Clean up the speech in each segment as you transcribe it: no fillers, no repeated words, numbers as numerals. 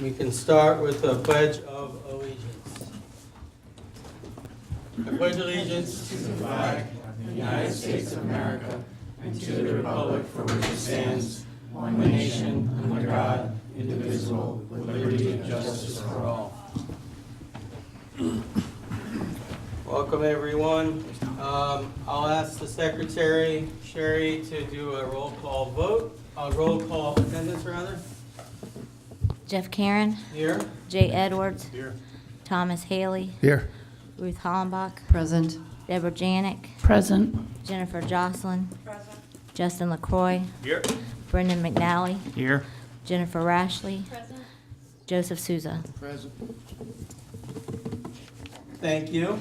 We can start with the Pledge of Allegiance. I pledge allegiance to the flag of the United States of America and to the republic for which it stands, one nation, under God, indivisible, with liberty and justice for all. Welcome, everyone. I'll ask the Secretary, Sherry, to do a roll call attendance, rather. Jeff Karen, Here. Jay Edwards, Here. Thomas Haley, Here. Ruth Hollenbach, Present. Deborah Janik, Present. Jennifer Jocelyn, Justin LaCroix, Here. Brendan McNally, Here. Jennifer Rashley, Joseph Souza. Present. Thank you.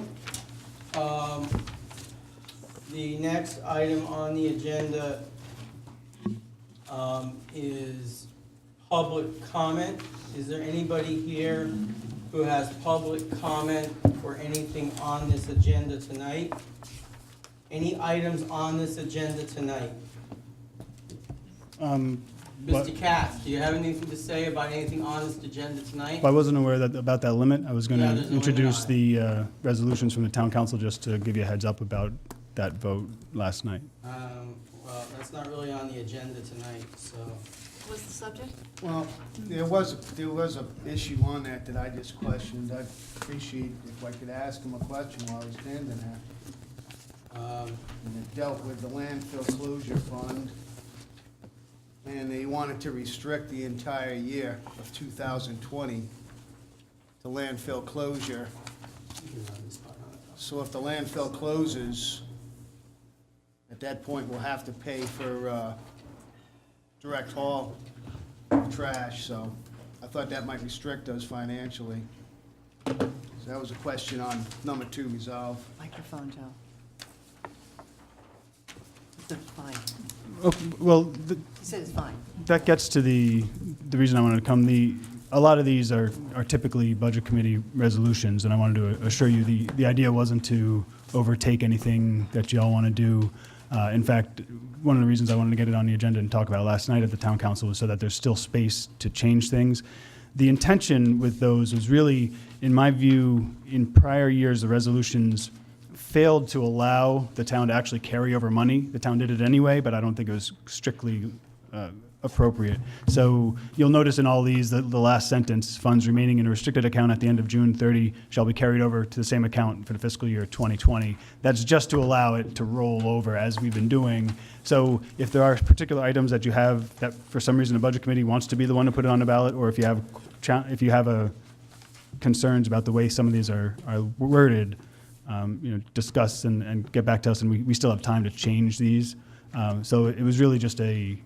The next item on the agenda is public comment. Is there anybody here who has public comment for anything on this agenda tonight? Any items on this agenda tonight? Mr. Katz, do you have anything to say about anything on this agenda tonight? I wasn't aware about that limit. I was going Yeah, to there's a limit introduce on the resolutions from the town council just to give you a heads up about that vote last night. Well, that's not really on the agenda tonight, so. What's the subject? Well, there was a issue on that I just questioned. I'd appreciate if I could ask him a question while he's standing there. And it dealt with the landfill closure fund. And they wanted to restrict the entire year of 2020 to landfill closure. So if the landfill closes, at that point, we'll have to pay for direct haul of trash, so I thought that might restrict us financially. So that was a question on number 2, resolve. Microphone, Joe. It's fine. Well, He said it's fine. that gets to the reason I wanted to come. A lot of these are typically budget committee resolutions, and I wanted to assure you the idea wasn't to overtake anything that you all want to do. In fact, one of the reasons I wanted to get it on the agenda and talk about it last night at the town council was so that there's still space to change things. The intention with those was really, in my view, in prior years, the resolutions failed to allow the town to actually carry over money. The town did it anyway, but I don't think it was strictly appropriate. So you'll notice in all these, the last sentence, funds remaining in a restricted account at the end of June 30 shall be carried over to the same account for the fiscal year 2020. That's just to allow it to roll over as we've been doing. So if there are particular items that you have that for some reason the budget committee wants to be the one to put it on the ballot, or if you have concerns about the way some of these are worded, discuss and get back to us, and we still have time to change these. So it was really just a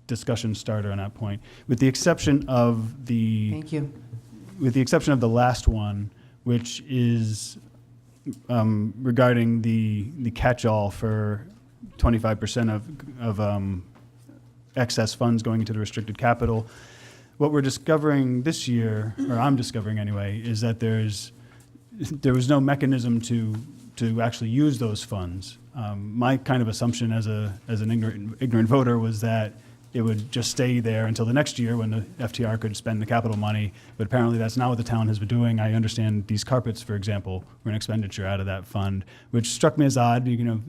discussion starter on that point, with the exception of Thank you. with the exception of the last one, which is regarding the catch-all for 25% of excess funds going into the restricted capital. What we're discovering this year, or I'm discovering anyway, is that there was no mechanism to actually use those funds. My kind of assumption as an ignorant voter was that it would just stay there until the next year when the FTR could spend the capital money, but apparently that's not what the town has been doing. I understand these carpets, for example, were an expenditure out of that fund, which struck me as odd. The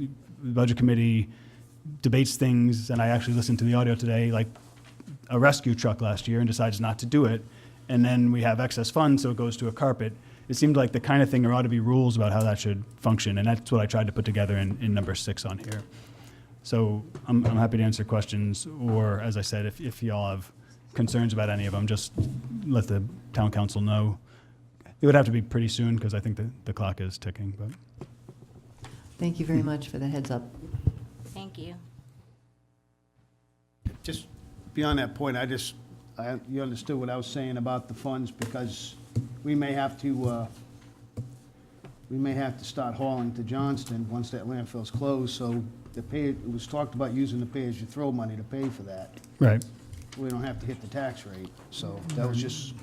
budget committee debates things, and I actually listened to the audio today, like a rescue truck last year, and decides not to do it, and then we have excess funds, so it goes to a carpet. It seemed like the kind of thing there ought to be rules about how that should function, and that's what I tried to put together in number 6 on here. So I'm happy to answer questions, or as I said, if y'all have concerns about any of them, just let the town council know. It would have to be pretty soon because I think the clock is ticking. But Thank you very much for the heads up. Thank you. Just beyond that point, you understood what I was saying about the funds, because we may have to start hauling to Johnston once that landfill's closed, so it was talked about using the pay-as-you-throw money to pay for that. right. We don't have to hit the tax rate, so that was just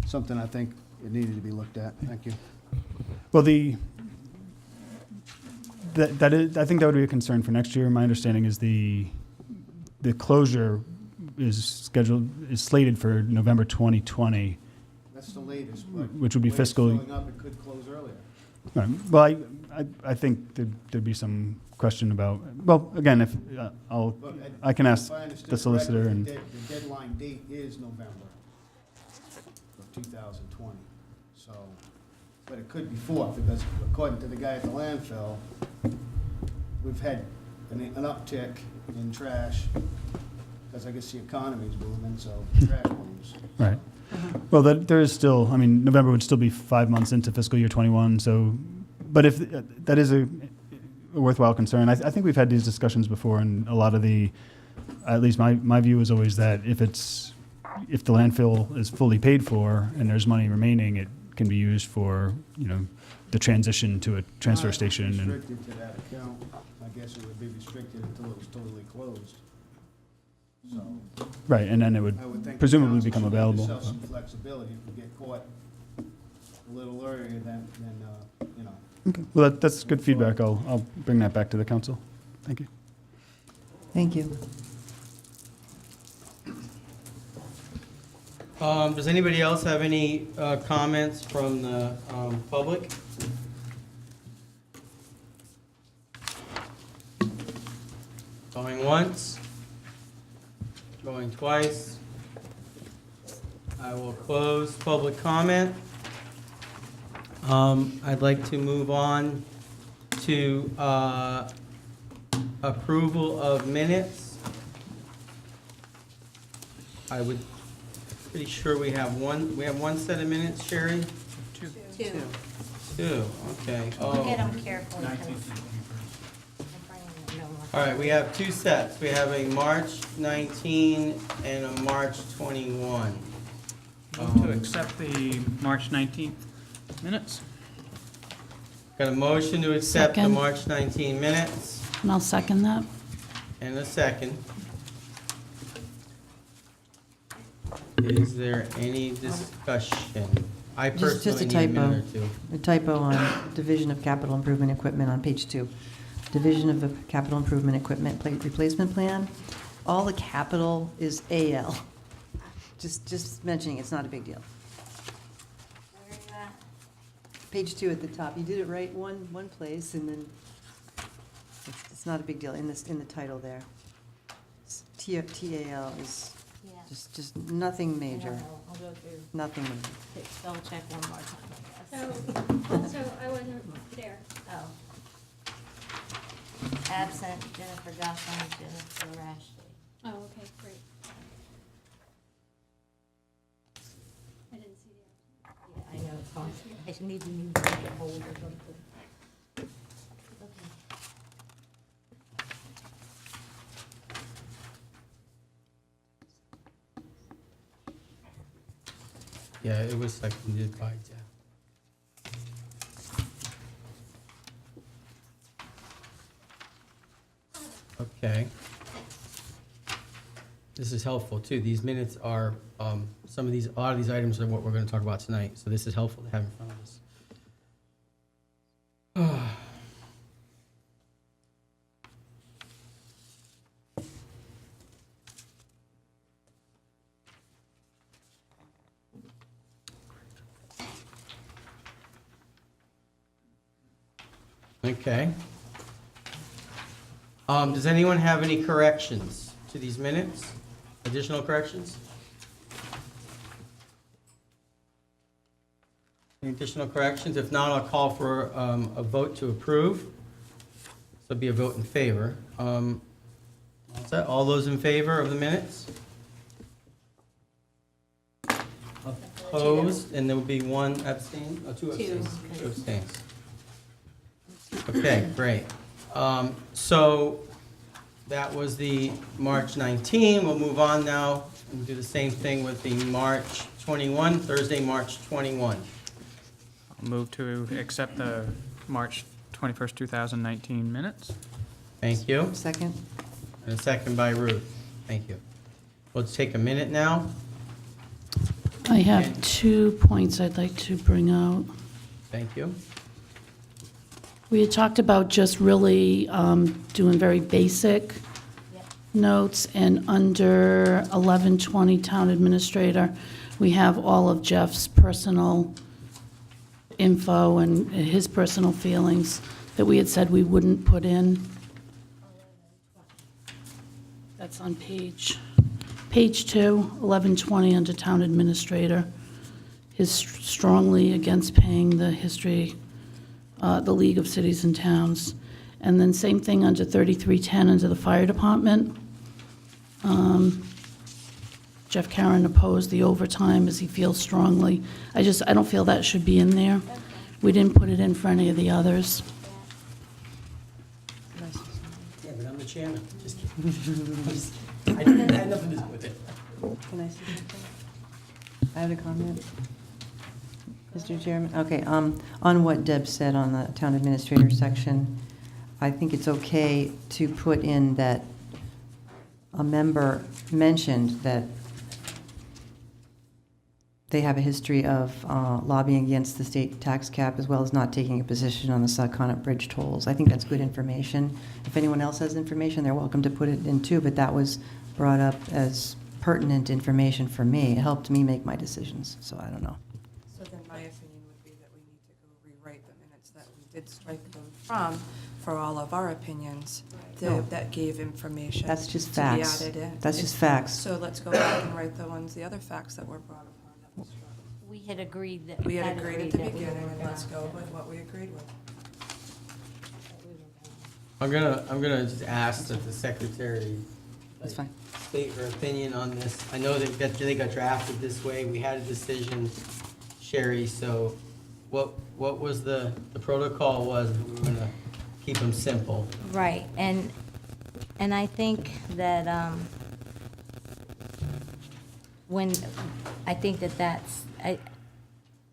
something I think it needed to be looked at. Thank you. Well, I think that would be a concern for next year. My understanding is the closure is slated for November 2020, That's the latest, but. which would be the way it's fiscal. filling up, it could close earlier. Right. Well, I think there'd be some question about, well, again, if, But I can ask if I understood the solicitor correctly, and, the deadline date is November of 2020, so, but it could be before, because according to the guy at the landfill, we've had an uptick in trash, because I guess the economy's booming, so trash booms. right. Well, there is still, I mean, November would still be 5 months into fiscal year '21, so, but if, that is a worthwhile concern. I think we've had these discussions before, and a lot of at least my view is always that if the landfill is fully paid for and there's money remaining, it can be used for, the transition to a transfer Not station. And restricted to that account, I guess it would be restricted until it was totally closed, so. right, and then it would I would think the presumably council become should give available. themselves some flexibility if we get caught a little earlier than. Okay. Well, that's good feedback. I'll bring that back to the council. Thank you. Thank you. Does anybody else have any comments from the public? Going once? Going twice? I will close public comment. I'd like to move on to approval of minutes. I would, pretty sure we have one set of minutes, Sherry? Two. Two, okay. Look at Oh, them carefully. all right, we have two sets. We have a March 19 and a March 21. Move to accept the March 19th minutes. Got a motion to accept the Second. March 19 minutes, And I'll second that. and a second. Is there any discussion? I Just a personally need a minute or typo. two. A typo on Division of Capital Improvement Equipment on page 2. Division of the Capital Improvement Equipment Replacement Plan. All the capital is AL. Just mentioning, it's not a big deal. Page 2 at the top, you did it right one place, and then it's not a big deal in the title there. TAL is just nothing major, I'll go through, nothing major. spell check one more time, I guess. So I wasn't there. Oh. Absent Jennifer Jocelyn, Jennifer Rashley. Oh, okay, great. I didn't see the. Yeah, I know, it's on, I need to use like a hold or something. Okay. Yeah, it was seconded by Jeff. Okay. This is helpful, too. These minutes are, a lot of these items are what we're going to talk about tonight, so this is helpful to have in front of us. Okay. Does anyone have any corrections to these minutes? Additional corrections? Any additional corrections? If not, I'll call for a vote to approve. So it'll be a vote in favor. All those in favor of the minutes? Opposed, and there will be one abstain, two abstains. Two abstains. Okay, great. So that was the March 19. We'll move on now and do the same thing with the March 21, Thursday, March 21. I'll move to accept the March 21st, 2019 minutes. Thank you. Second? And a second by Ruth. Thank you. Let's take a minute now. I have 2 points I'd like to bring out. Thank you. We had talked about just really doing very basic notes, and under 1120 Town Administrator, we have all of Jeff's personal info and his personal feelings that we had said we wouldn't put in. That's on page 2, 1120 under Town Administrator. Is strongly against paying the the League of Cities and Towns. And then same thing under 3310 under the Fire Department. Jeff Karen opposed the overtime as he feels strongly. I don't feel that should be in there. We didn't put it in for any of the others. Yeah, but I'm the chairman. Just kidding. I had nothing to do with it. Can I say something? I have a comment. Mr. Chairman, okay, on what Deb said on the town administrator section, I think it's okay to put in that a member mentioned that they have a history of lobbying against the state tax cap as well as not taking a position on the Saconnet Bridge tolls. I think that's good information. If anyone else has information, they're welcome to put it in too, but that was brought up as pertinent information for me. It helped me make my decisions, so I don't know. So then my opinion would be that we need to go rewrite the minutes that we did strike them from for all of our opinions that gave information. That's just to be facts. added in. That's just facts. So let's go back and write the other facts that were brought upon that was struck. We had agreed that. We had agreed at the that we beginning, were and let's gonna- go with what we agreed with. I'm gonna just ask that the secretary That's fine. state her opinion on this. I know that they got drafted this way. We had a decision, Sherry, so what was the protocol was we were gonna keep them simple. Right, and I think that,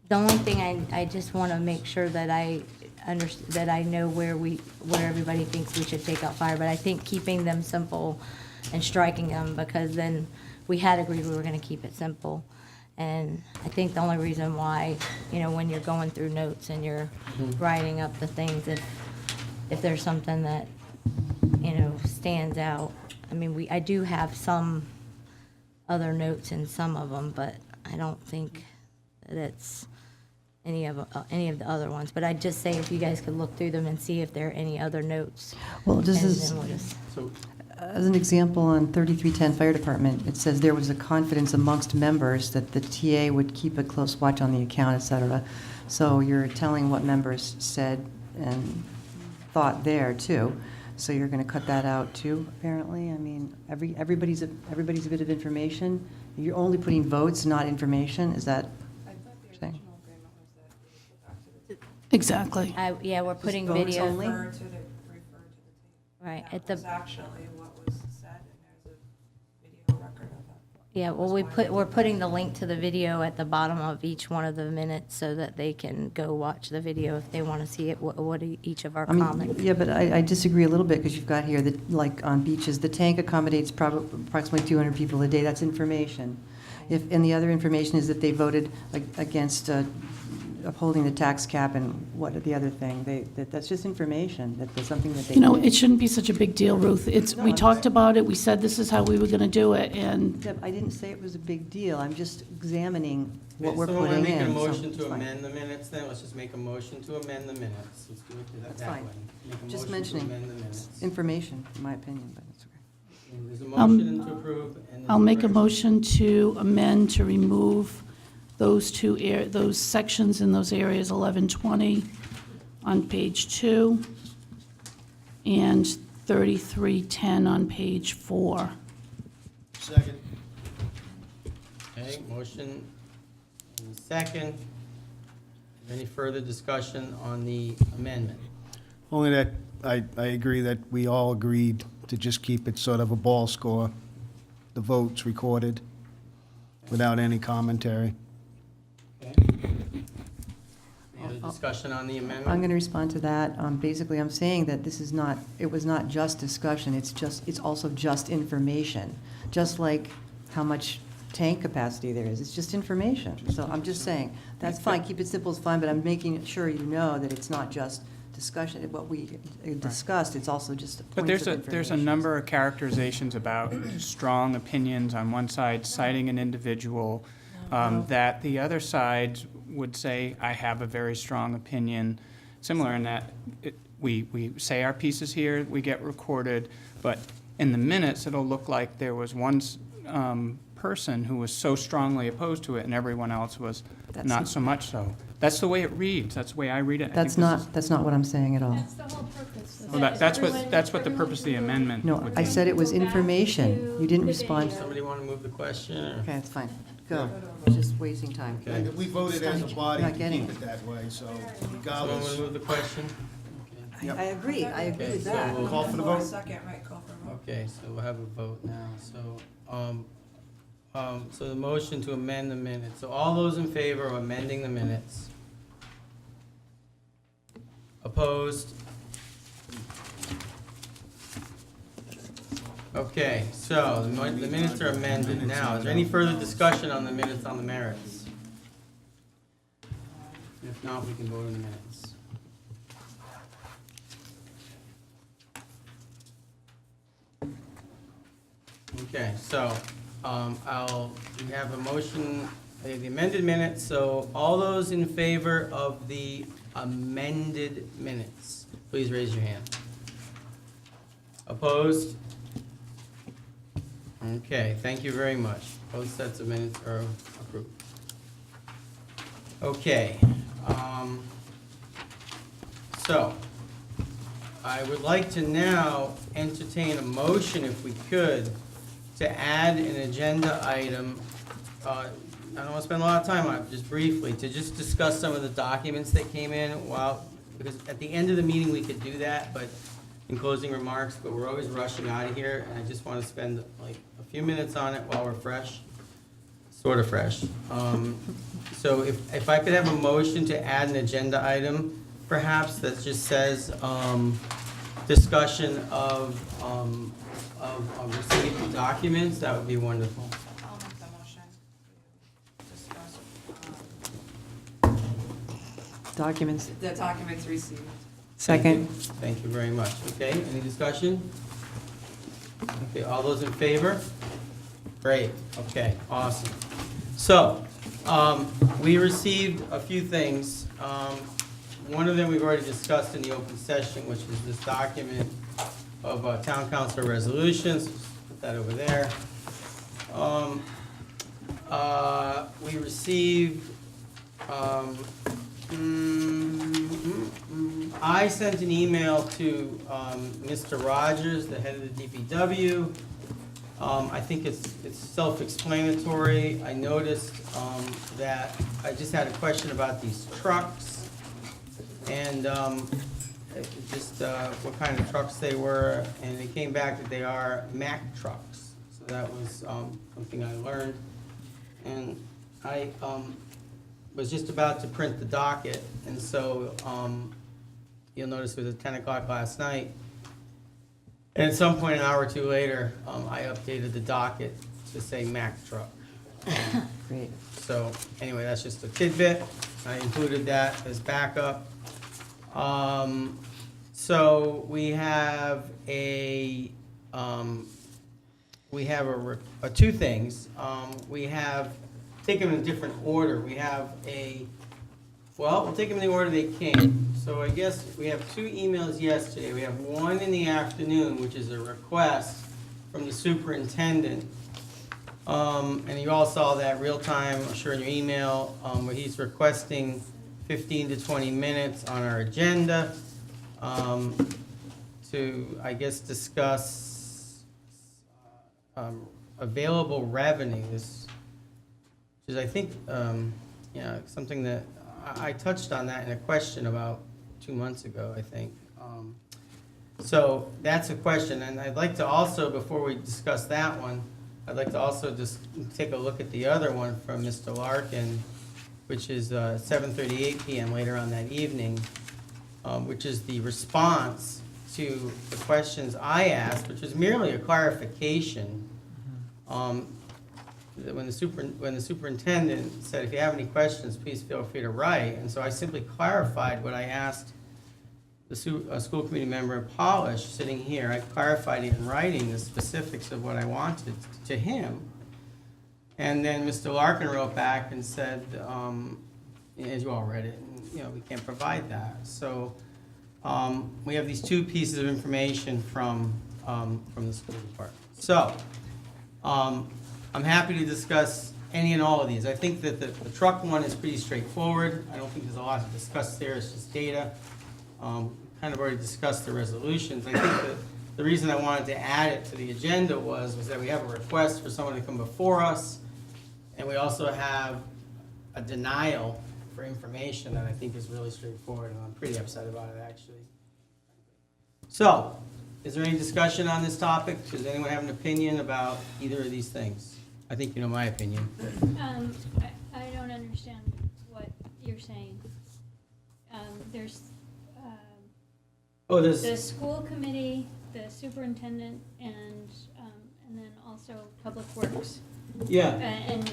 the only thing I just want to make sure that that I know where everybody thinks we should take out fire, but I think keeping them simple and striking them, because then we had agreed we were going to keep it simple. And I think the only reason why, when you're going through notes and you're writing up the things, if there's something that, stands out. I mean, I do have some other notes in some of them, but I don't think that it's any of the other ones. But I'd just say if you guys could look through them and see if there are any other notes. Well, this and is, then we'll just- So as an example, on 3310 Fire Department, it says there was a confidence amongst members that the TA would keep a close watch on the account, et cetera. So you're telling what members said and thought there, too. So you're going to cut that out, too, apparently? I mean, everybody's a bit of information. You're only putting votes, not information? Is that I thought the Saying. original agreement was that we would go back to the Exactly. Yeah, we're putting votes video. only? refer to the tape. Right, That at the, was actually what was said, and there's a video record of it. yeah, well, we're putting the link to the video at the bottom of each one of the minutes so that they can go watch the video if they want to see it, what each of our I mean, comments. yeah, but I disagree a little bit, because you've got here that, like on beaches, the tank accommodates approximately 200 people a day. That's information. And the other information is that they voted against upholding the tax cap, and what the other thing? That's just information. That's something that they did. It shouldn't be such a big deal, Ruth. No, We I'm talked just- about it, we said this is how we were going to do it, and Deb, I didn't say it was a big deal. I'm just examining what okay, we're someone putting wanna make a in. so motion it's to fine. amend the minutes then? Let's just make a motion to amend the minutes. Let's do it That's that way. fine. Make a Just motion to mentioning. amend the minutes. Information, in my opinion, but it's okay. And there's a motion to approve and there's I'll make a correction. motion to amend to remove those sections in those areas, 1120 on page 2 and 3310 on page 4. Second. Okay, motion and second. Any further discussion on the amendment? Only that I agree that we all agreed to just keep it sort of a ball score, the votes recorded, without any commentary. Okay. Any other discussion on the amendment? I'm going to respond to that. Basically, I'm saying that it was not just discussion, it's also just information. Just like how much tank capacity there is, it's just information. So I'm just saying, that's fine, keep it simple is fine, but I'm making sure you know that it's not just discussion, what we discussed, it's also just But points there's of a, information. there's a number of characterizations about strong opinions on one side, citing an individual, that the other side would say, I have a very strong opinion, similar in that we say our pieces here, we get recorded, but in the minutes, it'll look like there was one person who was so strongly opposed to it and everyone else was That's not not- so much so. That's the way it reads, that's the way I read it. I That's think this is- that's not what I'm saying at all. That's the whole purpose. Well, that's what the purpose of the amendment No, would I be. said it was Go back information. to You didn't the respond. video. Somebody want to move the question, or? Okay, it's fine. Go. Just wasting time. Okay. And we voted as a body Not to getting keep it that way, so Someone want regardless. to move the question? Okay. I agree Okay, with so that. we'll- Call for the vote? Second, right, call for a vote. Okay, so we'll have a vote now. So the motion to amend the minutes. So all those in favor of amending the minutes? Opposed? Okay, so the minutes are amended now. Is there any further discussion on the minutes on the merits? If not, we can vote on the minutes. Okay, so, we have a motion, the amended minutes, so all those in favor of the amended minutes, please raise your hand. Opposed? Okay, thank you very much. Both sets of minutes are approved. Okay, so, I would like to now entertain a motion, if we could, to add an agenda item. I don't want to spend a lot of time on it, just briefly, to just discuss some of the documents that came in because at the end of the meeting, we could do that, but in closing remarks, but we're always rushing out of here, and I just want to spend like a few minutes on it while we're fresh, sort of fresh. So if I could have a motion to add an agenda item, perhaps, that just says, discussion of received documents, that would be wonderful. I'll make the motion to discuss Documents. the documents received. Second. Thank you very much. Okay, any discussion? Okay, all those in favor? Great, okay, awesome. So, we received a few things. One of them we've already discussed in the open session, which is this document of town council resolutions. Put that over there. We received, I sent an email to Mr. Rogers, the head of the DPW. I think it's self-explanatory. I noticed that I just had a question about these trucks and just what kind of trucks they were, and it came back that they are Mack trucks. So that was something I learned. And I was just about to print the docket, and so you'll notice it was at 10 o'clock last night. And at some point, an hour or two later, I updated the docket to say Mack truck. Great. So anyway, that's just a tidbit. I included that as backup. So we have two things. We have, take them in a different order. We have we'll take them in the order they came. So I guess we have two emails yesterday. We have one in the afternoon, which is a request from the superintendent. And you all saw that real time, I'm sure in your email, where he's requesting 15 to 20 minutes on our agenda to, I guess, discuss available revenues, which is, I think, something that I touched on that in a question about 2 months ago, I think. So that's a question, and I'd like to also, before we discuss that one, I'd like to also just take a look at the other one from Mr. Larkin, which is 7:38 PM later on that evening, which is the response to the questions I asked, which was merely a clarification. When the superintendent said, if you have any questions, please feel free to write. And so I simply clarified what I asked a school committee member, Polish, sitting here, I clarified in writing the specifics of what I wanted to him. And then Mr. Larkin wrote back and said, as you all read it, we can't provide that. So we have these two pieces of information from the school department. So I'm happy to discuss any and all of these. I think that the truck one is pretty straightforward. I don't think there's a lot to discuss there. It's just data. Kind of already discussed the resolutions. I think that the reason I wanted to add it to the agenda was that we have a request for someone to come before us, and we also have a denial for information that I think is really straightforward, and I'm pretty upset about it, actually. So, is there any discussion on this topic? Does anyone have an opinion about either of these things? I think you know my opinion. I don't understand what you're saying. There's There's, the school committee, the superintendent, and then also Public Works. yeah. And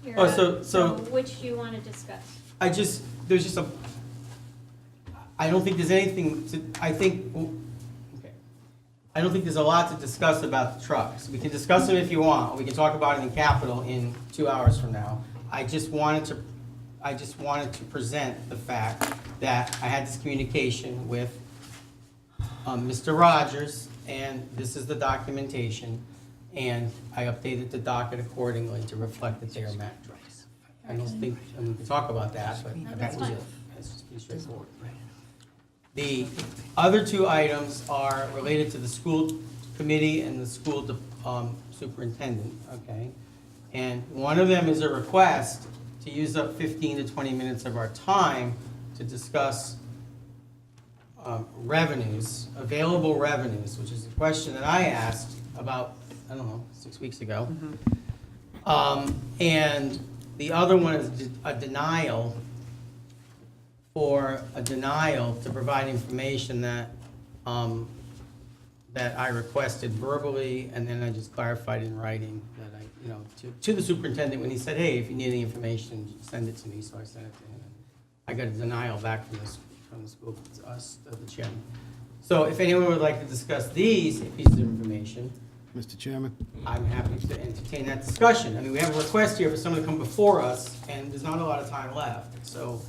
you're Oh, up. so- which do you want to discuss? I don't think there's anything I don't think there's a lot to discuss about the trucks. We can discuss them if you want. We can talk about it in capital in 2 hours from now. I just wanted to present the fact that I had this communication with Mr. Rogers, and this is the documentation, and I updated the docket accordingly to reflect that they are met. I don't think, and we can talk about that, but that was it. It's just pretty straightforward. The other two items are related to the school committee and the school superintendent, okay? And one of them is a request to use up 15 to 20 minutes of our time to discuss revenues, available revenues, which is a question that I asked about, 6 weeks ago. And the other one is a denial to provide information that I requested verbally, and then I just clarified in writing that to the superintendent when he said, hey, if you need any information, send it to me, so I sent it to him. I got a denial back from the school, the chairman. So if anyone would like to discuss these pieces of information, Mr. Chairman? I'm happy to entertain that discussion. I mean, we have a request here for someone to come before us, and there's not a lot of time left. So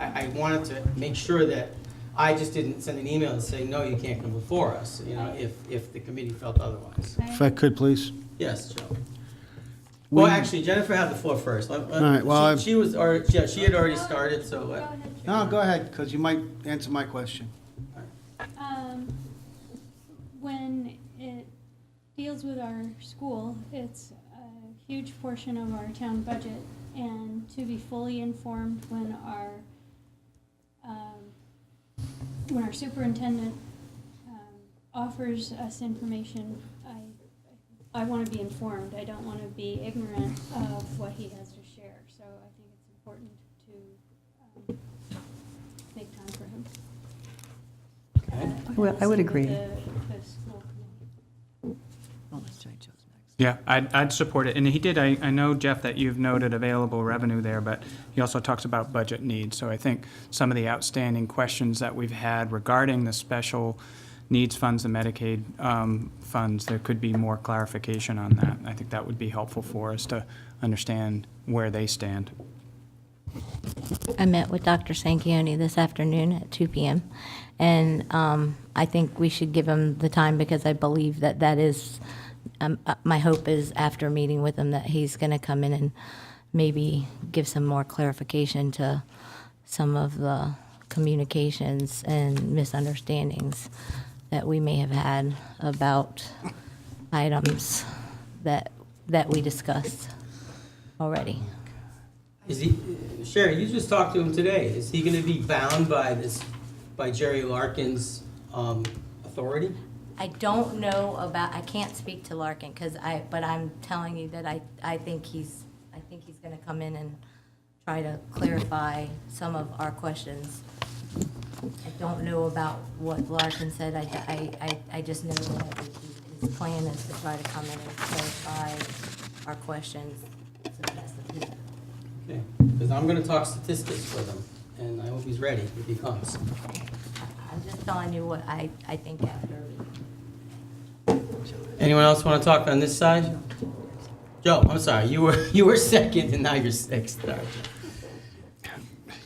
I wanted to make sure that I just didn't send an email and say, no, you can't come before us, if the committee felt otherwise. If I could, please. Yes, Joe. Well, actually, Jennifer had the floor first. All right, well, she had already started, so. Go ahead. No, go ahead, because you might answer my question. When it deals with our school, it's a huge portion of our town budget, and to be fully informed when our superintendent offers us information, I want to be informed. I don't want to be ignorant of what he has to share. So I think it's important to make time for him. Okay. Well, I would agree. The school committee. Oh, that's right, Joe's next. Yeah, I'd support it. And he did, I know, Jeff, that you've noted available revenue there, but he also talks about budget needs. So I think some of the outstanding questions that we've had regarding the special needs funds, the Medicaid funds, there could be more clarification on that. I think that would be helpful for us to understand where they stand. I met with Dr. Sanquioni this afternoon at 2 p.m., and I think we should give him the time because I believe that is, my hope is after meeting with him that he's going to come in and maybe give some more clarification to some of the communications and misunderstandings that we may have had about items that we discussed already. Is he, Sherry, you just talked to him today. Is he gonna be bound by Jerry Larkin's authority? I don't know about, I can't speak to Larkin, but I'm telling you that I think he's gonna come in and try to clarify some of our questions. I don't know about what Larkin said. I just know that his plan is to try to come in and clarify our questions to the best of his. Okay, because I'm gonna talk statistics with him, and I hope he's ready if he comes. I I'm just telling you what I think after. Anyone else want to talk on this side? Joe, I'm sorry, you were second and now you're sixth. Sorry.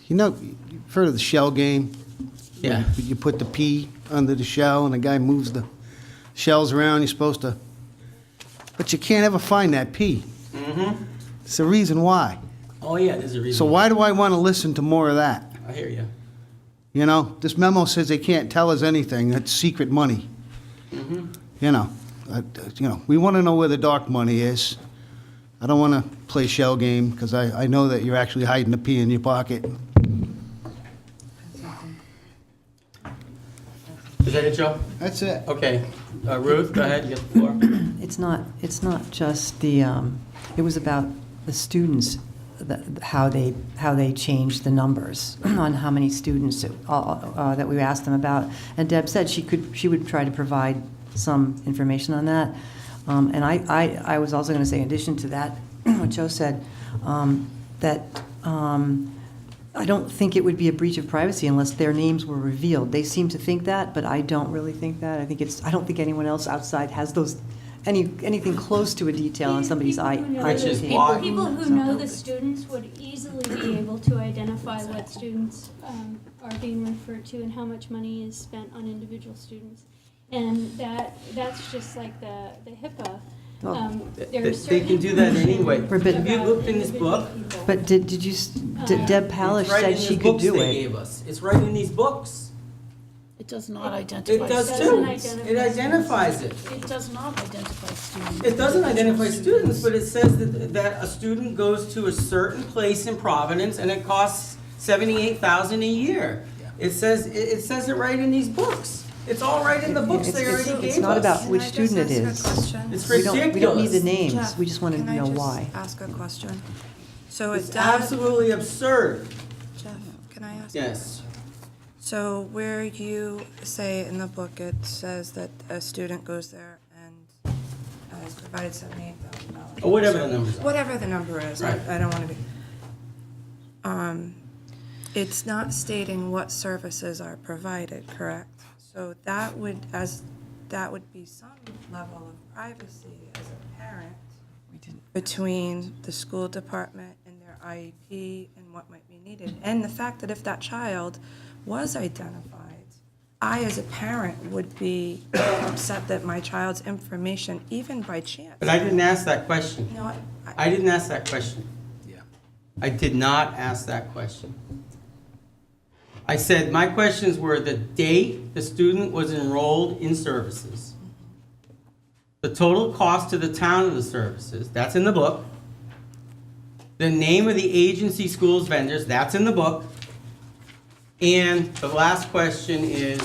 You know, you've heard of the shell game? Yeah. You put the pea under the shell and the guy moves the shells around, you're supposed to, but you can't ever find that pea. Mm-hmm. It's the reason why. Oh, yeah, there's a reason. So why do I want to listen to more of that? I hear you. You know, this memo says they can't tell us anything, that's secret money. Mm-hmm. You know, we want to know where the dark money is. I don't want to play shell game, because I know that you're actually hiding the pea in your pocket. Is that it, Joe? That's it. Okay. Ruth, go ahead, you get the floor. It's not just the, it was about the students, how they changed the numbers on how many students that we asked them about. And Deb said she would try to provide some information on that. And I was also going to say, in addition to that, what Joe said, that I don't think it would be a breach of privacy unless their names were revealed. They seem to think that, but I don't really think that. I don't think anyone else outside has those, anything close to a detail on somebody's Which is IP. why- People who know the students would easily be able to identify what students are being referred to and how much money is spent on individual students. And that's just like the HIPAA. They can do that anyway. But- Have you looked in this book? But did Deb Palish It's right in said she the could books do they it. gave us. It's right in these books. It does not identify. It does students. too. It identifies it. It does not identify students. It doesn't identify students, but it says that a student goes to a certain place in Providence and it costs $78,000 a year. It says it right in these books. It's all right in the books they already gave us. It's not about which student it is. It's We don't need the ridiculous. names, Jeff, we just want to know why. Can I just ask a question? So it It's does, absolutely absurd. Jeff, can I ask? Yes. So where you say in the book, it says that a student goes there and is provided $78,000. Or whatever the numbers are. Whatever the number is, Right. I don't want to be. It's not stating what services are provided, correct? So that would be some level of privacy as a parent between the school department and their IEP and what might be needed. And the fact that if that child was identified, I, as a parent, would be upset that my child's information, even by chance. But I didn't ask that question. No, I didn't ask that question. Yeah. I did not ask that question. I said my questions were the date the student was enrolled in services, the total cost to the town of the services, that's in the book, the name of the agency, schools, vendors, that's in the book, and the last question is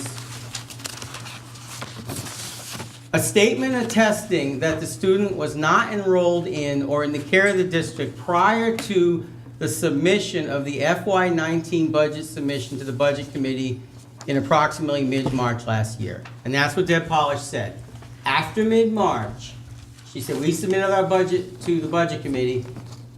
a statement attesting that the student was not enrolled in or in the care of the district prior to the submission of the FY19 budget submission to the Budget Committee in approximately mid-March last year. And that's what Deb Polish said. After mid-March, she said, we submitted our budget to the Budget Committee,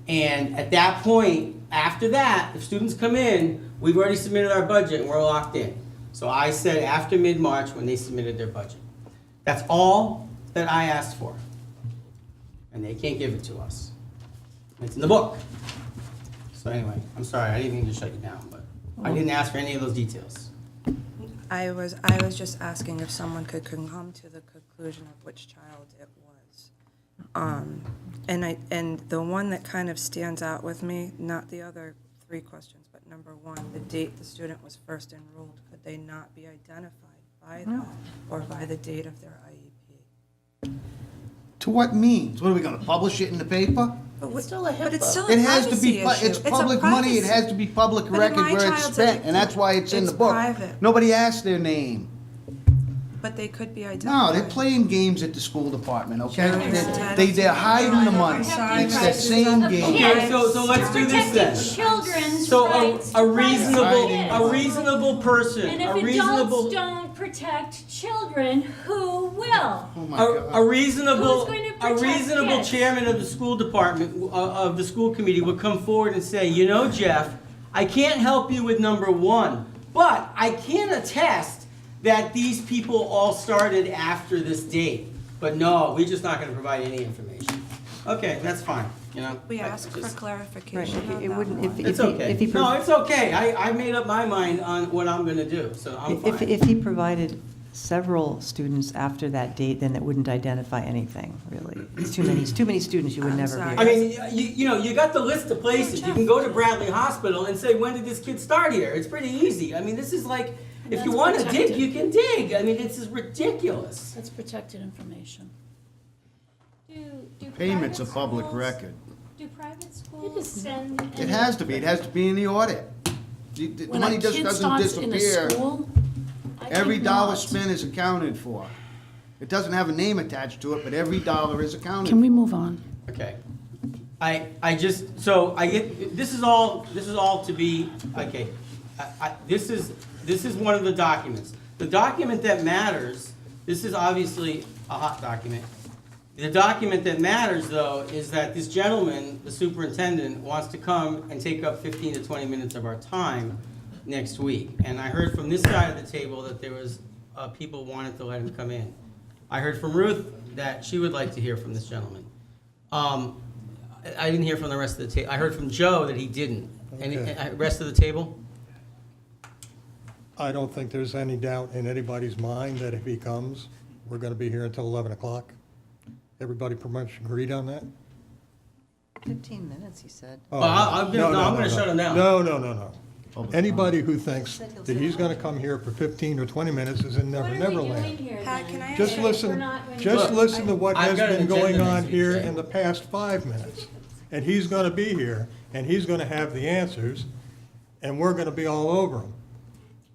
and at that point, after that, if students come in, we've already submitted our budget and we're locked in. So I said after mid-March when they submitted their budget. That's all that I asked for. And they can't give it to us. It's in the book. So anyway, I'm sorry, I didn't mean to shut you down, but I didn't ask for any of those details. I was just asking if someone could come to the conclusion of which child it was. And the one that kind of stands out with me, not the other three questions, but number one, the date the student was first enrolled, could they not be identified by that or by the date of their IEP? To what means? What, are we gonna publish it in the paper? It's still a But it's HIPAA. still a It has to privacy be, issue. it's public money, it has to be public But in record my where it's child's spent, and that's why it's in the it's book. private. Nobody asked their name. But they could be No, identified. they're playing games at the school department, okay? Sure. They're hiding the money. Sorry, It's that same game. Okay, so let's do this then. Protecting children's So rights. a reasonable person, And a if reasonable, adults don't protect children, who will? Oh my a God. reasonable, Who's going to a protect reasonable kids? chairman of the school department, of the school committee would come forward and say, you know, Jeff, I can't help you with number one, but I can attest that these people all started after this date. But no, we're just not gonna provide any information. Okay, that's fine, you know? We I asked for just- Right, clarification on it that wouldn't, one. It's if okay. he, No, it's okay. I made up my mind on what I'm gonna do, so I'm if, fine. if he provided several students after that date, then it wouldn't identify anything, really. It's too many students, you would I'm never be. sorry. I mean, you know, you got the list of places. You can go to Bradley Hospital and say, when did this kid start here? It's pretty easy. I mean, this is like, if you That's wanna dig, protected. you can dig. I mean, this is ridiculous. That's protected information. Do Payment's a private public schools- record. Do private schools send? It any- has to be, it has to be in the audit. The When money a just kid doesn't starts in a disappear. school, I Every think dollar not. spent is accounted for. It doesn't have a name attached to it, but every dollar is accounted Can we for. move on? Okay. I just, so I get, this is all to be, okay. This is one of the documents. The document that matters, this is obviously a hot document. The document that matters, though, is that this gentleman, the superintendent, wants to come and take up 15 to 20 minutes of our time next week. And I heard from this side of the table that there was, people wanted to let him come in. I heard from Ruth that she would like to hear from this gentleman. I didn't hear from the rest of the table. I heard from Joe that he didn't. Any, Okay. rest of the table? I don't think there's any doubt in anybody's mind that if he comes, we're going to be here until 11 o'clock. Everybody pretty much agreed on that? 15 minutes, he said. Oh, I'm gonna- no, no, I'm no, gonna no. shut him down. No. Anybody who thinks that he's going to come here for 15 or 20 minutes is in Never Never What are we doing Land. here Pat, then? can I Just ask- listen, We're not- we're just not- listen to what I've has got an been going agenda on next week, here Jay. in the past 5 minutes. And he's going to be here, and he's going to have the answers, and we're going to be all over him.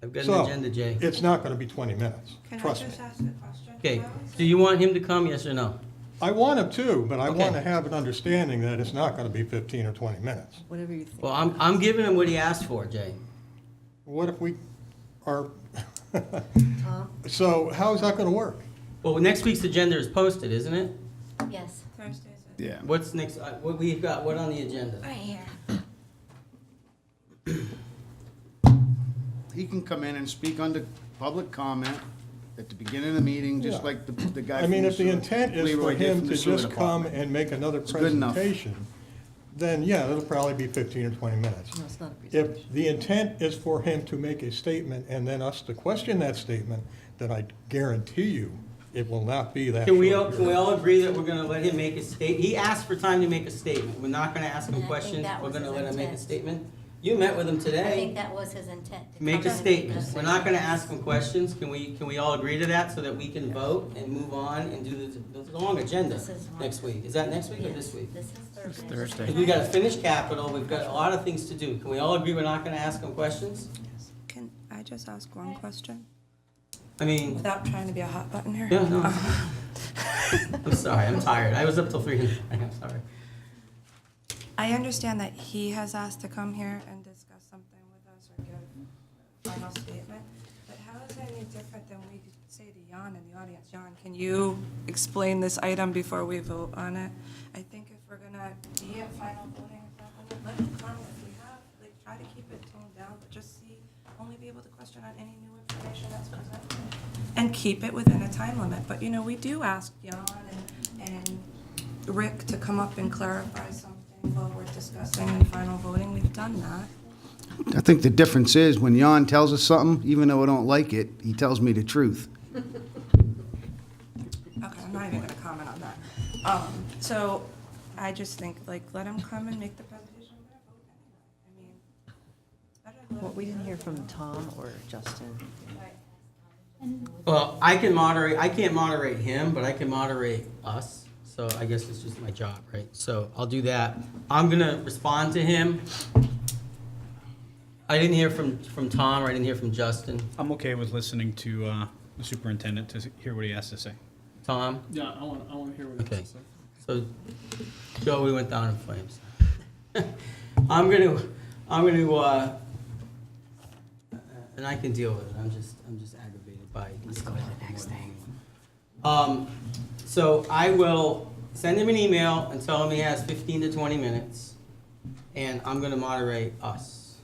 I've got an So, agenda, Jay. it's not going to be 20 minutes, Can I trust me. just ask a question? Okay, How is do you want him to come, yes or no? I want him to, but I Okay. want to have an understanding that it's not going to be 15 or 20 minutes. Whatever you think. Well, I'm giving him what he asked for, Jay. What if we are, Tom? so how is that going to work? Well, next week's agenda is posted, isn't it? Yes. Thursdays? Yeah. What's next, what we've got, what on the agenda? Right here. He can come in and speak under public comment at the beginning of the meeting, just Yeah. like the guy I from mean, the if the sewer- intent is Leroy for did him from the to sewer just come department. and make another It's good enough. presentation, then yeah, it'll probably be 15 or 20 minutes. No, it's not a If presentation. the intent is for him to make a statement and then us to question that statement, then I guarantee you, it will not be that Can we, short. can we all agree that we're gonna let him make a he asked for time to make a statement. We're not gonna ask him And I think questions, that we're was gonna his let him make a intent. statement. You met with him I think today. that was his intent. to Make come a and statement. us We're not gonna ask him questions. Can we all agree to that so that we can vote and move on and do the long agenda This is one. next week? Is that next week or Yes, this week? This is Thursday. Thursday. Because we gotta finish capital, we've got a lot of things to do. Can we all agree we're not gonna ask him questions? Can I just ask one question I mean, without trying to be a hot button here? yeah, no. I'm sorry, I'm tired. I was up till 3. I'm sorry. I understand that he has asked to come here and discuss something with us or give a final statement, but how is that any different than we could say to Jan in the audience? Jan, can you explain this item before we vote on it? I think if we're gonna be at final voting, let him come if we have, like, try to keep it toned down, but just see, only be able to question on any new information that's presented. And keep it within a time limit, but, you know, we do ask Jan and Rick to come up and clarify something while we're discussing and final voting. We've done that. I think the difference is when Jan tells us something, even though I don't like it, he tells me the truth. Okay, I'm not even gonna comment on that. So I just think, like, let him come and make the presentation. We're gonna vote anyway. I mean, it's better to let Well, him we do didn't that. hear from Tom or Justin. Well, I can't moderate him, but I can moderate us. So I guess it's just my job, right? So I'll do that. I'm gonna respond to him. I didn't hear from Tom, or I didn't hear from Justin. I'm okay with listening to the superintendent to hear what he has to say. Tom? Yeah, I want to hear what he Okay. has to say. So, Joe, we went down in flames. I'm gonna, and I can deal with it. I'm just aggravated by. Let's go to the next thing. So I will send him an email and tell him he has 15 to 20 minutes, and I'm gonna moderate us.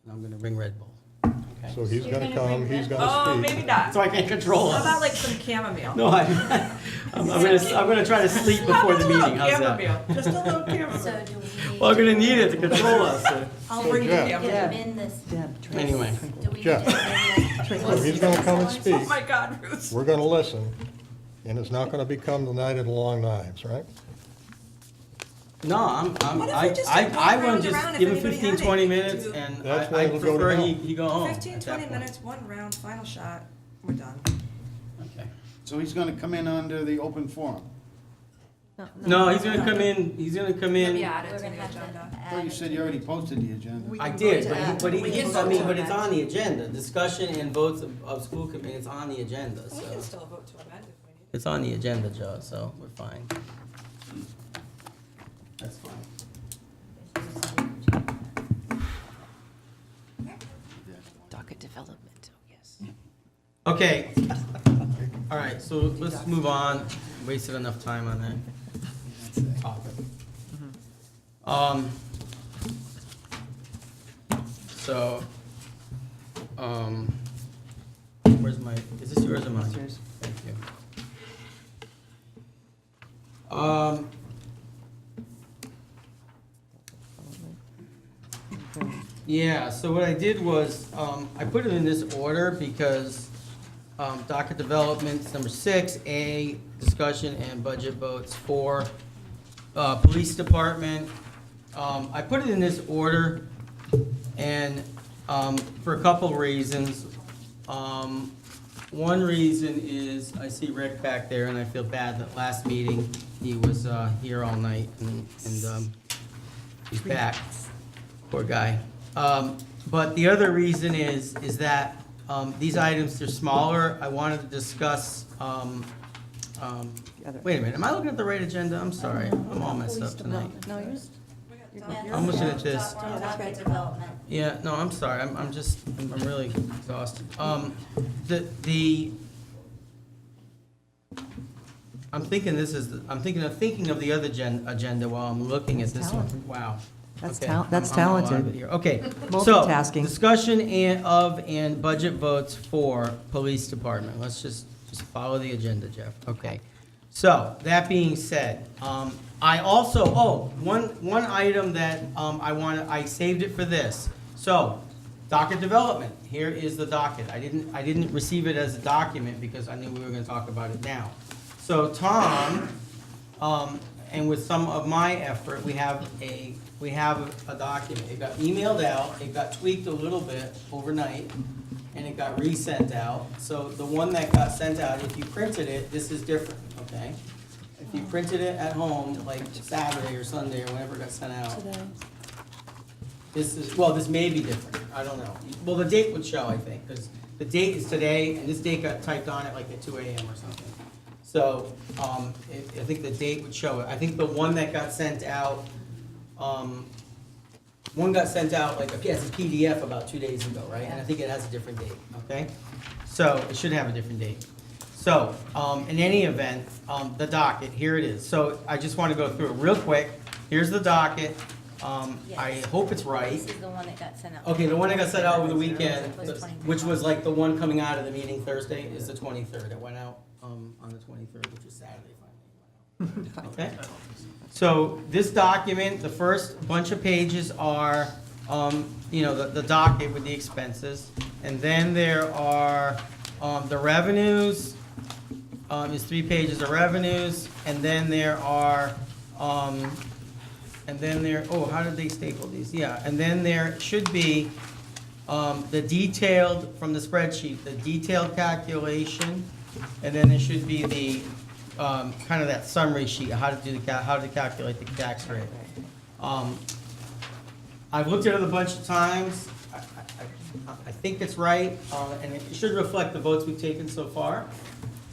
And I'm gonna bring Red Bull. Okay. Okay. So he's You're gonna gonna come, bring he's red- gonna speak. maybe not. So I can't control How about us. like some chamomile? No, I'm gonna try to sleep before the meeting, how's that? Chamomile, just a little chamomile. So do we need? Well, I'm gonna need it to control us. I'll So bring you Jeff- chamomile. Yeah. Amend this. Deb, Anyway. Do we need Jeff. to amend this? So he's gonna come and speak. Oh my God, Ruth. We're gonna listen, and it's not gonna become the night of the long knives, right? No, What if we just like I walk wanna round just around if give him anybody 15, had 20 it? minutes, Do- and That's I when we'll go to prefer hell. he go home 15, at that 20 point. minutes, one round, final shot, we're done. Okay. So he's gonna come in under the open forum. No, he's gonna come in, added We're gonna have to I thought you add said you already posted the agenda. I did, but We can I vote mean, to but it's amend. on the agenda, discussion and votes of school committee, it's on the agenda, We so. can still vote to amend if we need. It's on the agenda, Joe, so we're fine. That's fine. Docket development, yes. Okay. All right, so let's move on. Wasted enough time on that topic. So, where's my, is this yours or mine? It's yours. Thank you. Yeah, so what I did was, I put it in this order because, docket developments, number 6, discussion and budget votes for, police department. I put it in this order and, for a couple reasons. One reason is I see Rick back there and I feel bad that last meeting he was, here all night and he's back. Poor guy. But the other reason is that these items, they're smaller. I wanted to discuss, wait a minute, am I looking at the right agenda? I'm sorry, I'm all messed up tonight. No, yours? I'm looking at this. Docket development. Yeah, no, I'm sorry, I'm really exhausted. I'm thinking of the other agenda while I'm looking at That's this one. talented. Wow. That's Okay, tal- that's I'm all out of talented. it here. Okay, so, Multitasking. discussion and budget votes for police department. Let's just follow the agenda, Jeff. Okay. So, that being said, I also, one item that I saved it for this. So, docket development, here is the docket. I didn't receive it as a document because I knew we were gonna talk about it now. So, Tom, and with some of my effort, we have a document. It got emailed out, it got tweaked a little bit overnight, and it got resent out. So the one that got sent out, if you printed it, this is different, okay? If you printed it at home, like Saturday or Sunday or whenever it got sent out, Today. this may be different, I don't know. Well, the date would show, I think, because the date is today, and this date got typed on it like at 2 a.m. or something. So, I think the date would show it. I think the one that got sent out, one got sent out like as a PDF about 2 days ago, right? And I think it has a different date, okay? So, it should have a different date. So, in any event, the docket, here it is. So, I just want to go through it real quick. Here's the docket. I hope it's right. This is the one that got sent out. Okay, the one that got sent out over the weekend, Was 23rd. which was like the one coming out of the meeting Thursday, is the 23rd. It went out on the 23rd, which is Saturday finally. Okay? So this document, the first bunch of pages are, the docket with the expenses. And then there are the revenues, is 3 pages of revenues. And then there are, how did they staple these? Yeah, and then there should be the detailed, from the spreadsheet, the detailed calculation, and then there should be the, kind of that summary sheet, how to calculate the tax rate. I've looked at it a bunch of times. I think it's right, and it should reflect the votes we've taken so far.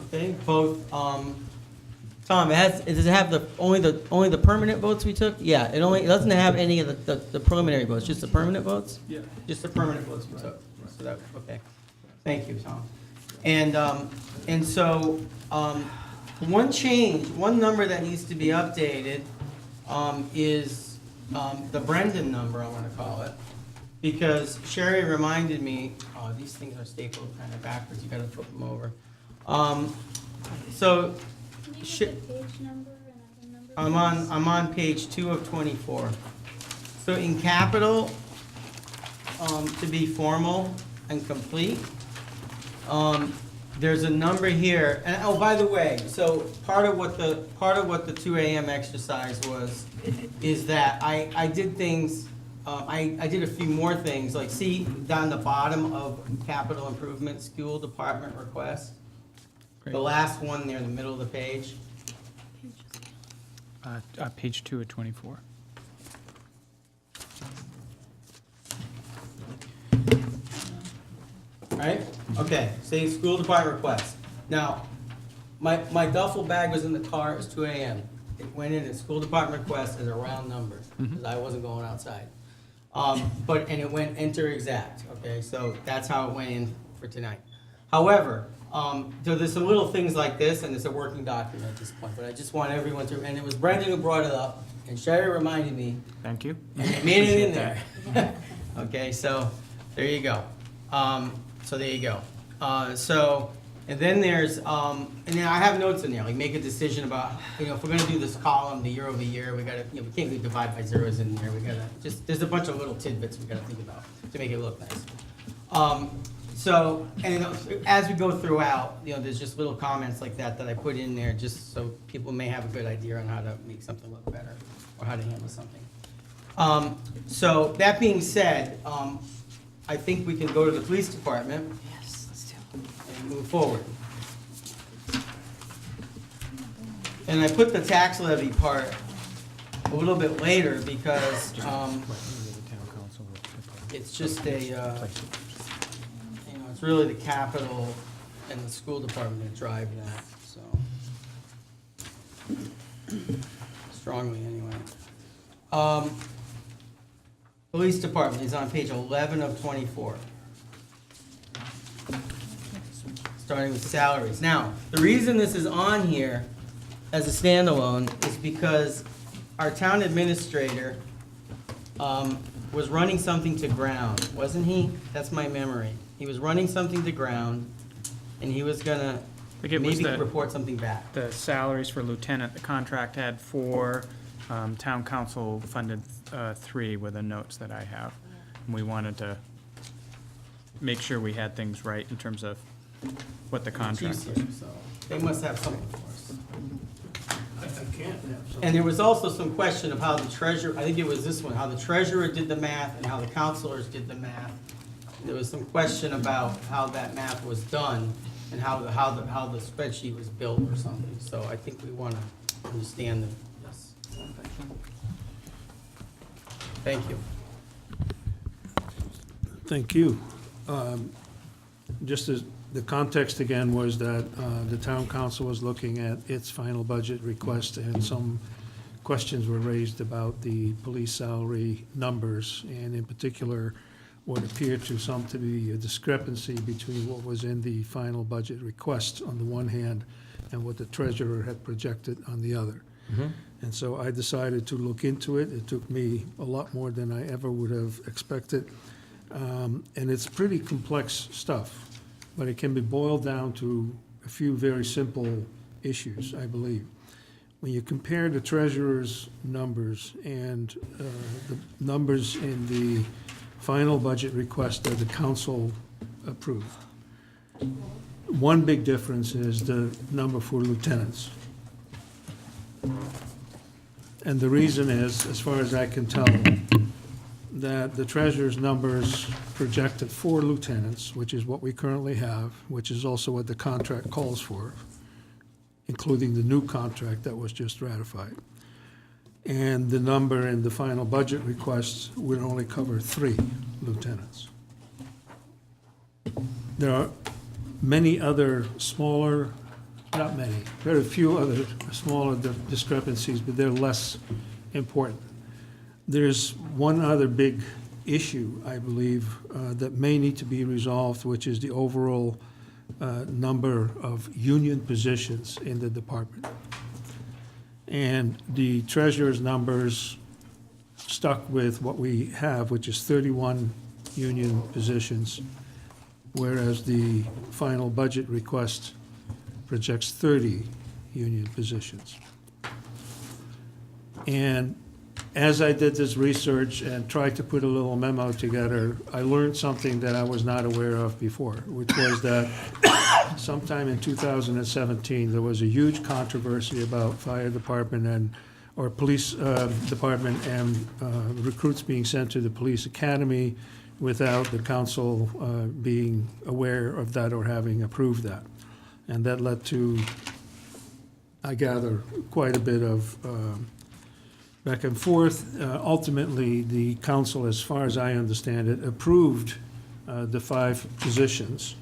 Okay, both, Tom, does it have only the permanent votes we took? Yeah, it doesn't have any of the preliminary votes, just the permanent votes? Yeah. Just the permanent votes we took. So that, okay. Thank you, Tom. And so, one number that needs to be updated, is, the Brendan number, I wanna call it. because Sherry reminded me, oh, these things are stapled kind of backwards, you gotta flip them over. So, Can you Sh- get the page number and item number? I'm on page 2 of 24. So in capital, to be formal and complete, there's a number here, and, oh, by the way, so part of what the 2 AM exercise was, is that I did things, I did a few more things, like, see, down the bottom of capital improvement, school department request? The last one there in the middle of the page. Page 2 of 24. Right? Okay, say school department request. Now, my duffel bag was in the car, it was 2 AM. It went in as school department request as a round number, because I wasn't going outside. And it went enter exact, okay, so that's how it went in for tonight. However, so there's some little things like this, and it's a working document at this point, but I just want everyone to, and it was Brendan who brought it up, and Sherry reminded me, Thank you. and it made it in Appreciate there. Okay, so, there you go. So there you go. And then there's, and then I have notes in there, like make a decision about, if we're gonna do this column, the year over year, we gotta, we can't leave divide by zeros in there, we gotta, there's a bunch of little tidbits we gotta think about to make it look nice. And as we go throughout, there's just little comments like that I put in there, just so people may have a good idea on how to make something look better, or how to handle something. So, that being said, I think we can go to the police department. Yes, let's do it. And move forward. And I put the tax levy part a little bit later because, it's just it's really the capital and the school department that drive that, so. Strongly, anyway. Police department is on page 11 of 24. Starting with salaries. Now, the reason this is on here as a standalone is because our town administrator was running something to ground, wasn't he? That's my memory. He was running something to ground, and he was gonna think it was maybe the- report something back. The salaries for lieutenant, the contract had 4, town council funded 3 were the notes that I have. And we wanted to make sure we had things right in terms of what the contract Chief's was. here, so they must have something for us. I can't have something. And there was also some question of how the treasurer, I think it was this one, how the treasurer did the math and how the counselors did the math. There was some question about how that math was done and how the spreadsheet was built or something. So I think we want to understand this. Thank you. Thank you. Just as, the context again was that the town council was looking at its final budget request, and some questions were raised about the police salary numbers, and in particular, what appeared to some to be a discrepancy between what was in the final budget request on the one hand and what the treasurer had projected on the other. And so I decided to look into it. It took me a lot more than I ever would have expected. And it's pretty complex stuff, but it can be boiled down to a few very simple issues, I believe. When you compare the treasurer's numbers and the numbers in the final budget request that the council approved, one big difference is the number for lieutenants. And the reason is, as far as I can tell, that the treasurer's numbers projected 4 lieutenants, which is what we currently have, which is also what the contract calls for, including the new contract that was just ratified. And the number in the final budget request would only cover 3 lieutenants. There are many other smaller, not many, very few other smaller discrepancies, but they're less important. There's one other big issue, I believe, that may need to be resolved, which is the overall number of union positions in the department. And the treasurer's numbers stuck with what we have, which is 31 union positions, whereas the final budget request projects 30 union positions. And as I did this research and tried to put a little memo together, I learned something that I was not aware of before, which was that sometime in 2017, there was a huge controversy about fire department or police department and recruits being sent to the police academy without the council being aware of that or having approved that. And that led to, I gather, quite a bit of back and forth. Ultimately, the council, as far as I understand it, approved the 5 positions.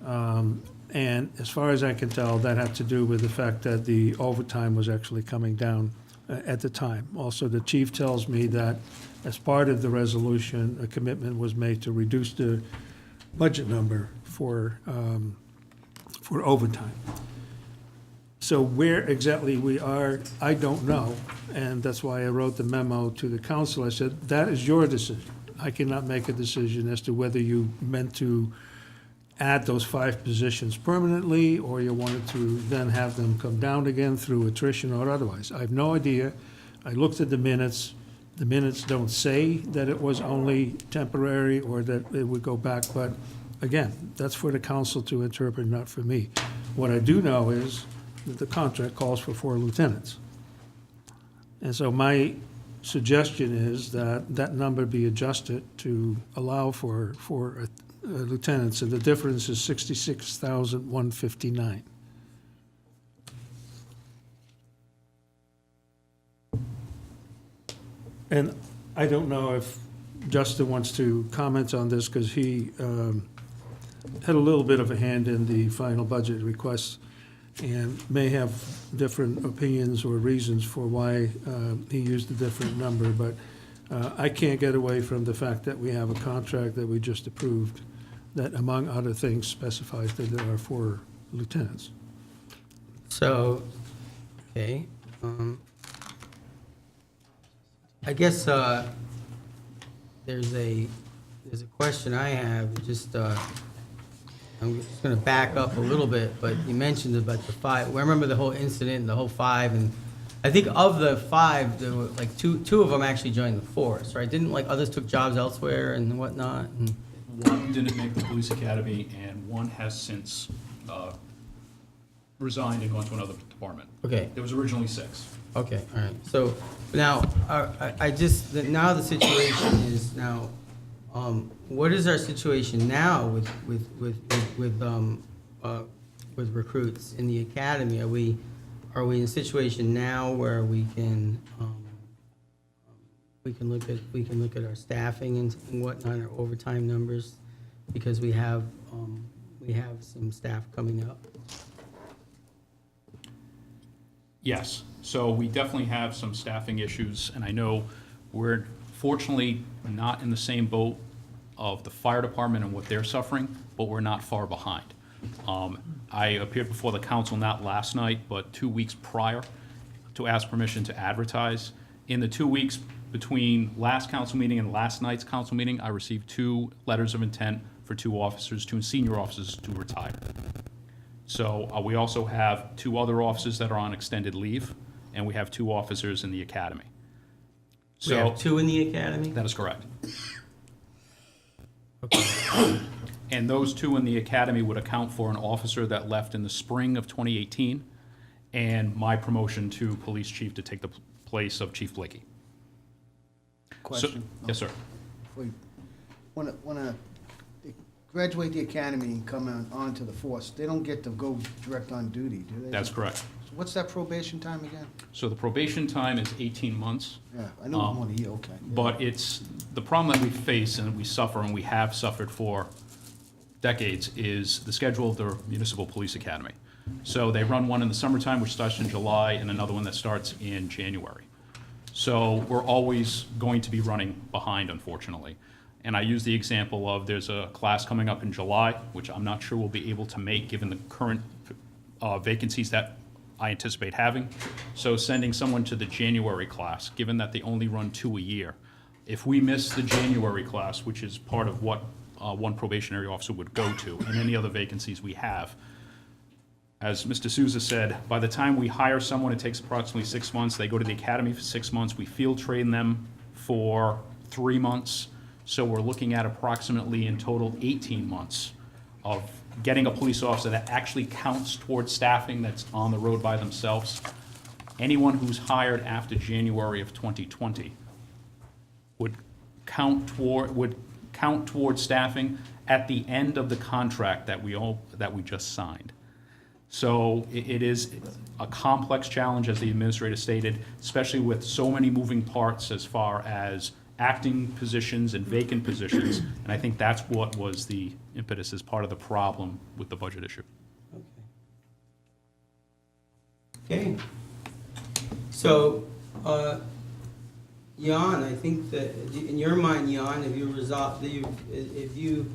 And as far as I can tell, that had to do with the fact that the overtime was actually coming down at the time. Also, the chief tells me that as part of the resolution, a commitment was made to reduce the budget number for overtime. So where exactly we are, I don't know, and that's why I wrote the memo to the council. I said, that is your decision. I cannot make a decision as to whether you meant to add those 5 positions permanently, or you wanted to then have them come down again through attrition or otherwise. I have no idea. I looked at the minutes. The minutes don't say that it was only temporary or that it would go back, but again, that's for the council to interpret, not for me. What I do know is that the contract calls for 4 lieutenants. And so my suggestion is that that number be adjusted to allow for lieutenants, and the difference is 66,159. And I don't know if Justin wants to comment on this, because he had a little bit of a hand in the final budget request and may have different opinions or reasons for why he used a different number, but I can't get away from the fact that we have a contract that we just approved that, among other things, specifies that there are 4 lieutenants. So, okay, I guess there's a question I have. Just I'm just going to back up a little bit, but you mentioned about the 5. Well, I remember the whole incident, the whole 5, and I think of the 5, there were like two of them actually joined the force, right? Didn't like others took jobs elsewhere and whatnot? And One didn't make the police academy, and one has since resigned and gone to another department. Okay. There was originally 6. Okay, all right. So now, now the situation is now, what is our situation now with recruits in the academy? Are we in a situation now where we can look at our staffing and whatnot, our overtime numbers, because we have some staff coming up? Yes, so we definitely have some staffing issues, and I know we're fortunately not in the same boat of the fire department and what they're suffering, but we're not far behind. I appeared before the council not last night, but 2 weeks prior, to ask permission to advertise. In the 2 weeks between last council meeting and last night's council meeting, I received 2 letters of intent for 2 officers, 2 senior officers to retire. So we also have 2 other officers that are on extended leave, and we have 2 officers in the academy. We have 2 in the academy? That is correct. Okay. And those 2 in the academy would account for an officer that left in the spring of 2018, and my promotion to police chief to take the place of Chief Blakey. Question. Yes, sir. When they graduate the academy and come on to the force, they don't get to go direct on duty, do they? That's correct. So what's that probation time again? So the probation time is 18 months. Yeah, I know it's more than a year, okay. But it's, the problem that we face and we suffer and we have suffered for decades is the schedule of the municipal police academy. So they run one in the summertime, which starts in July, and another one that starts in January. So we're always going to be running behind, unfortunately. And I use the example of there's a class coming up in July, which I'm not sure we'll be able to make given the current vacancies that I anticipate having. So sending someone to the January class, given that they only run 2 a year, If we miss the January class, which is part of what one probationary officer would go to, and any other vacancies we have, as Mr. Souza said, by the time we hire someone, it takes approximately 6 months. They go to the academy for 6 months. We field train them for 3 months. So we're looking at approximately in total 18 months of getting a police officer that actually counts towards staffing that's on the road by themselves. Anyone who's hired after January of 2020 would count toward staffing at the end of the contract that we just signed. So it is a complex challenge, as the administrator stated, especially with so many moving parts as far as acting positions and vacant positions. And I think that's what was the impetus as part of the problem with the budget issue. Okay. So, Jan, I think that in your mind, Jan, if you resolve, if you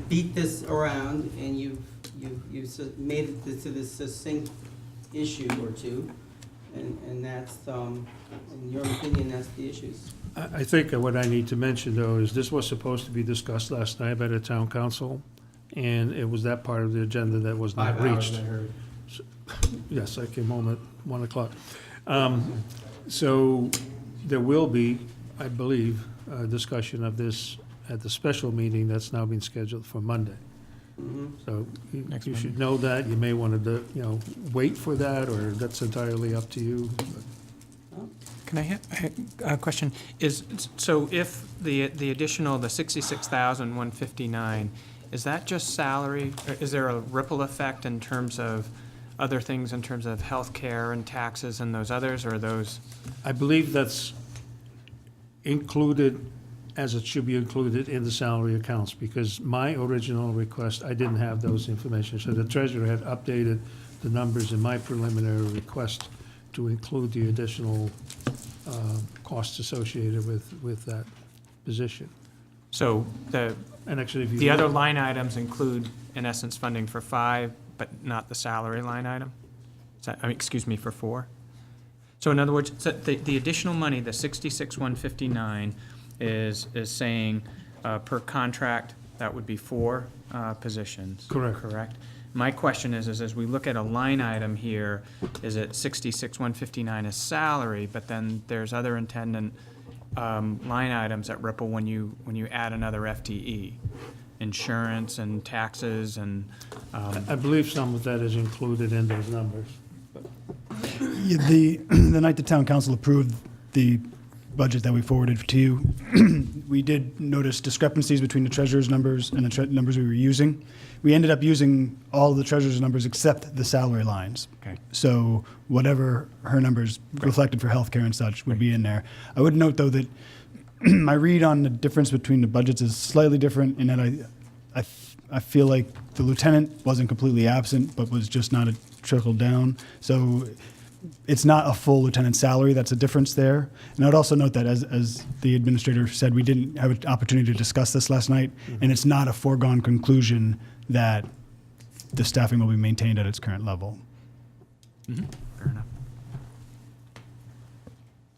beat this around and you've made it to this succinct issue or two, and that's, in your opinion, that's the issues. I think what I need to mention, though, is this was supposed to be discussed last night by the town council, and it was that part of the agenda that was not 5 hours, reached. I heard. Yes, I came home at 1 o'clock. So there will be, I believe, a discussion of this at the special meeting that's now been scheduled for Monday. So you should know that. You may want to, wait for that, or that's entirely up to you. Can I have a question? So if the additional, the 66,159, is that just salary? Or is there a ripple effect in terms of other things, in terms of healthcare and taxes and those others, or are those? I believe that's included as it should be included in the salary accounts, because my original request, I didn't have those information. So the treasurer had updated the numbers in my preliminary request to include the additional costs associated with that position. So And actually, if you the other line items include, in essence, funding for 5, but not the salary line item? Excuse me, for 4? So in other words, so the additional money, the 66,159, is saying per contract, that would be 4 positions. Correct. Correct? My question is as we look at a line item here, is it 66,159 is salary, but then there's other attendant line items that ripple when you add another FTE, insurance and taxes and. I believe some of that is included in those numbers. The night the town council approved the budget that we forwarded to you, we did notice discrepancies between the treasurer's numbers and the numbers we were using. We ended up using all the treasurer's numbers except the salary lines. Okay. So whatever her numbers reflected for healthcare and such would be in there. I would note, though, that my read on the difference between the budgets is slightly different in that I feel like the lieutenant wasn't completely absent, but was just not a trickle down. So it's not a full lieutenant salary. That's a difference there. And I would also note that, as the administrator said, we didn't have an opportunity to discuss this last night, and it's not a foregone conclusion that the staffing will be maintained at its current level. Fair enough.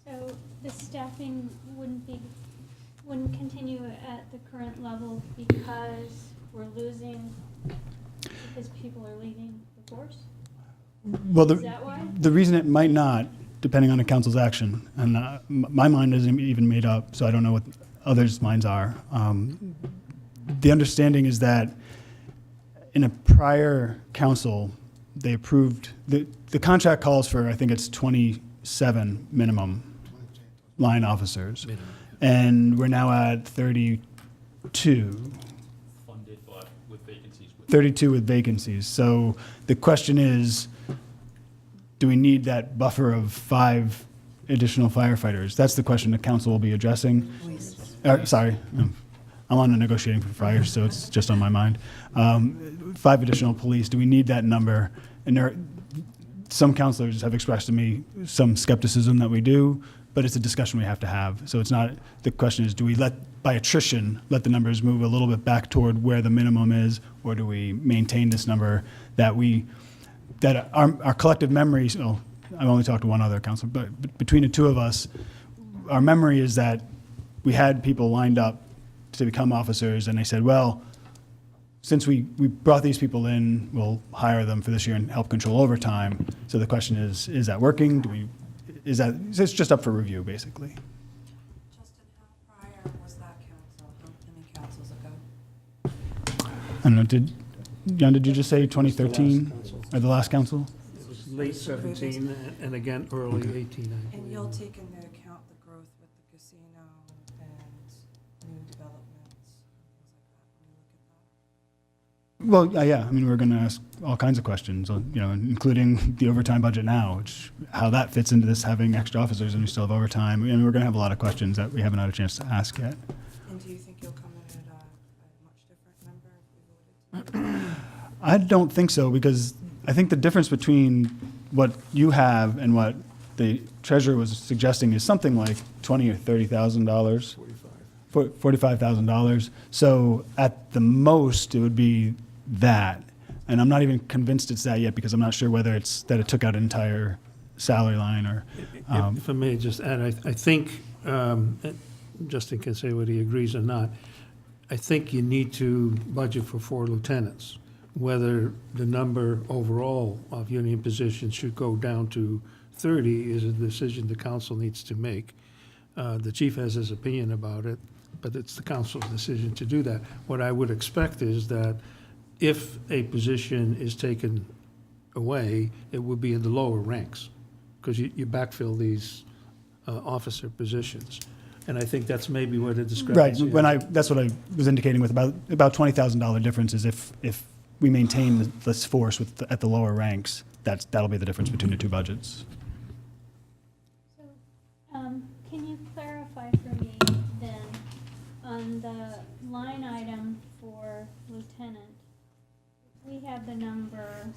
So the staffing wouldn't continue at the current level because we're losing, because people are leaving the force? Well, Is that why? the reason it might not, depending on the council's action, and my mind isn't even made up, so I don't know what others' minds are. The understanding is that in a prior council, they approved, the contract calls for, I think it's 27 minimum line officers. And we're now at 32. Funded, but with vacancies. 32 with vacancies. So the question is, do we need that buffer of 5 additional firefighters? That's the question the council will be addressing. Sorry, I'm on the negotiating for fire, so it's just on my mind. 5 additional police, do we need that number? And some councilors have expressed to me some skepticism that we do, but it's a discussion we have to have. So it's not, the question is, do we by attrition, let the numbers move a little bit back toward where the minimum is, or do we maintain this number that our collective memories, I've only talked to one other councilor, but between the two of us, our memory is that we had people lined up to become officers, and they said, well, since we brought these people in, we'll hire them for this year and help control overtime. So the question is that working? It's just up for review, basically. Justin, how prior was that council? How many councils ago? I don't know, John, did you just say 2013, or the last council? It was late 17 and again early 18, I And believe. you'll take into account the growth with the casino and new developments, things like that, when you look at that? Well, yeah, I mean, we're going to ask all kinds of questions, including the overtime budget now, how that fits into this, having extra officers and we still have overtime. I mean, we're going to have a lot of questions that we haven't had a chance to ask yet. And do you think you'll come in at a much different number if we voted tonight? I don't think so, because I think the difference between what you have and what the treasurer was suggesting is something like $20,000 or $30,000. $45,000. So at the most, it would be that. And I'm not even convinced it's that yet, because I'm not sure whether it's that it took out an entire salary line or. If I may just add, I think, Justin can say whether he agrees or not, I think you need to budget for 4 lieutenants. Whether the number overall of union positions should go down to 30 is a decision the council needs to make. The chief has his opinion about it, but it's the council's decision to do that. What I would expect is that if a position is taken away, it would be in the lower ranks, because you backfill these officer positions. And I think that's maybe where the Right, discrepancy is. that's what I was indicating with about $20,000 difference is if we maintain this force at the lower ranks, that'll be the difference between the two budgets. So, can you clarify for me then, on the line item for lieutenant, we have the number,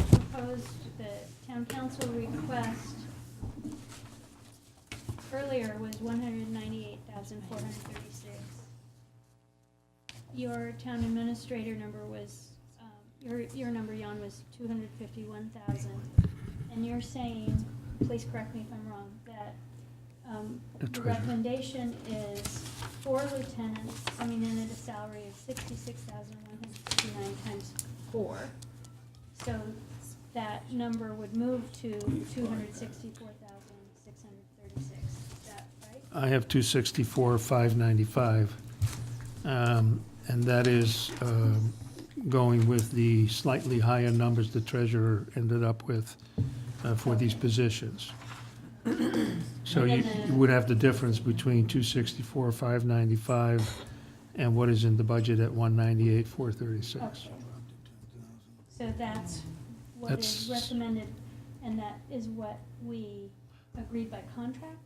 proposed, the town council request earlier was 198,436. Your town administrator number was, your number, Jan, was 251,000. And you're saying, please correct me if I'm wrong, that the recommendation is 4 lieutenants coming in at a salary of 66,159 times 4. So that number would move to 264,636. Is that right? I have 264,595. And that is going with the slightly higher numbers the treasurer ended up with for these positions. So you would have the difference between 264,595 and what is in the budget at 198,436. Okay. So that's what is recommended, and that is what we agreed by contract?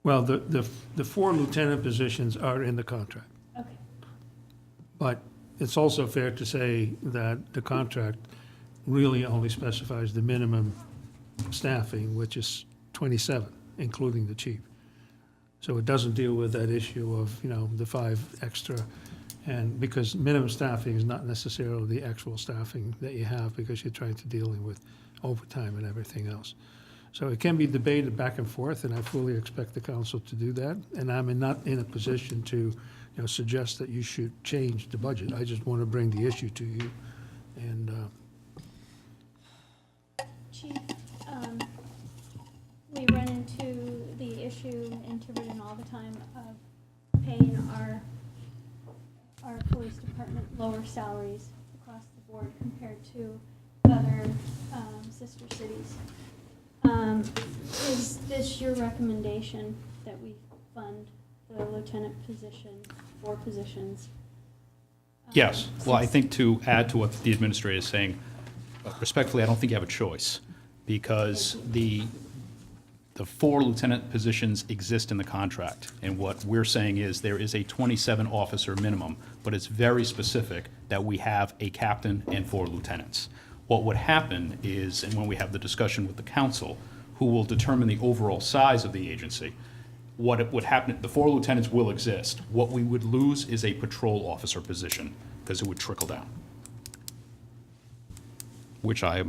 Well, the 4 lieutenant positions are in the contract. Okay. But it's also fair to say that the contract really only specifies the minimum staffing, which is 27, including the chief. So it doesn't deal with that issue of, the 5 extra. And because minimum staffing is not necessarily the actual staffing that you have, because you're trying to deal with overtime and everything else. So it can be debated back and forth, and I fully expect the council to do that. And I'm not in a position to suggest that you should change the budget. I just want to bring the issue to you. And Chief, we run into the issue in Tiverton all the time of paying our police department lower salaries across the board compared to other sister cities. Is this your recommendation that we fund the lieutenant position, 4 positions? Yes. Well, I think to add to what the administrator is saying, respectfully, I don't think you have a choice, because the 4 lieutenant positions exist in the contract. And what we're saying is there is a 27 officer minimum, but it's very specific that we have a captain and 4 lieutenants. What would happen is, and when we have the discussion with the council, who will determine the overall size of the agency, what it would happen, the 4 lieutenants will exist. What we would lose is a patrol officer position, because it would trickle down, which I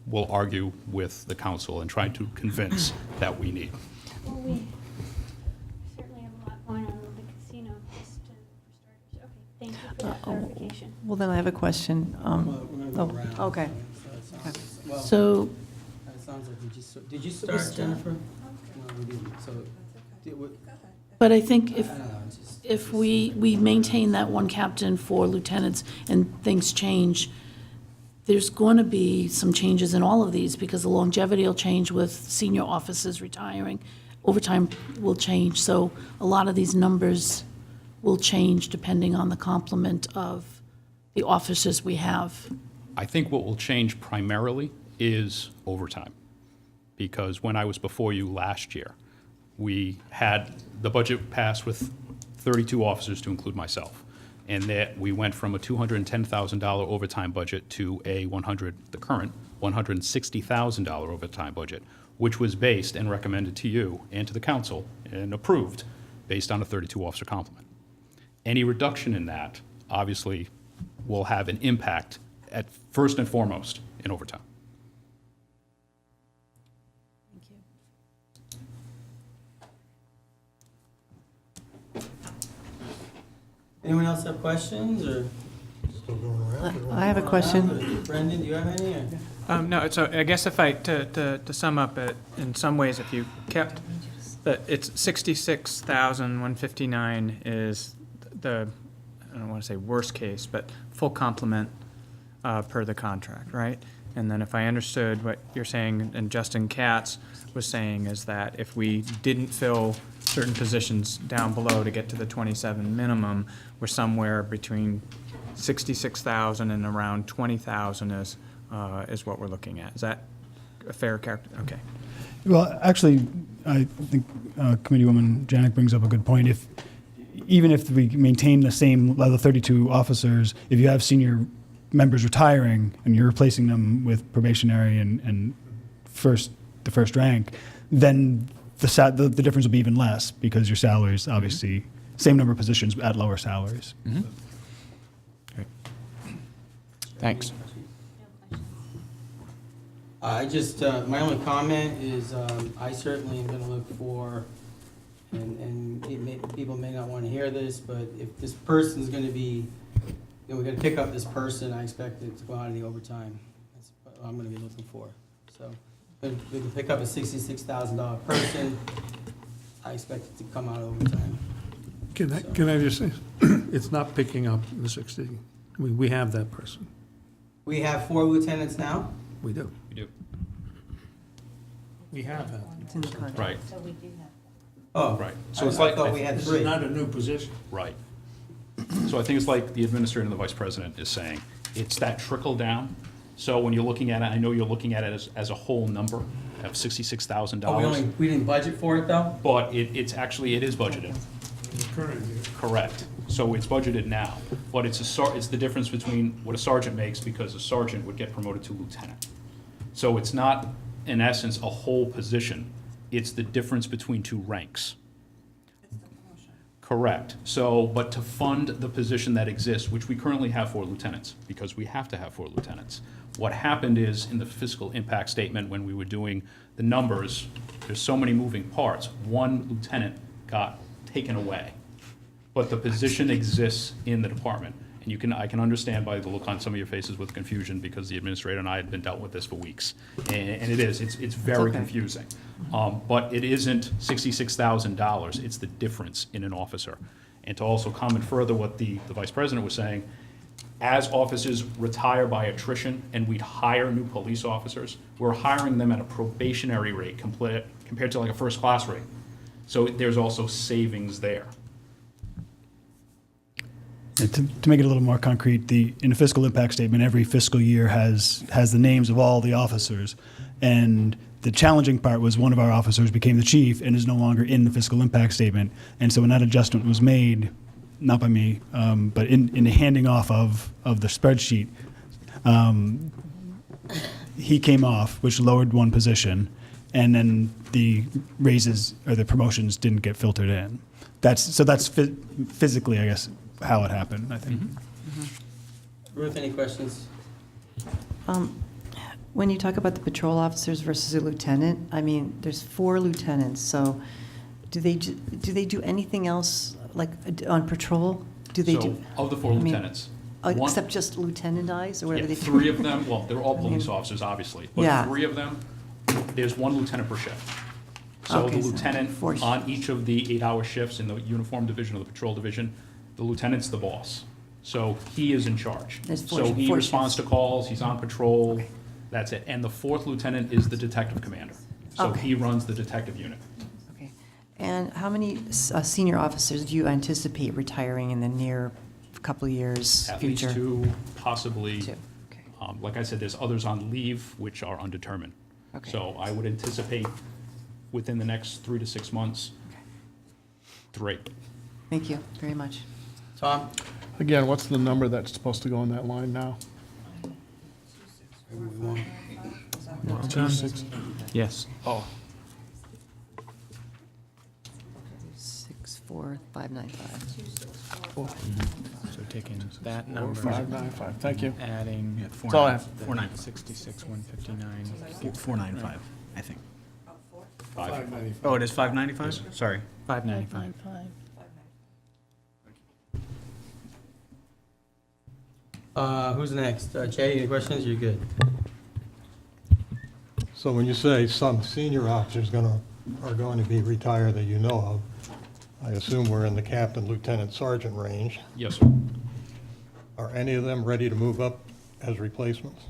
will argue with the council and try to convince that we need. Well, we certainly have a lot going on with the casino, just for starters. Okay, thank you for that clarification. Well, then I have a question. We're gonna go Oh, around. okay. So it sounds- well, So, it sounds like did you start, Jennifer? No, we didn't, so. but I think I don't know, it's just- if we maintain that one captain for lieutenants and things change, there's going to be some changes in all of these because the longevity will change with senior officers retiring. Overtime will change, so a lot of these numbers will change depending on the complement of the officers we have. I think what will change primarily is overtime. Because when I was before you last year, we had the budget passed with 32 officers to include myself. And that we went from a $210,000 overtime budget to the current $160,000 overtime budget, which was based and recommended to you and to the council and approved based on a 32 officer complement. Any reduction in that obviously will have an impact at first and foremost in overtime. Anyone else have questions, or? Still going around? I have a question. Brendan, do you have any, or? No, so I guess if to sum up it, in some ways, if you kept, it's 66,159 is the, I don't want to say worst case, but full complement per the contract, right? And then if I understood what you're saying, and Justin Katz was saying, is that if we didn't fill certain positions down below to get to the 27 minimum, we're somewhere between 66,000 and around 20,000 is what we're looking at. Is that a fair character? Okay. Well, actually, I think Committeewoman Janik brings up a good point. Even if we maintain the same level, 32 officers, if you have senior members retiring and you're replacing them with probationary and the first rank, then the difference will be even less because your salaries, obviously, same number of positions at lower salaries. Mm-hmm. Great. Thanks. I just, my only comment is, I certainly am gonna look for, and people may not wanna hear this, but if this person's gonna be, we're gonna pick up this person, I expect it to go out of the overtime. That's what I'm gonna be looking for. So, if we can pick up a $66,000 person, I expect it to come out of overtime. Can I just say, it's not picking up the 60. We have that person. We have 4 lieutenants now? We do. We do. We have that. It's in the contract. Right, So we do have. Oh. right. So So it's I like, thought we had This 3. is not a new position. right. So I think it's like the administrator and the vice president is saying, it's that trickle down. So when you're looking at it, I know you're looking at it as a whole number of $66,000. Oh, we didn't budget for it, though? But it is budgeted. Current year. Correct. So it's budgeted now, but it's the difference between what a sergeant makes because a sergeant would get promoted to lieutenant. So it's not, in essence, a whole position. It's the difference between 2 ranks. Correct. So, but to fund the position that exists, which we currently have 4 lieutenants, because we have to have 4 lieutenants. What happened is, in the fiscal impact statement, when we were doing the numbers, there's so many moving parts. 1 lieutenant got taken away, but the position exists in the department. And I can understand by the look on some of your faces with confusion, because the administrator and I had been dealt with this for weeks. And it's very okay. confusing. But it isn't $66,000, it's the difference in an officer. And to also comment further what the vice president was saying, as officers retire by attrition and we hire new police officers, we're hiring them at a probationary rate compared to like a first class rate. So there's also savings there. And to make it a little more concrete, in the fiscal impact statement, every fiscal year has the names of all the officers. And the challenging part was one of our officers became the chief and is no longer in the fiscal impact statement. And so when that adjustment was made, not by me, but in the handing off of the spreadsheet, he came off, which lowered 1 position, and then the raises or the promotions didn't get filtered in. That's physically, I guess, how it happened, I think. Ruth, any questions? When you talk about the patrol officers versus a lieutenant, I mean, there's 4 lieutenants, so do they do anything else, like on patrol? Do they So, do? of the 4 I mean, lieutenants, one- Except just lieutenant-ize, or whatever yeah, they do? 3 of them, well, they're all police mean, officers, obviously, yeah. but 3 of them, there's 1 lieutenant per shift. So Okay, the so lieutenant 4 on each of the 8-hour shifts in the uniform division or the patrol division, the lieutenant's the boss. So he is in charge. There's four- So he 4 responds to shifts. calls, he's on patrol, Okay. that's it. And the 4th lieutenant is the detective commander. So Okay. he runs the detective unit. Okay. And how many senior officers do you anticipate retiring in the near couple of years, At future? least 2, possibly. 2, okay. Like I said, there's others on leave which are undetermined. Okay. So I would anticipate within the next 3 to 6 months, 3. Thank you very much. Tom? Again, what's the number that's supposed to go in that line now? Yes. Oh, 64595. So taking that 4595, thank you. adding. That's all I have. 66, 159. 495, I think. 5. Oh, it is 595? Sorry. 595. Who's next? Jay, any questions? You're good. So when you say some senior officers are going to be retired that you know of, I assume we're in the captain, lieutenant, sergeant range. Yes, sir. Are any of them ready to move up as replacements?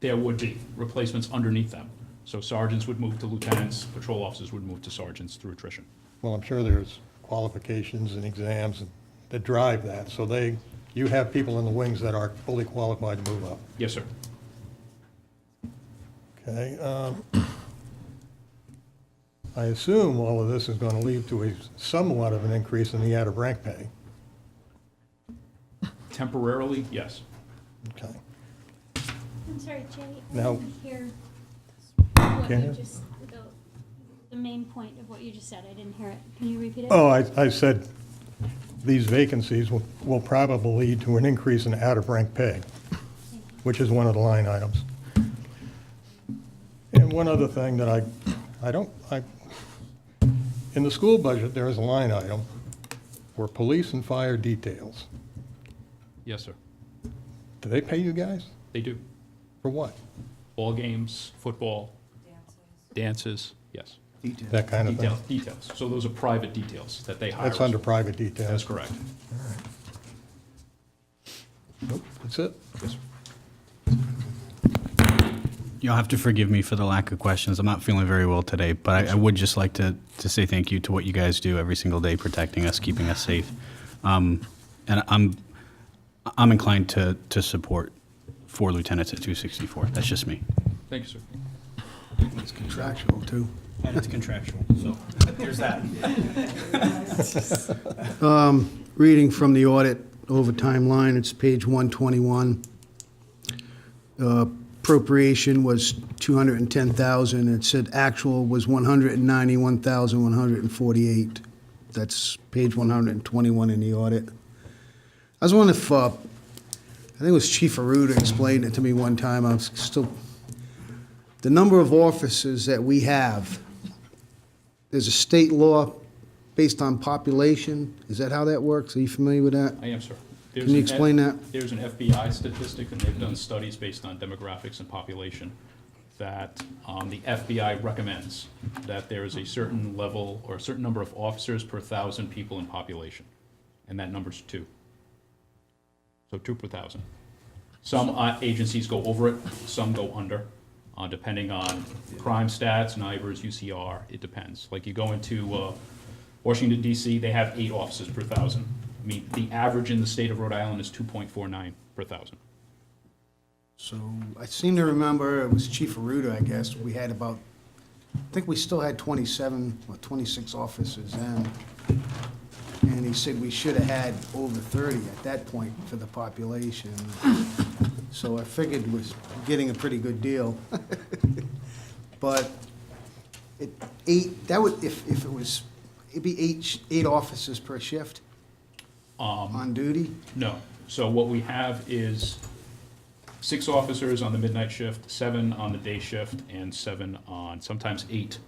There would be replacements underneath them. So sergeants would move to lieutenants, patrol officers would move to sergeants through attrition. Well, I'm sure there's qualifications and exams that drive that, so you have people in the wings that are fully qualified to move up. Yes, sir. Okay. I assume all of this is going to lead to somewhat of an increase in the out-of-rank pay. Temporarily, yes. Okay. I'm sorry, Jay, I Now- didn't hear what Can you you? just, the main point of what you just said. I didn't hear it. Can you repeat it? Oh, I said these vacancies will probably lead to an increase in out-of-rank pay, which is one of the line items. And one other thing that in the school budget, there is a line item for police and fire details. Yes, sir. Do they pay you guys? They do. For what? Ball games, football, dances, yes. That kind of thing? Details. So those are private details that they hire. That's under private details? That's correct. Nope, that's it. Yes, sir. You'll have to forgive me for the lack of questions. I'm not feeling very well today, but I would just like to say thank you to what you guys do every single day, protecting us, keeping us safe. And I'm inclined to support 4 lieutenants at 264. That's just me. Thank you, sir. It's contractual, too. And it's contractual, so there's that. Reading from the audit overtime line, it's page 121. Appropriation was 210,000. It said actual was 191,148. That's page 121 in the audit. I was wondering if, I think it was Chief Aruda explained it to me one time. I was still, the number of officers that we have, there's a state law based on population. Is that how that works? Are you familiar with that? I am, sir. Can you explain that? There's an FBI statistic, and they've done studies based on demographics and population, that the FBI recommends that there is a certain level or a certain number of officers per 1,000 people in population, and that number's 2. So 2 per 1,000. Some agencies go over it, some go under, depending on crime stats, NIBRS, UCR, it depends. Like you go into Washington DC, they have 8 officers per 1,000. I mean, the average in the state of Rhode Island is 2.49 per 1,000. So I seem to remember, it was Chief Aruda, I guess, we had about, I think we still had 27 or 26 officers then. And he said we should have had over 30 at that point for the population. So I figured we're getting a pretty good deal. But that would, if it was, it'd be 8 officers per shift on duty? No. So what we have is 6 officers on the midnight shift, 7 on the day shift, and 7 on, sometimes 8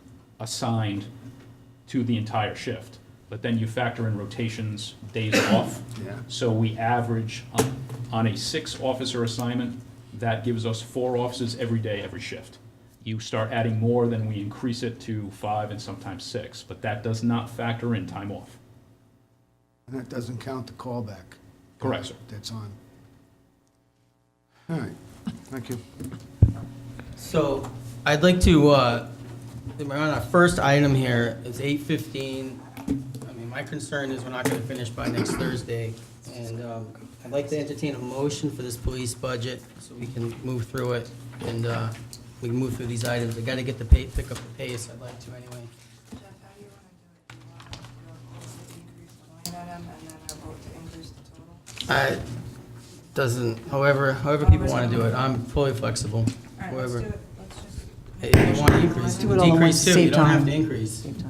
assigned to the entire shift. But then you factor in rotations, days off. Yeah. So we average on a 6-officer assignment, that gives us 4 officers every day, every shift. You start adding more, then we increase it to 5 and sometimes 6, but that does not factor in time off. And that doesn't count the callback. Correct, sir. That's on. All right, thank you. So I'd like to, we're on our first item here, it's 8:15. I mean, my concern is we're not gonna finish by next Thursday. And I'd like to entertain a motion for this police budget so we can move through it and we can move through these items. I gotta get the pick up the pace, I'd like to anyway. Jeff, how do you want to do it? Do you want to increase the line item and then I vote to increase the total? Doesn't, however people wanna do it, I'm fully flexible. All right, let's However, do it. Let's just. if you want to increase, Let's you do can it all at once, decrease too, save you don't have time. to increase. Same time.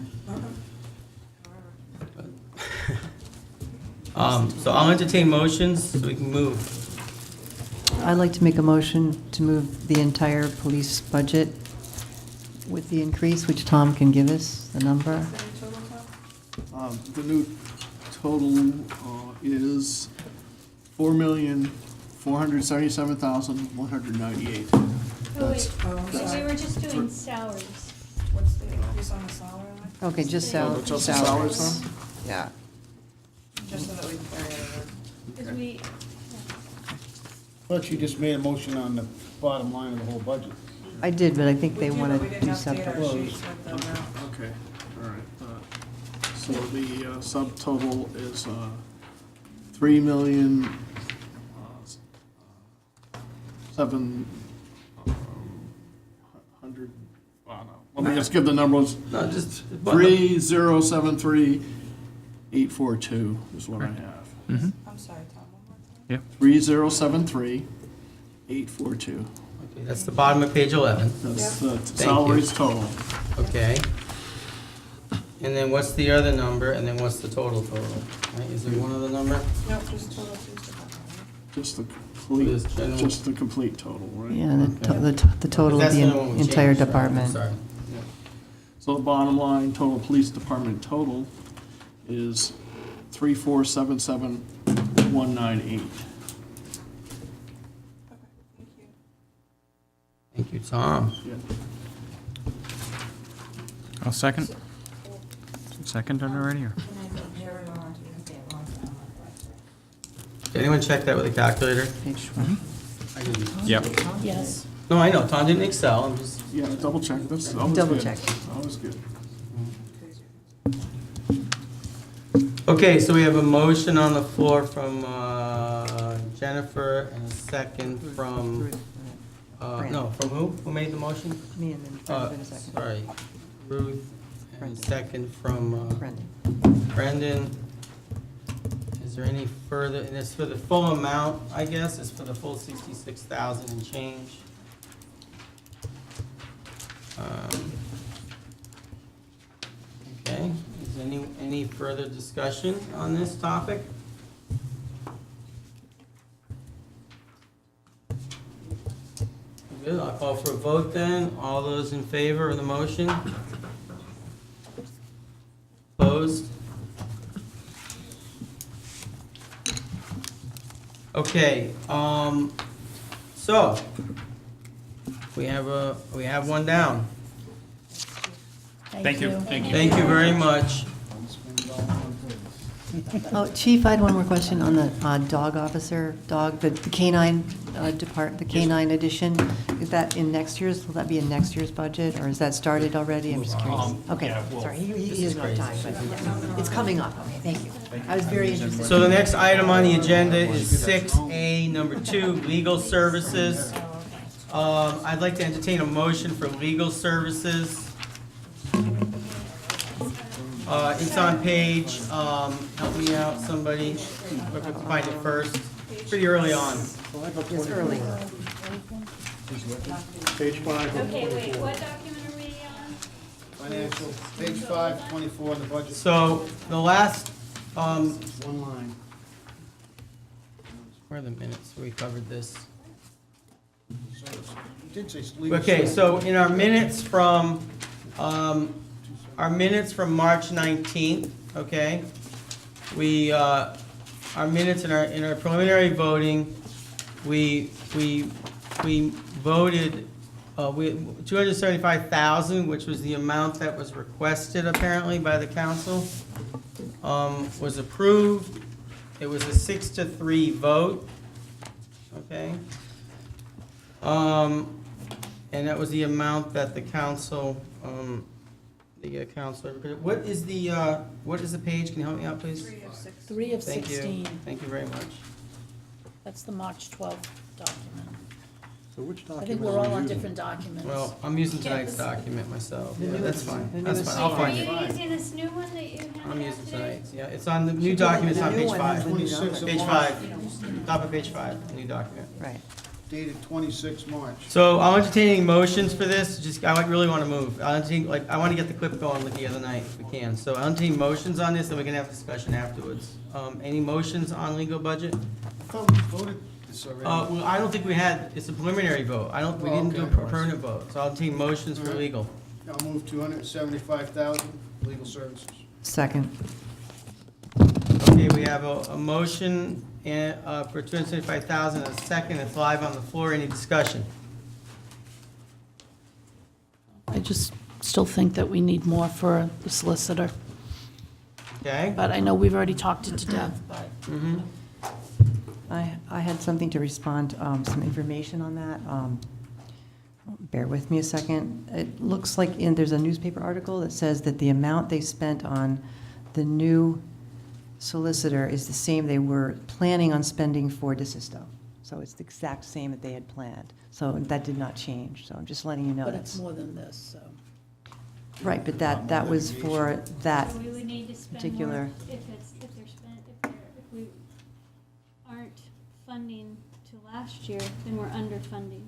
So I'll entertain motions so we can move. I'd like to make a motion to move the entire police budget with the increase, which Tom can give us, the number. The new total is $4,477,198. Oh, wait, Oh, I'm so we sorry. were just doing salaries. What's the increase on the salary line? Okay, just Oh, just the salaries, salaries. huh? Yeah. Just so that we carry it over. Because we, But you just made a motion on the bottom line of the whole budget. I did, but I think they We did, want but we to didn't do update our separate. sheets with the amount. Okay, all right. So the subtotal is 3,700,000. Let me just give the numbers. No, just. 3,073,842 is what I have. Mm-hmm. I'm sorry, Tom, one more time. Yeah. 3,073,842. Okay, that's the bottom of page 11. That's Yep. the you. salaries total. Okay. And then what's the other number, and then what's the total? Right, is there one other number? Nope, just total police department. Just the This general- complete, just the complete total, right? Yeah, the total of That's the the one we entire changed, right? department. Sorry. So the bottom line, total police department total is 3,477,198. Okay, thank you. Thank you, Tom. Yeah. I'll second. Second already, or? Did anyone check that with a calculator? Page 20. I didn't. Yep. Yes. No, I know, Tom didn't excel, I'm just, Yeah, double check, that's always good. Double check. Always good. okay, so we have a motion on the floor from Jennifer and a second from, Ruth, no, from who? Who made the motion? Me and then Brendan in a second. Sorry, Ruth, and Brendan. second from Brendan. Brendan. Is there any further, and it's for the full amount, I guess, it's for the full 66,000 and change. Okay, is any further discussion on this topic? Good, I'll call for a vote then. All those in favor of the motion? Opposed? Okay, so, we have one down. Thank you. Thank you. Thank you very much. Oh, Chief, I had one more question on the dog officer, the canine the canine addition. Is that in next year's, will that be in next year's budget, or is that started already? I'm just curious. Okay, yeah, well, sorry, he this doesn't is have time, but it's coming up. Okay, thank you. I was very interested. So the next item on the agenda is 6A, number 2, legal services. I'd like to entertain a motion for legal services. It's on page, help me out, somebody, look, let's find it first, pretty early on. It's early. Page 5. okay, wait, what document are we on? Financial, page 5, 24 in the budget. So, the last, One line. where are the minutes, we covered this? You did say legal Okay, services. so in our minutes from March 19th, okay, we, our minutes in our preliminary voting, we voted, 275,000, which was the amount that was requested apparently by the council, was approved. It was a 6-3 vote, okay? And that was the amount that the council, counselor, what is the page? Can you help me out, please? 3 of Thank you. 16. Thank you very much. That's the March 12th document. So which I think document we're are all we on using? different documents. Well, I'm using tonight's document myself. The Yeah, that's newest- fine. the That's newest fine. I'll Are find you it. using this new one that you handed out I'm using today? tonight's, yeah. It's on the new Should be document, it's the on new page one has 5. the new 26 number. of Page March. 5, top of page 5, new document. Right. Dated 26 March. So I'm entertaining motions for this, just, I really want to move. I want to get the clip going like the other night, if we can. So I'll entertain motions on this, and we can have a discussion afterwards. Any motions on legal budget? I thought we voted this already. Well, I don't think we had, it's a preliminary vote. We Oh, didn't do a okay. permanent vote, so I'll entertain motions for Alright. legal. I'll move 275,000, legal services. Second. Okay, we have a motion for 275,000, a second, it's live on the floor. Any discussion? I just still think that we need more for the solicitor. Okay? But I know we've already talked it to death, but Mm-hmm. I had something to respond, some information on that. Bear with me a second. It looks like there's a newspaper article that says that the amount they spent on the new solicitor is the same they were planning on spending for DeSisto. So it's the exact same that they had planned. So that did not change. So I'm just letting you know but it's that's, more than this, so. right, but that was for that So we would need to spend particular. more if we aren't funding to last year, then we're underfunding.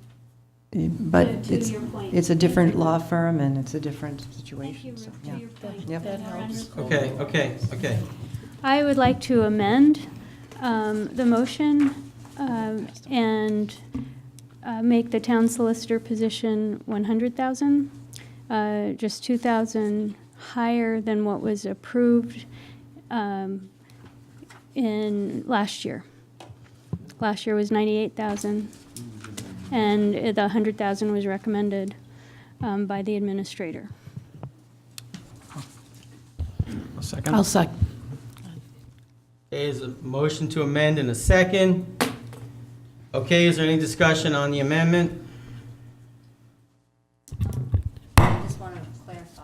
But To it's, your point. it's a different law firm and it's a different situation, Thank you, so, Ruth, yeah. to your point. Yep. That We're helps. underfunding. Okay. I would like to amend the motion and make the town solicitor position 100,000, just 2,000 higher than what was approved in last year. Last year was 98,000, and the 100,000 was recommended by the administrator. A second? I'll second. Okay, is a motion to amend in a second. Okay, is there any discussion on the amendment? I just want to clarify.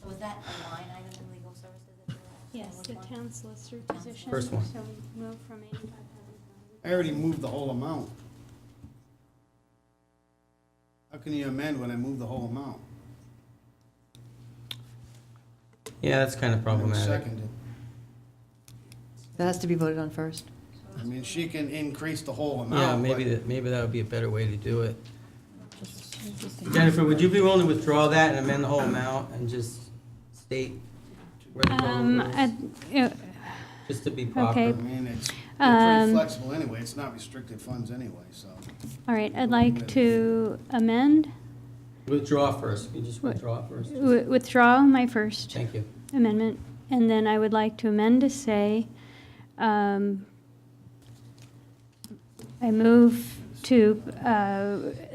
So was that a line item in legal services that you're at? Yes, the town solicitor position. First one. So we moved from 85,000 to I already moved the whole amount. How can you amend when I moved the whole amount? Yeah, that's kind of And problematic. seconded. That has to be voted on first. I mean, she can increase the whole amount. Yeah, but- maybe that would be a better way to do it. Jennifer, would you be willing to withdraw that and amend the whole amount and just state where the total goes? Just to be proper. Okay. I mean, it's Um, pretty flexible anyway, it's not restricted funds anyway, so. All right, I'd like to amend, Withdraw first. You just withdraw first. withdraw my first Thank you. amendment, and then I would like to amend to say, I move to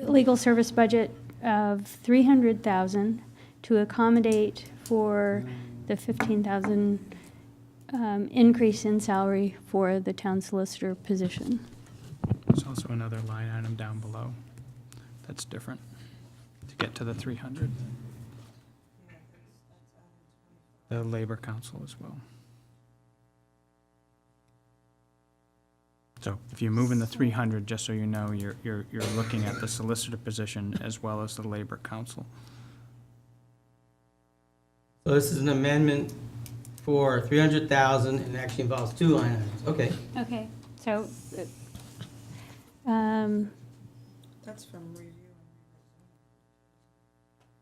legal service budget of 300,000 to accommodate for the 15,000 increase in salary for the town solicitor position. There's also another line item down below that's different to get to the 300. The Labor Council as well. So if you're moving the 300, just so you know, you're looking at the solicitor position as well as the Labor Council. So this is an amendment for 300,000 and it actually involves two line items. Okay. Okay, so, That's from review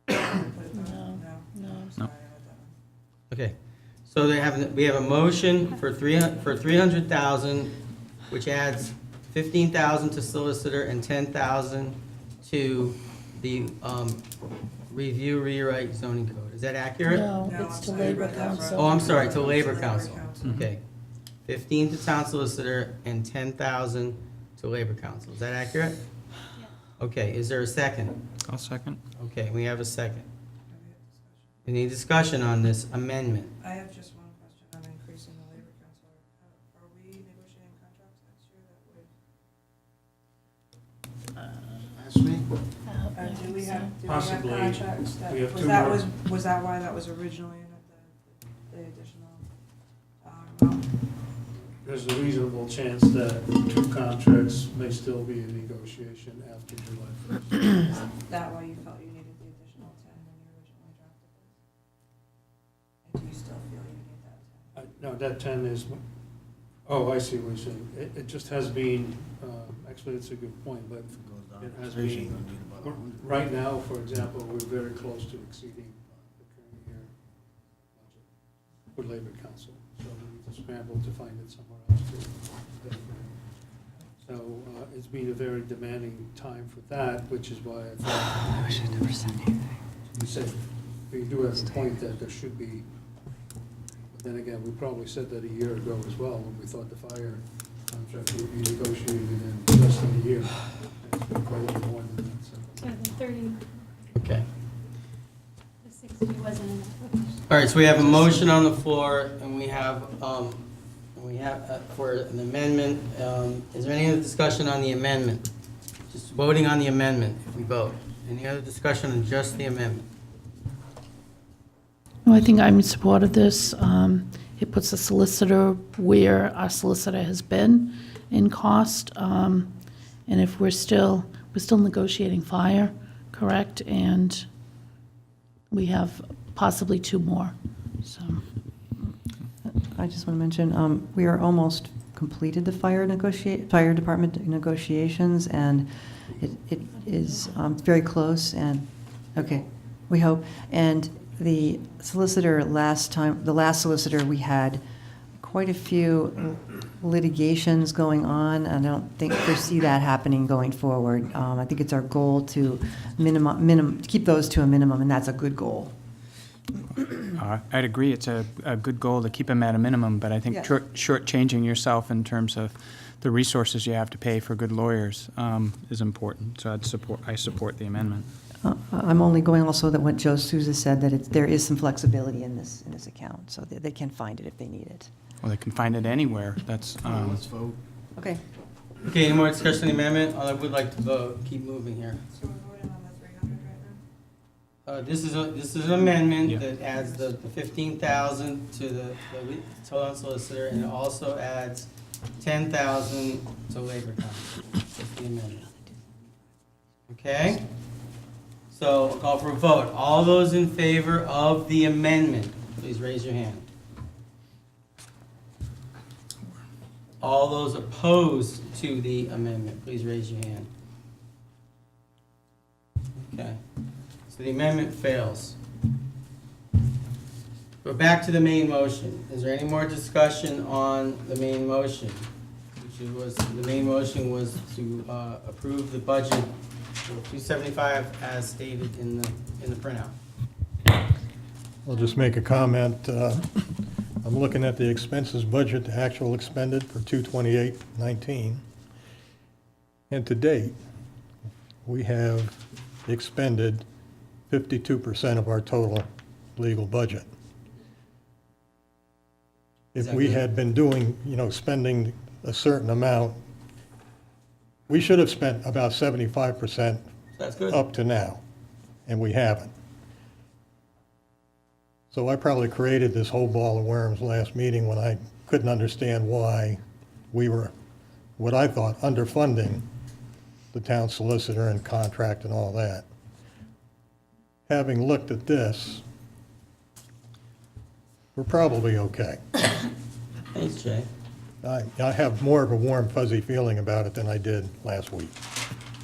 No, and no. No. No. Okay. So we have a motion for 300,000, which adds 15,000 to solicitor and 10,000 to the review, rewrite zoning code. Is that accurate? No, No, it's I'm to sorry, Labor read that wrong. Council. Oh, I'm sorry, to Labor Labor Council. Council. Okay. 15 to town solicitor and 10,000 to Labor Council. Is that accurate? Okay, is there a second? I'll second. Okay, we have a second. Any discussion on this amendment? I have just one question on increasing the labor council. Are we negotiating contracts next year that would? Ask me. Do we have Possibly. contracts that, We have was two that, more. was that why that was originally in the additional amount? There's a reasonable chance that 2 contracts may still be in negotiation after July 1st. Is that why you felt you needed the additional 10 when you originally drafted this? And do you still feel you need that 10? No, that 10 is, oh, I see what you're saying. It just has been, actually, it's a good point, but it has been, right now, for example, we're very close to exceeding the current year budget for Labor Council. So we need to scramble to find it somewhere else too. So it's been a very demanding time for that, which is why I thought. I should never said anything. You said, we do have a point that there should be, but then again, we probably said that a year ago as well, when we thought the fire contract would be negotiated in less than a year. It's been quite a bit more than that, so. So the 30, Okay. the 60 wasn't enough. Okay. All right, so we have a motion on the floor, and we have for an amendment. Is there any other discussion on the amendment? Just voting on the amendment, if we vote. Any other discussion on just the amendment? No, I think I'm in support of this. It puts the solicitor where our solicitor has been in cost. And if we're still negotiating fire, correct? And we have possibly 2 more, so. I just want to mention, we are almost completed the fire department negotiations, and it is very close, and, okay, we hope. And the solicitor the last solicitor, we had quite a few litigations going on. I don't foresee that happening going forward. I think it's our goal to keep those to a minimum, and that's a good goal. I'd agree, it's a good goal to keep them at a minimum, but I think Yeah. shortchanging yourself in terms of the resources you have to pay for good lawyers is important, so I support the amendment. I'm only going also that what Joe Souza said, that there is some flexibility in this account, so they can find it if they need it. Well, they can find it anywhere, that's, Let's vote. Okay. Okay, any more discussion on the amendment? I would like to vote, keep moving here. So we're voting on the 300 right now? This is an amendment Yeah. that adds the 15,000 to the total solicitor, and it also adds 10,000 to Labor Council. That's the amendment. Okay? So I'll call for a vote. All those in favor of the amendment, please raise your hand. All those opposed to the amendment, please raise your hand. Okay. So the amendment fails. We're back to the main motion. Is there any more discussion on the main motion? The main motion was to approve the budget for 275 as stated in the printout. I'll just make a comment. I'm looking at the expenses budget, the actual expended for 2/28/19. And to date, we have expended 52% of our total legal budget. Is If that we good? had been doing, spending a certain amount, we should have spent about 75% That's good. up to now, and we haven't. So I probably created this whole ball of worms last meeting when I couldn't understand why we were, what I thought, underfunding the town solicitor and contract and all that. Having looked at this, we're probably okay. Thanks, Jay. I have more of a warm, fuzzy feeling about it than I did last week.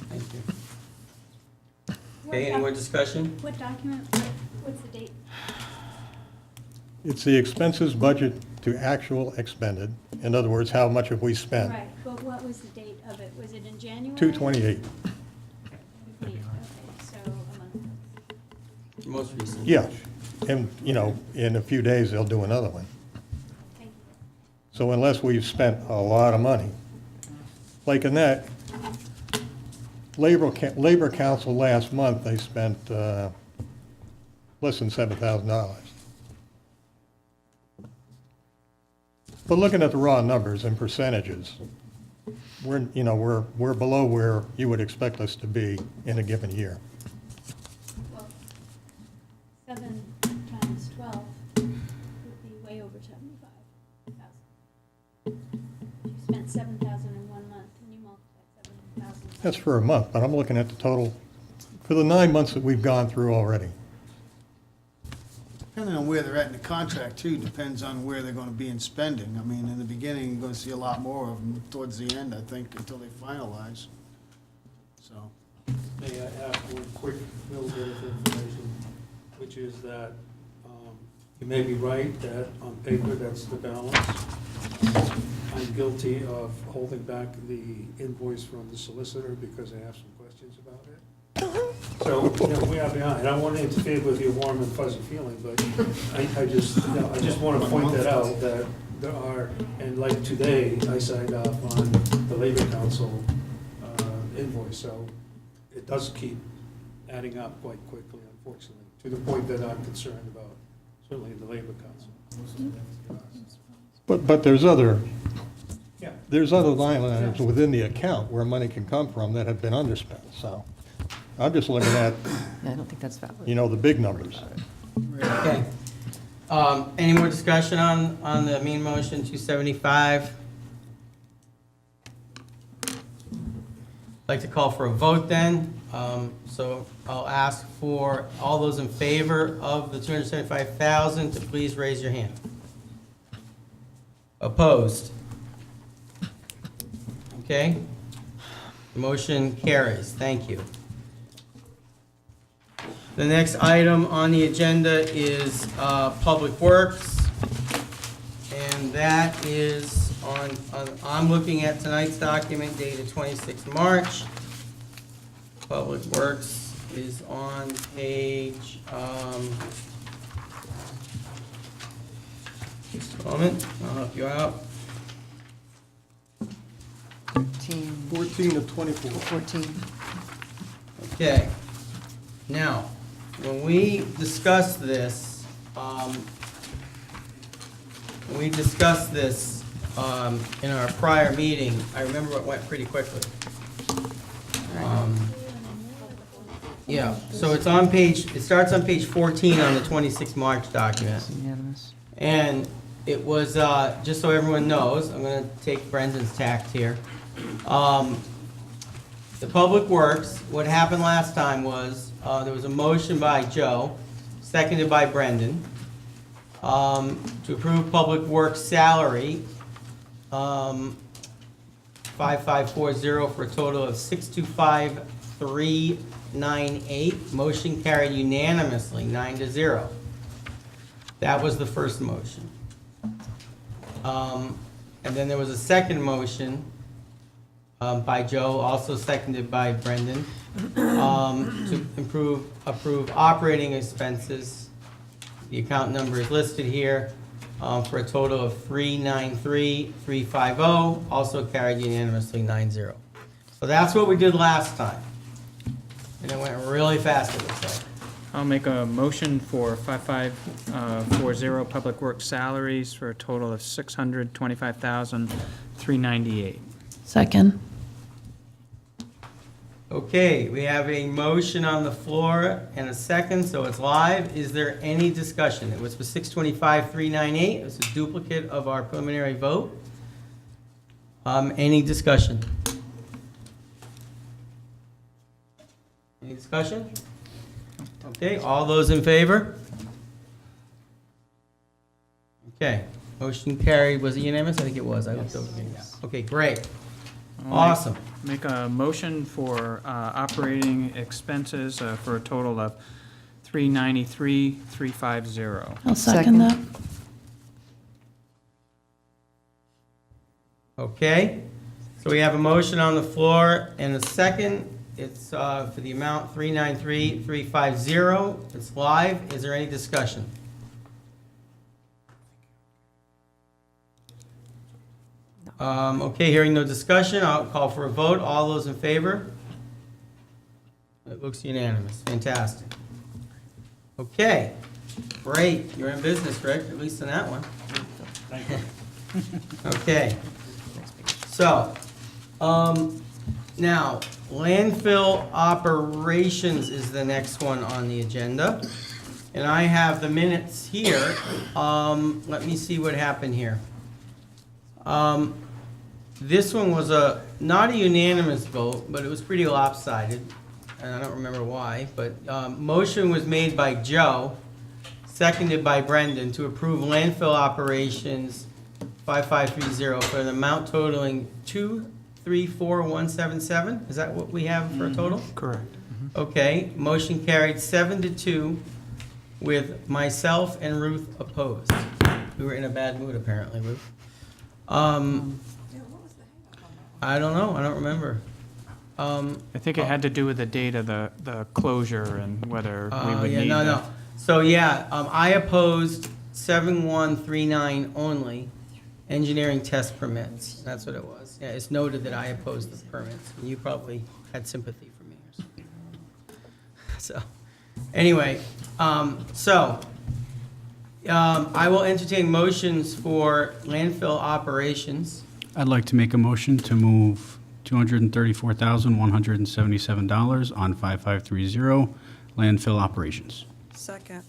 Thank you. Okay, any more discussion? What document, what's the date? It's the expenses budget to actual expended. In other words, how much have we spent? Right, but what what was the date of it? Was it in January? 2/28. Okay, so a month. Most recent. Yeah, and, you know, in a few days, they'll do another one. Thank you. So unless we've spent a lot of money, like in that, Labor Council last month, they spent less than $7,000. But looking at the raw numbers and percentages, we're, you know, we're below where you would expect us to be in a given year. Well, 7 times 12 would be way over 75,000. You spent 7,000 in 1 month, and you multiplied 7,000. That's for a month, but I'm looking at the total for the 9 months that we've gone through already. Depending on where they're at in the contract too, depends on where they're gonna be in spending. I mean, in the beginning, you're gonna see a lot more of them towards the end, I think, until they finalize. So, May I add one quick little bit of information, which is that you may be right that on paper that's the balance. I'm guilty of holding back the invoice from the solicitor because I have some questions about it. So, you know, we are behind. I don't want to interfere with your warm and fuzzy feeling, but I just, you know, I just want to point that out, that there are, and like today, I signed off on the Labor Council invoice, so it does keep adding up quite quickly, unfortunately, to the point that I'm concerned about, certainly the Labor Council. But there's other, Yeah. there's other line items within the account where money can come from that have been underspent, so I'm just looking at, Yeah, I don't think that's valid. you know, the big numbers. Okay. Any more discussion on the main motion, 275? I'd like to call for a vote then. So I'll ask for all those in favor of the 275,000 to please raise your hand. Opposed? Okay. The motion carries. Thank you. The next item on the agenda is Public Works. And that is I'm looking at tonight's document dated 26 March. Public Works is on page, just a moment, I'll help you out. 14 to 24. 14. Okay. Now, when we discussed this, in our prior meeting, I remember it went pretty quickly. Yeah, so it starts on page 14 on the 26 March document. Unanimous. And it was, just so everyone knows, I'm gonna take Brendan's tact here. The Public Works, what happened last time was, there was a motion by Joe, seconded by Brendan, to approve Public Works salary, 5540 for a total of 625,398. Motion carried unanimously, 9-0. That was the first motion. And then there was a second motion by Joe, also seconded by Brendan, to approve operating expenses. The account number is listed here, for a total of 393,350, also carried unanimously 9-0. So that's what we did last time. And it went really fast, it looks like. I'll make a motion for 5540 Public Works salaries for a total of $625,398. Second. Okay, we have a motion on the floor and a second, so it's live. Is there any discussion? It was for 625,398. It was a duplicate of our preliminary vote. Any discussion? Any discussion? Okay, all those in favor? Okay, motion carried. Was it unanimous? I think it was. I looked over again. Yeah. Okay, great. Awesome. Make a motion for operating expenses for a total of $393,350. I'll second that. So we have a motion on the floor and a second. It's for the amount 393,350. It's live. Is there any discussion? Okay, hearing no discussion, I'll call for a vote. All those in favor? It looks unanimous. Fantastic. Okay, great. You're in business, Rick, at least in that one. Thank you. Okay. So, now, landfill operations is the next one on the agenda. And I have the minutes here. Let me see what happened here. This one was not a unanimous vote, but it was pretty lopsided. And I don't remember why, but motion was made by Joe, seconded by Brendan, to approve landfill operations 5530 for an amount totaling 234,177. Is that what we have for a total? Correct. Okay, motion carried 7-2 with myself and Ruth opposed. We were in a bad mood apparently, Ruth. I don't know, I don't remember. I think it had to do with the date of the closure and whether we would need No. that. So, yeah, I opposed 7139 only, engineering test permits. That's what it was. Yeah, it's noted that I opposed the permits, and you probably had sympathy for me or something. So, anyway, I will entertain motions for landfill operations. I'd like to make a motion to move $234,177 on 5530 landfill operations. Second.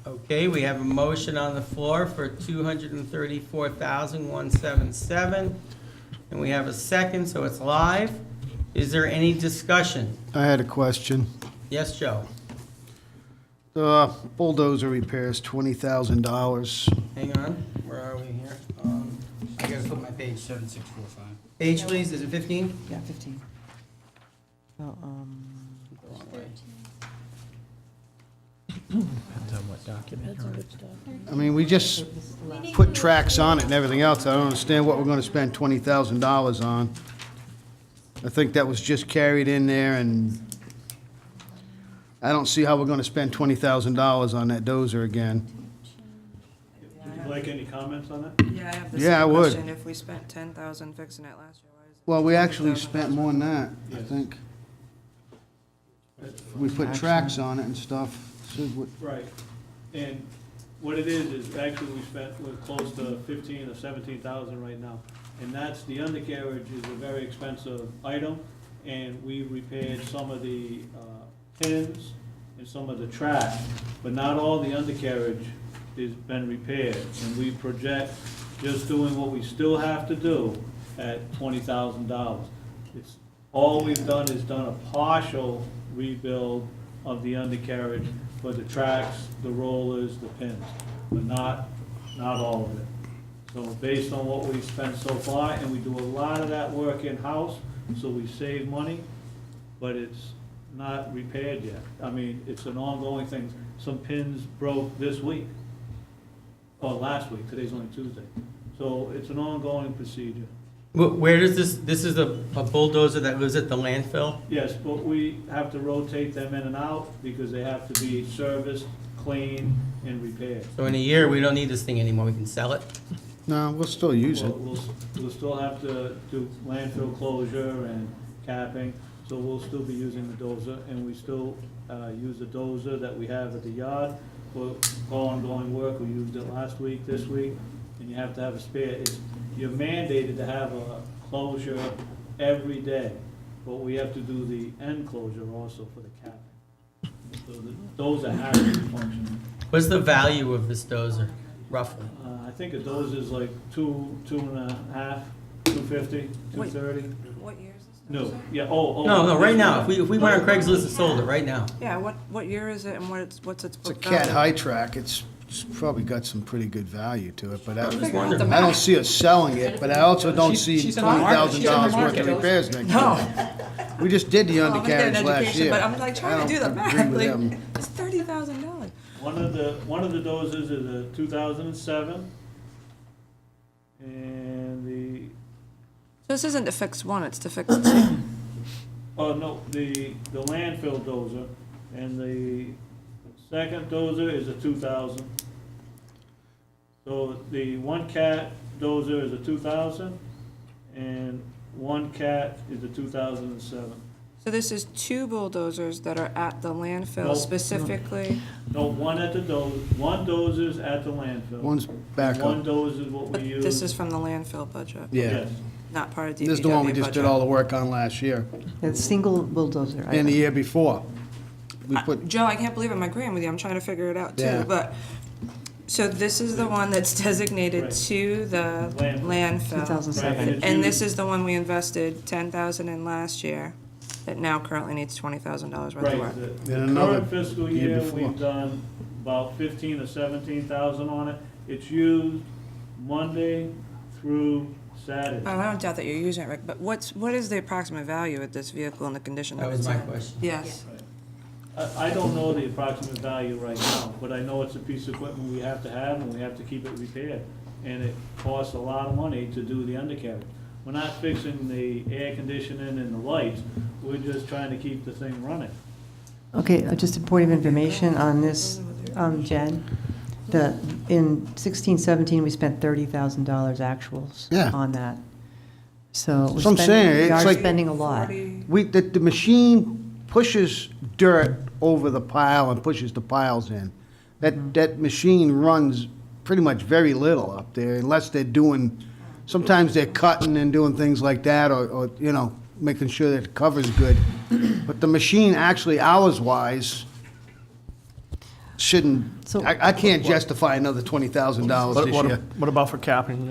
Okay, we have a motion on the floor for 234,177, and we have a second, so it's live. Is there any discussion? I had a question. Yes, Joe? The bulldozer repairs, $20,000. Hang on, where are we here? I gotta flip my page. 7645. Page, please, is it 15? Yeah, 15. Oh, I mean, we just put tracks on it and everything else. I don't understand what we're gonna spend $20,000 on. I think that was just carried in there, and I don't see how we're gonna spend $20,000 on that dozer again. Would you like any comments on that? Yeah, I have the Yeah, I same would. question. If we spent 10,000 fixing it last year, why is it? Well, we actually spent more than that, I Yes. think. We put tracks on it and stuff. So what- Right. And what it is actually we're close to 15 or 17,000 right now. And that's, the undercarriage is a very expensive item, and we repaired some of the pins and some of the track, but not all the undercarriage has been repaired. And we project just doing what we still have to do at $20,000. It's, all we've done is done a partial rebuild of the undercarriage for the tracks, the rollers, the pins, but not all of it. So based on what we've spent so far, and we do a lot of that work in-house, so we save money, but it's not repaired yet. I mean, it's an ongoing thing. Some pins broke this week, or last week, today's only Tuesday. So it's an ongoing procedure. Where does this is a bulldozer that lives at the landfill? Yes, but we have to rotate them in and out because they have to be serviced, cleaned, and repaired. So in a year, we don't need this thing anymore, we can sell it? No, we'll still use it. We'll still have to do landfill closure and capping, so we'll still be using the dozer, and we still use the dozer that we have at the yard for ongoing work. We used it last week, this week, and you have to have a spare. You're mandated to have a closure every day, but we have to do the end closure also for the capping. So the dozer has to be functioning. What's the value of this dozer, roughly? I think a dozer is like two and a half, 250, 230. What year is this? No, yeah, oh. No, right now, if we went on Craigslist and sold it, right now. Yeah, what year is it and what's its It's a book cat value? high track. It's probably got some pretty good value to it, but I just wondering. don't see us selling it, but I also don't see She's in the market. She's in the $20,000 worth market. of repairs next No. year. We just did the Oh, I'm gonna get an undercarriage last education, year. but I'm like trying to do the I don't math, agree with like, them. it's $30,000. One of the dozers is a 2007, and the This isn't to fix one, it's to fix two. Oh, no, the landfill dozer, and the second dozer is a 2,000. So the one cat dozer is a 2,000, and one cat is a 2007. So this is two bulldozers that are at the No. landfill specifically? No, one at the one dozer's at the landfill. One's back One up. dozer is what But we use. this is from the landfill budget, Yeah. Yes. not part of DPW budget? This is the one we just did all the work on last year, It's single bulldozer. and the year before. We put, Joe, I can't believe I'm agreeing with you, I'm trying to figure it out Yeah. too, but, so this is the one that's designated Right. to the Landfill. landfill. 2007. Right, it's And this used- is the one we invested 10,000 in last year, that now currently needs $20,000 worth of work. Right, the And another current fiscal year year, before. we've done about 15 or 17,000 on it. It's used Monday through Saturday. Oh, I don't doubt that you're using it, Rick, but what is the approximate value of this vehicle and the condition That that was it's my in? question. Yes. I don't know the approximate value right now, but I know it's a piece of equipment we have to have, and we have to keep it repaired. And it costs a lot of money to do the undercarriage. We're not fixing the air conditioning and the lights, we're just trying to keep the thing running. Okay, just a point of information on this, Jen. In 16-17, we spent $30,000 actuals Yeah. on that. So So I'm saying, we it's are like- spending a lot. the machine pushes dirt over the pile and pushes the piles in. That machine runs pretty much very little up there, unless they're doing, sometimes they're cutting and doing things like that, or, you know, making sure that the cover's good. But the machine actually, hours-wise, shouldn't, So- I can't justify another $20,000 this year. What about for capping,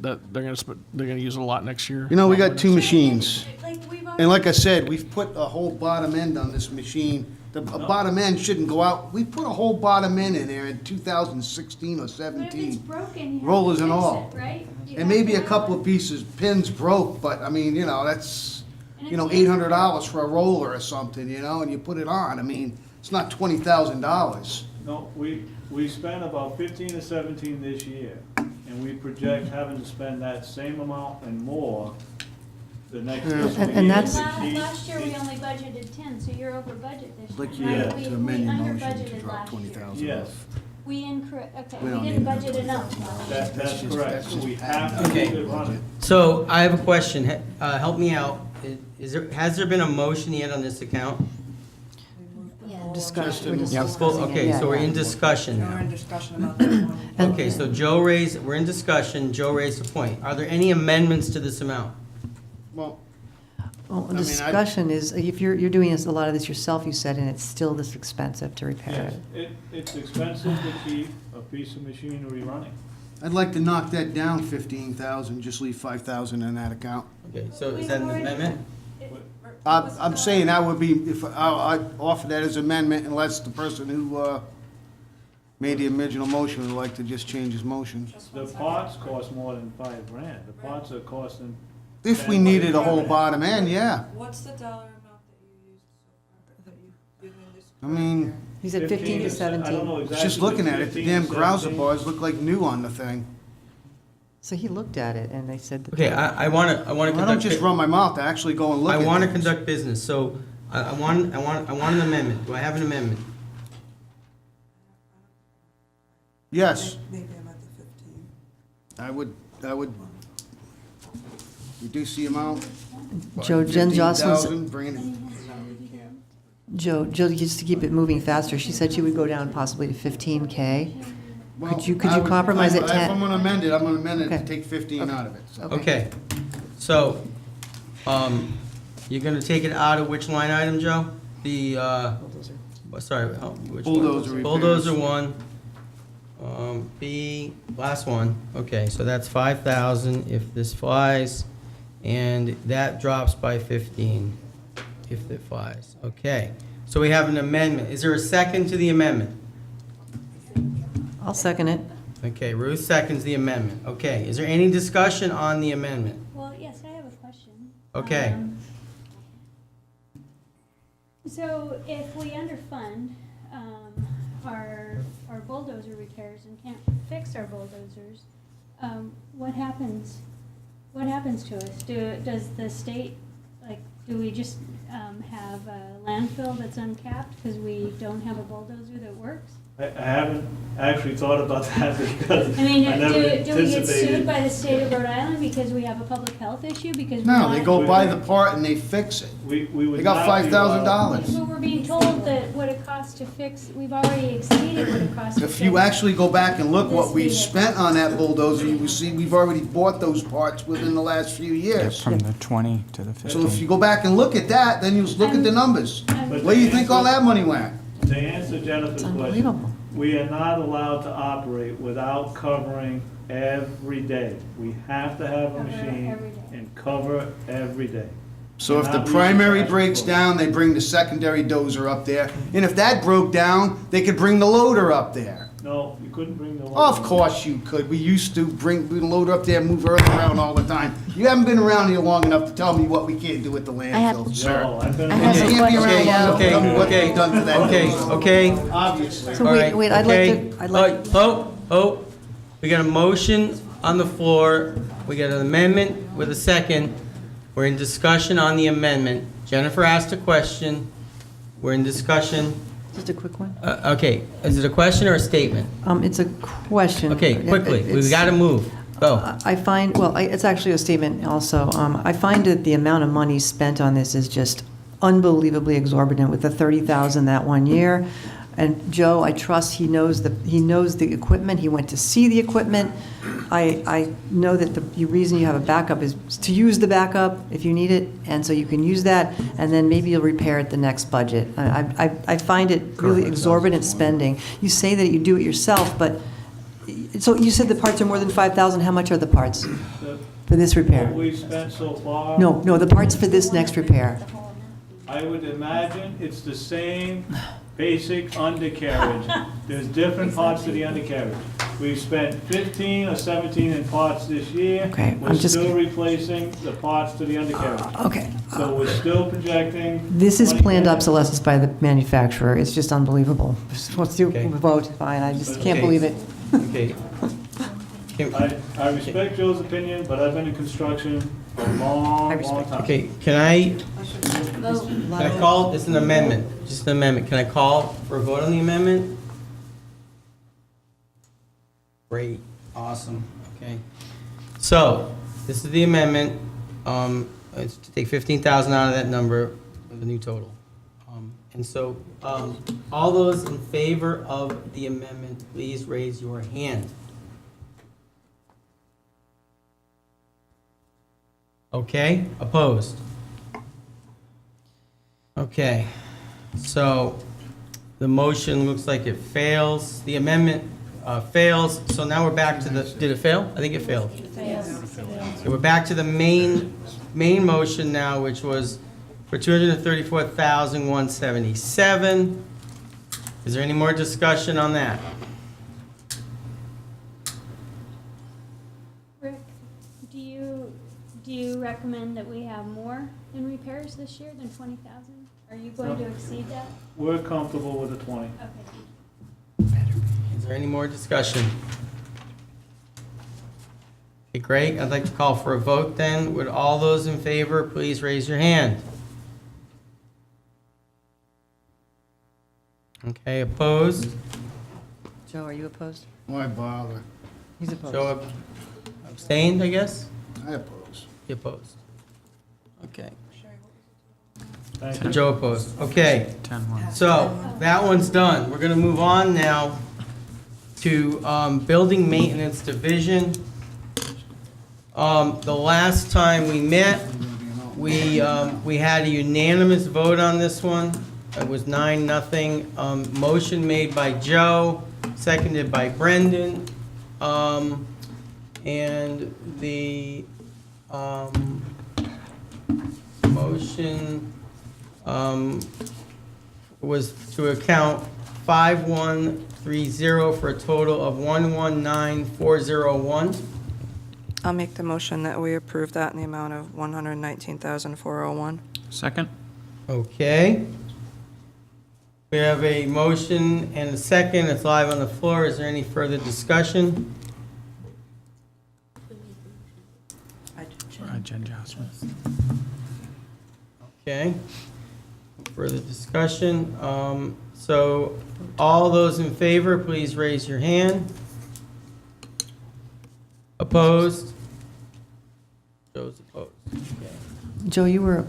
that they're gonna use it a lot next year? You know, we got two machines. Like, we've And already, like I said, we've put a whole bottom end on this machine. The bottom end shouldn't go out. We put a whole bottom end in there in 2016 or but if it's 17. broken, you have Rollers to and fix all. it, right? You And have maybe to a have couple it. of pieces, pins broke, but I mean, you know, that's, And you know, it's $800 for a roller or something, you know, and you put it on. I mean, it's not $20,000. No, we spent about 15 or 17 this year, and we project having to spend that same amount and more the next Yeah. fiscal year. And that's- Last year, we only budgeted 10, so you're over budget this Like year. you right? had We- to we amend your under motion to budgeted drop last year. 20,000. Yes, We okay, We we don't didn't need it. budget enough last year. that's correct, that's so we just have to Okay. keep it running. So I have a question. Help me out. Has there been a motion yet on this account? Discussion. Just We're discussing it. Okay, Yeah, so we're yeah. in discussion We're now. in discussion about that one. And- Okay, so we're in discussion. Joe raised a point. Are there any amendments to this amount? Well, Well, I mean, discussion is, if you're doing a lot of this yourself, you said, and it's still this expensive to repair Yes, it. it's expensive to keep a piece of machinery running. I'd like to knock that down 15,000, just leave 5,000 in that account. Okay, so is that an amendment? I'm saying that would be, if, I'd offer that as amendment unless the person who made the original motion would like to just change his motion. The pots cost more than $5,000. The pots are costing. If we needed a whole bottom end, yeah. What's the dollar amount that you used so far, that you've given this? I mean, He said 15 to I don't 17. know exactly. just looking at it, the 15, damn grouser 17. bars look like new on the thing. So he looked at it, and they said that. Okay, I want to I don't just run my mouth, I actually go and look at I it. want to conduct business, so I want an amendment. Do I have an amendment? Yes, Maybe I'm at the 15. I would reduce the amount. Joe, Jen Jocelyn's, 15,000, bring it in. Joe, just to keep it moving faster, she said she would go down possibly to 15K. Well, Could you I would- compromise at If 10? I'm gonna amend it, I'm gonna amend it to Okay. take 15 out of it, so. Okay, so, you're going to take it out of which line item, Joe? The, sorry, which one? Bulldozer repairs. Bulldozer one. B, last one. Okay, so that's 5,000 if this flies, and that drops by 15 if it flies. Okay, so we have an amendment. Is there a second to the amendment? I'll second it. Okay, Ruth seconds the amendment. Okay, is there any discussion on the amendment? Well, yes, I have a question. Okay. So if we underfund our bulldozer repairs and can't fix our bulldozers, what happens what happens to us? Does the state, like, do we just have a landfill that's uncapped because we don't have a bulldozer that works? I haven't actually thought about that because I mean, I never do we get sued anticipated. by the state of Rhode Island because we have a public health issue? Because we're No, they not- go buy the part and they fix it. We would They got not be allowed- $5,000. But we're being told that what it costs to fix, we've already exceeded what it costs to fix. If you actually go back and look what This we've vehicle. spent on that bulldozer, you will see we've already bought those parts within the last few years. From the 20 to the So if 15. you go back and look at that, then you look at the numbers. Where do you think all that money went? To answer Jennifer's question, unbelievable. we are not allowed to operate without covering every day. We have to have a Cover machine every day. and cover every day. So if the Not primary using breaks trash down, they bring the secondary dozer up there. And if that broke down, they could bring the loader up there. No, you couldn't bring the. Of course you could. We used to bring the loader up there and move earth around all the time. You haven't been around here long enough to tell me what we can't do with the have- landfill, sir. No, I've been. I have You a can't be around question. long enough to tell me what Okay, they've done to that. okay, dozer. okay. Obviously. So All wait, right, wait, I'd okay. like to, I'd like, Oh, we got a motion on the floor, we got an amendment with a second. We're in discussion on the amendment. Jennifer asked a question, we're in discussion. just a quick one. Okay, is it a question or a statement? It's a question. Okay, quickly, we've It's- got to move, go. I find, well, it's actually a statement also. I find that the amount of money spent on this is just unbelievably exorbitant with the 30,000 that one year. And Joe, I trust he knows the equipment. He went to see the equipment. I know that the reason you have a backup is to use the backup if you need it, and so you can use that, and then maybe you'll repair it the next budget. I find it really exorbitant spending. You say that you do it yourself, but, so you said the parts are more than 5,000. How much are the parts for this repair? What we've spent so far. No, the parts for this next repair. I would imagine it's the same basic undercarriage. There's different parts to the undercarriage. We've spent 15 or 17 in parts this year. Okay, We're I'm just- still replacing the parts to the undercarriage. Okay. So we're still projecting. This is planned 20. obsolescence by the manufacturer. It's just unbelievable. Let's do Okay. a vote, fine, I just can't Okay. believe it. Okay. I respect Joe's opinion, but I've been in construction for a long, long time. Okay, can I call, it's an amendment, just an amendment. Can I call for a vote on the amendment? Great, awesome, okay. So, this is the amendment, it's to take 15,000 out of that number with a new total. And so, all those in favor of the amendment, please raise your hand. Okay, opposed? Okay, so the motion looks like it fails, the amendment fails, so now we're back to the, did it fail? I think it failed. So we're back to the main motion now, which was for $234,177. Is there any more discussion on that? Rick, do you recommend that we have more in repairs this year than 20,000? Are you going to exceed that? We're comfortable with the 20. Okay. Is there any more discussion? Okay, great. I'd like to call for a vote then. Would all those in favor please raise your hand? Okay, opposed? Joe, are you opposed? Why bother? He's opposed. Joe abstained, I guess? I oppose. He opposed. Okay. Thank So you. Joe opposed. Okay. 10-1. So, that one's done. We're gonna move on now to Building Maintenance Division. The last time we met, we had a unanimous vote on this one. It was 9-0. Motion made by Joe, seconded by Brendan. And the motion was to account 5130 for a total of 119401. I'll make the motion that we approve that in the amount of $119,401. Second? Okay. We have a motion and a second. It's live on the floor. Is there any further discussion? Jen Johnson. Okay. Further discussion. So all those in favor, please raise your hand. Opposed? Joe's opposed. Okay. Joe, you were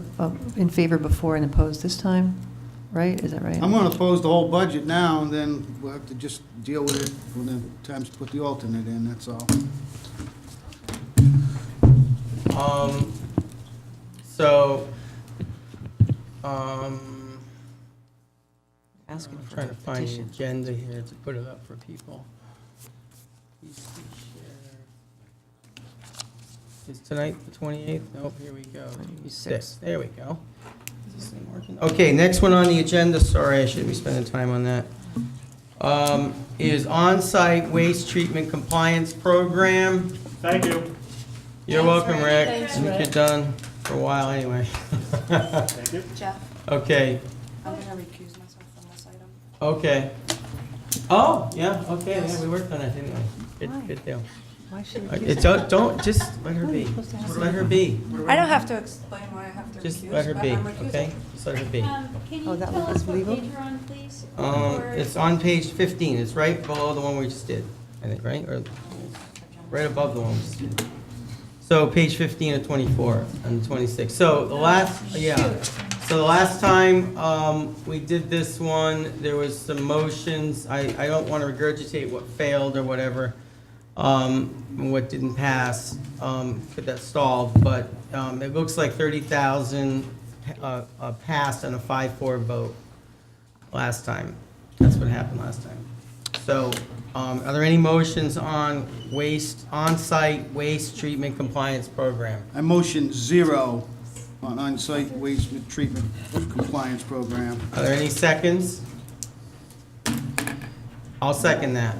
in favor before and opposed this time, right? Is that right? I'm gonna oppose the whole budget now, and then we'll have to just deal with it when the times to put the alternate in, that's all. So, Asking I'm for trying a to find the petition. agenda here to put it up for people. Please share. Is tonight the 28th? Nope, here we go. 26th. There we go. Is this thing working? Okay, next one on the agenda, sorry, I shouldn't be spending time on that, is on-site waste treatment compliance program. Thank you. You're welcome, Rick. Thanks, I think you're done for a while anyway. Thank you. Jeff, Okay, I'm gonna recuse myself from this item. okay. Oh, yeah, okay, yeah, we worked on it, didn't we? Good deal. Why should we? It's, don't, just let her be. Let her be. I don't have to explain why I have to recuse, Just let her but be, I'm recusing. okay? Just let her be. Can you Oh, that tell one us is what legal? page you're on, please? Or- It's on page 15, it's right below the one we just did, I think, right? Or right above the one we just did. So page 15 of 24 and 26. So the last, so the last time we did this one, there was some motions. I don't want to regurgitate what failed or whatever, what didn't pass, that stalled, but it looks like 30,000 passed on a 5-4 vote last time. That's what happened last time. So, are there any motions on on-site waste treatment compliance program? I motion 0 on on-site waste treatment compliance program. Are there any seconds? I'll second that.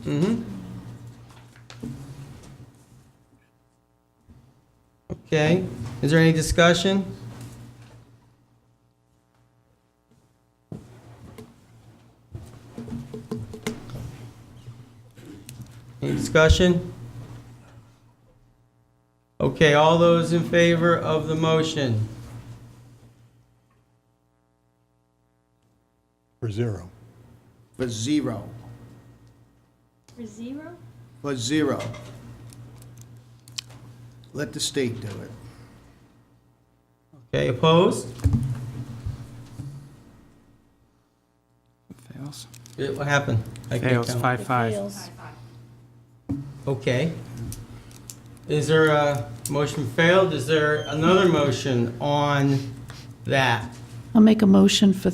Mm-hmm. Okay, is there any discussion? Any discussion? Okay, all those in favor of the motion? For 0. For 0. For 0? For 0. Let the state do it. Okay, opposed? Fails. What happened? I can't Fails, count. 5-5. Okay. Is there a motion failed? Is there another motion on that? I'll make a motion for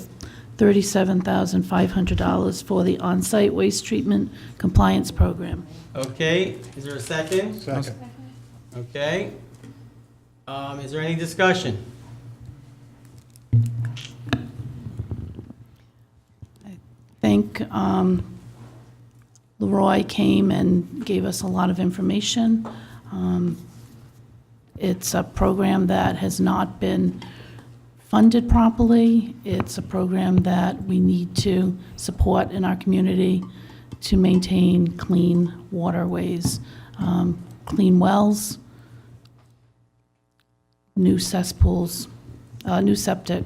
$37,500 for the on-site waste treatment compliance program. Okay, is there a second? Second. Okay. Is there any discussion? Think Leroy came and gave us a lot of information. It's a program that has not been funded properly. It's a program that we need to support in our community to maintain clean waterways, clean wells, new cesspools, new septic.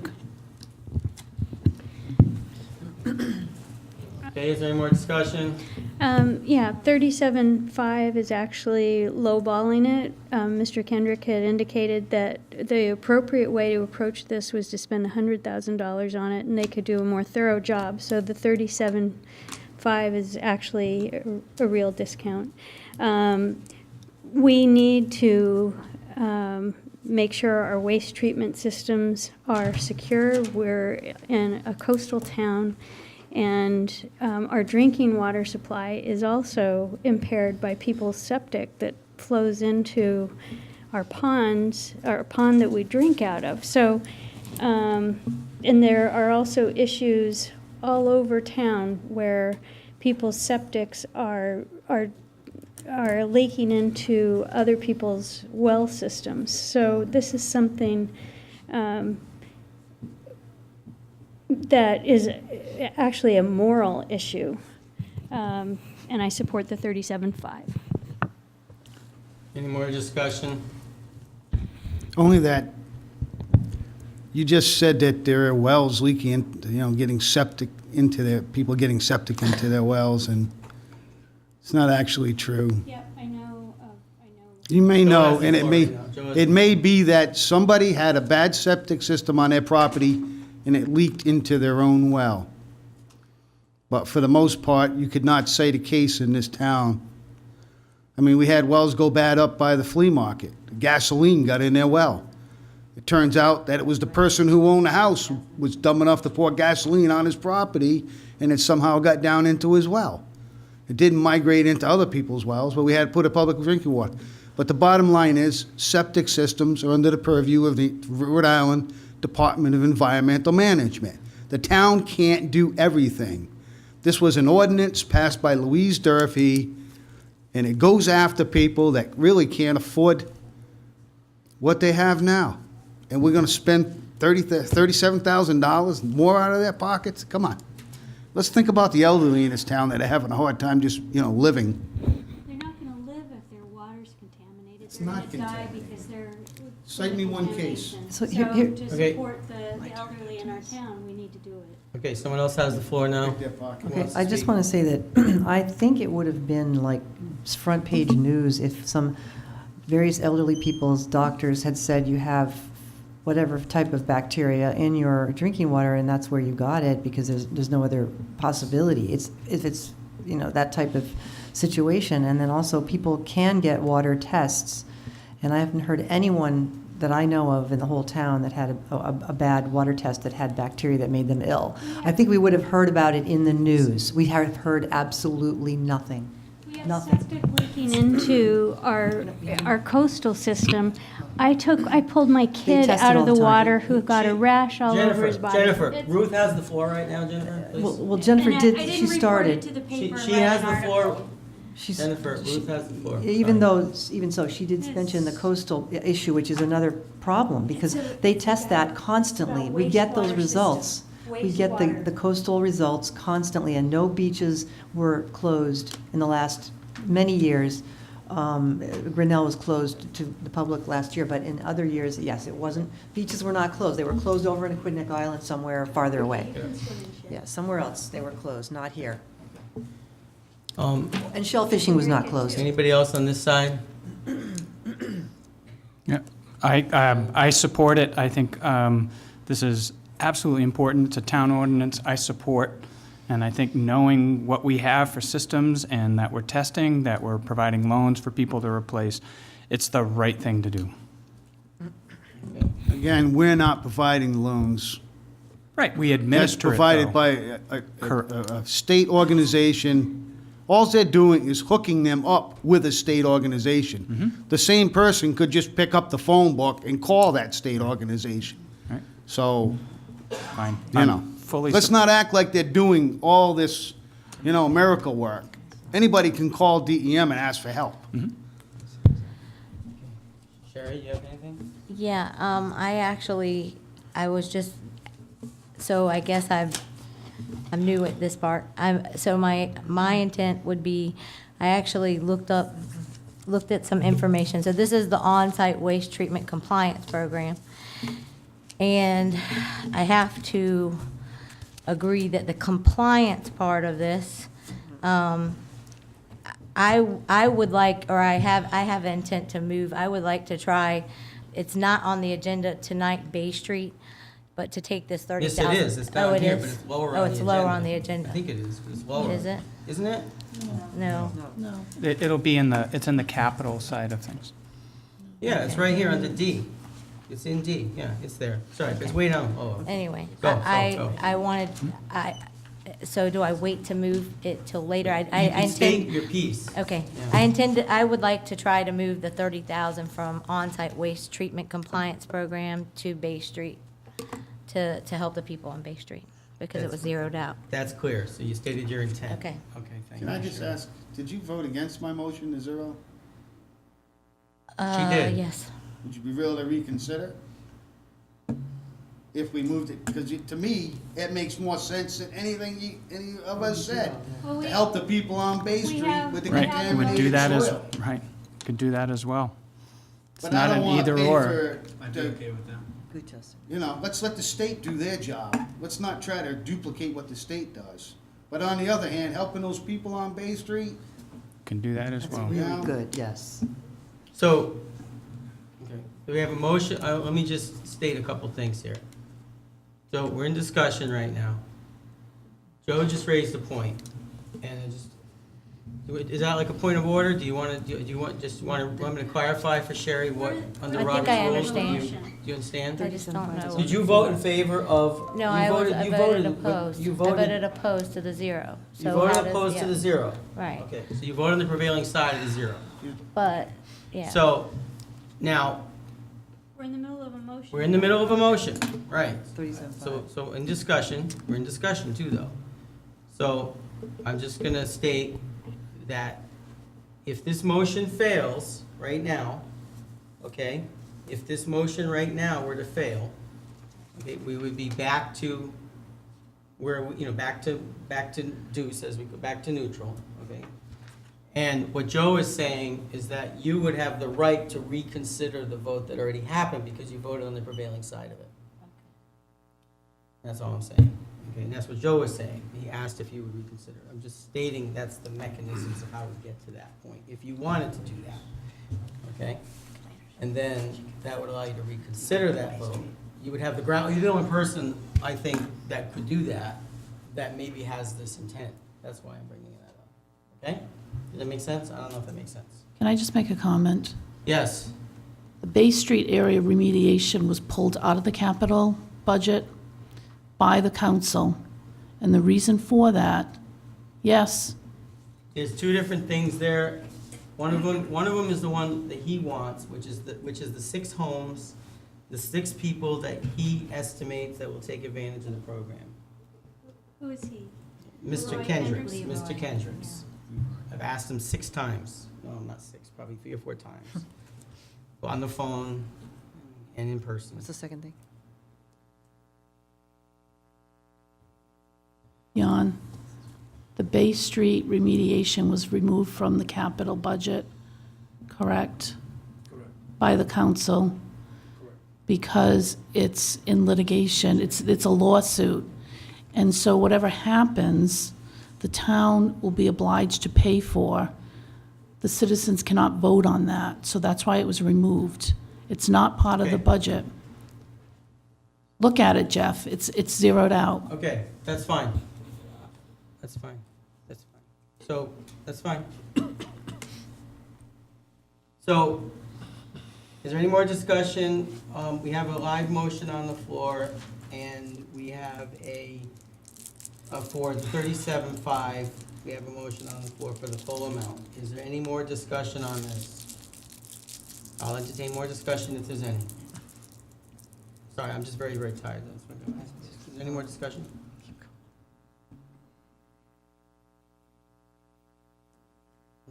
Okay, is there any more discussion? Yeah, 37.5 is actually lowballing it. Mr. Kendrick had indicated that the appropriate way to approach this was to spend $100,000 on it, and they could do a more thorough job. So the 37.5 is actually a real discount. We need to make sure our waste treatment systems are secure. We're in a coastal town, and our drinking water supply is also impaired by people's septic that flows into our ponds, our pond that we drink out of. So, and there are also issues all over town where people's septics are leaking into other people's well systems. So this is something that is actually a moral issue. And I support the 37.5. Any more discussion? Only that, you just said that there are wells leaking, getting septic into their, people getting septic into their wells, and it's not actually true. Yep, I know. You may Joe know, has the and floor right now. Joe has it the- may be that somebody had a bad septic system on their property and it leaked into their own well. But for the most part, you could not say the case in this town. I mean, we had wells go bad up by the flea market. Gasoline got in their well. It turns out that it was the person who owned the house who was dumb enough to pour gasoline on his property, and it somehow got down into his well. It didn't migrate into other people's wells, but we had to put a public drinking water. But the bottom line is, septic systems are under the purview of the Rhode Island Department of Environmental Management. The town can't do everything. This was an ordinance passed by Louise Durfee, and it goes after people that really can't afford what they have now. And we're gonna spend $37,000 more out of their pockets? Come on. Let's think about the elderly in this town that are having a hard time just, living. They're not going to live if their water's contaminated. It's They're not going to die contaminated. because they're. Cite me one case. contamination. So So here- to Okay. support the elderly in our town, we need to do it. Okay, someone else has the floor now. Take their pocket. Okay, I just want to say that I think it would have been like front page news if some various elderly people's doctors had said you have whatever type of bacteria in your drinking water and that's where you got it because there's no other possibility. If it's, that type of situation. And then also people can get water tests. And I haven't heard anyone that I know of in the whole town that had a bad water test that had bacteria that made them ill. I think we would have heard about it in the news. We have heard absolutely nothing. We have Nothing. septic leaking into our coastal system. I pulled my kid test it out all of the the time. water who got a rash all over his body. Jennifer, It's- Ruth has the floor right now, Jennifer, please. Well, Jennifer And I did, didn't she report it started. to the She paper. she write has an the floor. article. She's- Jennifer, Ruth has the floor. Even Sorry. though, even so, she did mention the coastal issue, which is another problem, because It's a- they test that constantly. about We get those wastewater results. system. We get the Wastewater. coastal results constantly, and no beaches were closed in the last many years. Grinnell was closed to the public last year, but in other years, yes, it wasn't, beaches were not closed. They were closed over in Aquidneck Island somewhere farther away. Yeah, somewhere else they were closed, not here. And shellfishing was not closed. Anybody else on this side? Yeah, I support it. I think this is absolutely important. It's a town ordinance I support. And I think knowing what we have for systems and that we're testing, that we're providing loans for people to replace, it's the right thing to do. Again, we're not providing loans. Right, we That's administer it, provided though. by a state organization. All they're doing is hooking them up with a state organization. The same person could just pick up the phone book and call that state organization. Right. So, Fine. Fully let's not act like they're doing all this, miracle work. Anybody can call DEM and ask for help. Sherry, you have anything? Yeah, I was just, so I guess I'm new at this part. So my intent would be, I actually looked at some information. So this is the on-site waste treatment compliance program. And I have to agree that the compliance part of this, I would like, or I have intent to move, I would like to try, it's not on the agenda tonight, Bay Street, but to take this 30,000. Yes, it is. It's down here, but it's lower on the agenda. Oh, it's lower on the agenda. I think it is, but it's lower. Is it? Isn't it? No. No. It'll be it's in the capital side of things. Yeah, it's right here on the D. It's in D, yeah, it's there. Sorry, it's way down. Oh. Anyway, Go. I wanted, so do I wait to move it till later? I You can state intend, your piece. okay. Yeah. I would like to try to move the 30,000 from on-site waste treatment compliance program to Bay Street to help the people on Bay Street because it was zeroed out. That's clear, so you stated your intent. Okay. Okay, thank you. Can I just ask, did you vote against my motion to zero? She did. Yes. Would you be willing to reconsider? if we moved it, because to me, it makes more sense than anything any of us said. Well, To help the people on Bay Street with the Right, we would do contaminated that as, soil. right, could do that as well. It's But not I an don't wanna either pay or. for, I'd be okay with that. Good, Justin. you know, let's let the state do their job. Let's not try to duplicate what the state does. But on the other hand, helping those people on Bay Street, Can do that as That's well. really good, yes. So, okay, do we have a motion? Let me just state a couple things here. So we're in discussion right now. Joe just raised a point, and it just, is that like a point of order? Do you want to, do you want me to clarify for Sherry what, under I Robert's think I rules? understand. Do you understand? I just don't know. Did you vote in favor of? No, you I voted- I you voted voted- opposed. You I voted, voted opposed to the zero. you So voted how does- opposed to yeah. the zero. Right, Okay, so you voted on the prevailing side of the zero. but, yeah. So, now, We're in the middle of a motion. we're in the middle of a motion, right? 37.5. So in discussion, we're in discussion too, though. So I'm just gonna state that if this motion fails right now, okay? If this motion right now were to fail, okay, we would be back to where, back to deuce as we go back to neutral, okay? And what Joe is saying is that you would have the right to reconsider the vote that already happened because you voted on the prevailing side of it. That's all I'm saying. Okay, and that's what Joe was saying. He asked if you would reconsider. I'm just stating that's the mechanisms of how we get to that point, if you wanted to do that. Okay? And then that would allow you to reconsider that vote. You would have the ground, you're the only person, I think, that could do that, that maybe has this intent. That's why I'm bringing that up. Okay? Does that make sense? I don't know if that makes sense. Can I just make a comment? Yes. The Bay Street area remediation was pulled out of the capital budget by the council. And the reason for that, yes, There's two different things there. One of them is the one that he wants, which is the 6 homes, the 6 people that he estimates that will take advantage of the program. Who is he? Mr. Roy Kendricks, Kendricks? Mr. Kendricks. I've asked him 6 times. No, not 6, probably 3 or 4 times. On the phone and in person. What's the second thing? Jan, the Bay Street remediation was removed from the capital budget, correct? Correct. By the council? Correct. Because it's in litigation, it's a lawsuit. And so whatever happens, the town will be obliged to pay for. The citizens cannot vote on that, so that's why it was removed. It's not part of the Okay. budget. Look at it, Jeff, it's zeroed out. Okay, that's fine. That's fine. That's fine. So, that's fine. So, is there any more discussion? We have a live motion on the floor, and we have for 37.5, we have a motion on the floor for the full amount. Is there any more discussion on this? I'll entertain more discussion if there's any. Sorry, I'm just very, very tired. That's what I'm gonna ask. Is there any more discussion?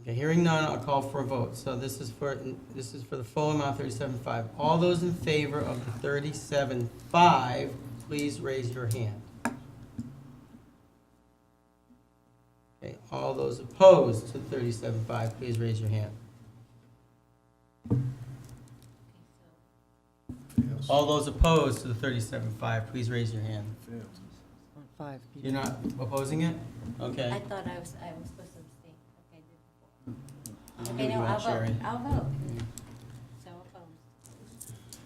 Okay, hearing none, I'll call for a vote. So this is for the full amount, 37.5. All those in favor of the 37.5, please raise your hand. Okay, all those opposed to the 37.5, please raise your hand. All those opposed to the 37.5, please raise your hand. 5 people. You're not opposing it? Okay. I thought I was supposed to abstain, like I did before. Do Okay, what you no, want, I'll vote, Sherry. I'll vote. So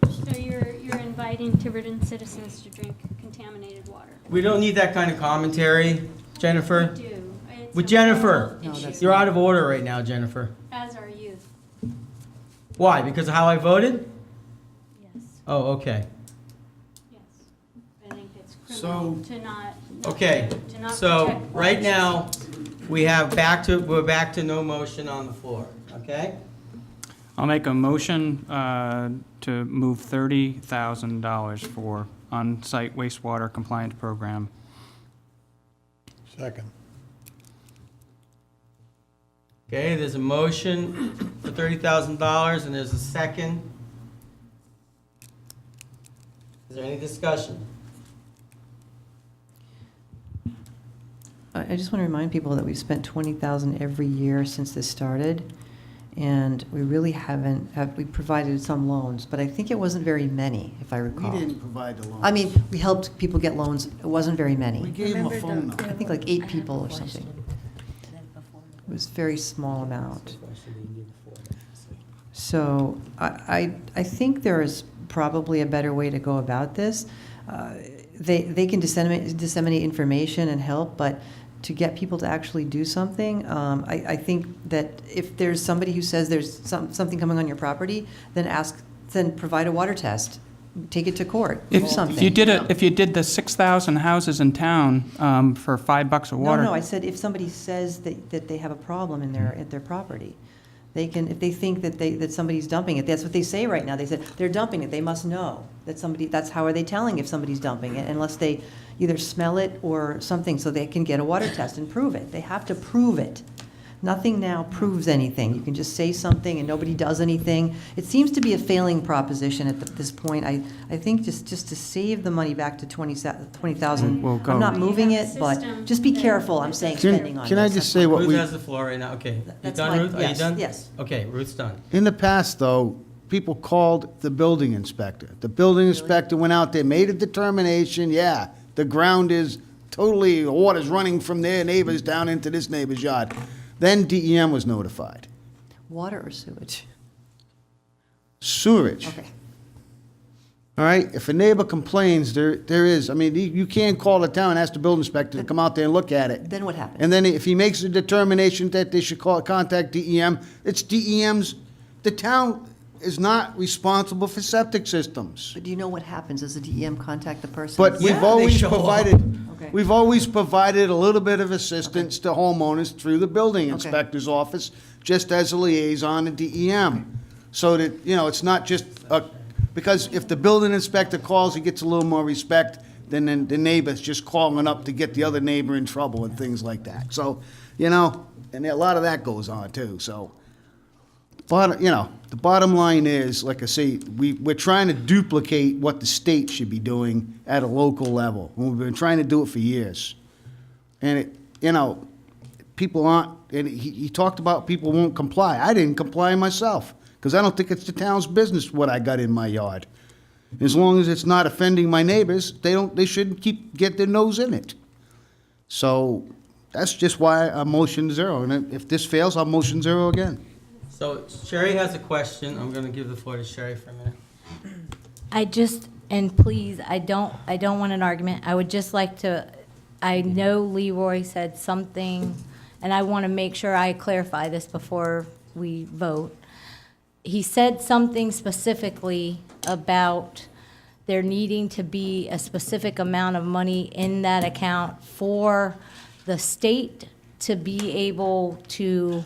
opposed. So you're inviting Tiverton citizens to drink contaminated water? We don't need that kind of commentary, Jennifer. We do. It's With a Jennifer. moral issue, You're out of order right now, Jennifer. As are you, Why? Because of how I voted? yes, Oh, okay. yes. I think it's So- criminal to not. Okay, to not so protect right water. now, we're back to no motion on the floor, okay? I'll make a motion to move $30,000 for on-site wastewater compliance program. Second. Okay, there's a motion for $30,000 and there's a second. Is there any discussion? I just want to remind people that we've spent 20,000 every year since this started, and we really we provided some loans, but I think it wasn't very many, if I We recall. didn't provide the loan. I mean, we helped people get loans, it wasn't very We many. gave them a phone number. I think like 8 people or something. It was a very small amount. So I think there is probably a better way to go about this. They can disseminate information and help, but to get people to actually do something, I think that if there's somebody who says there's something coming on your property, then provide a water test. Take it to court, do something. If you did the 6,000 houses in town for $5 a water. No, I said if somebody says that they have a problem at their property, they can, if they think that somebody's dumping it, that's what they say right now. They said they're dumping it, they must know that that's how are they telling if somebody's dumping it, unless they either smell it or something, so they can get a water test and prove it. They have to prove it. Nothing now proves anything. You can just say something and nobody does anything. It seems to be a failing proposition at this point. I think just to save the money back to 20,000, We'll go. I'm not moving it, but just be careful, I'm saying, spending on this. Can I just say what Ruth we, has the floor right now. Okay. You That's done, my- Ruth? Are you yes, done? yes. Okay, Ruth's done. in the past, though, people called the building inspector. The building inspector went out there, made a determination, yeah, the ground is totally, the water's running from their neighbors down into this neighbor's yard. Then DEM was notified. Water or sewage? Sewerage. Okay. All right, if a neighbor complains, there is, I mean, you can't call the town and ask the building inspector to come out there and look at it. Then what happens? And then if he makes a determination that they should contact DEM, it's DEM's, the town is not responsible for septic systems. But do you know what happens? Does the DEM contact the person? But Yeah, we've they always show up. provided, Okay. we've always provided a little bit of assistance to homeowners through the building inspector's office, just as a liaison to DEM. So that, it's not just because if the building inspector calls, he gets a little more respect than the neighbor's just calling up to get the other neighbor in trouble and things like that. So, and a lot of that goes on too, so. The bottom line is, like I say, we're trying to duplicate what the state should be doing at a local level. And we've been trying to do it for years. And people aren't, and he talked about people won't comply. I didn't comply myself, because I don't think it's the town's business what I got in my yard. As long as it's not offending my neighbors, they shouldn't get their nose in it. So that's just why I motion 0. And if this fails, I'll motion 0 again. So Sherry has a question. I'm going to give the floor to Sherry for a minute. And please, I don't want an argument. I would just like to, I know Leroy said something, and I want to make sure I clarify this before we vote. He said something specifically about there needing to be a specific amount of money in that account for the state to be able to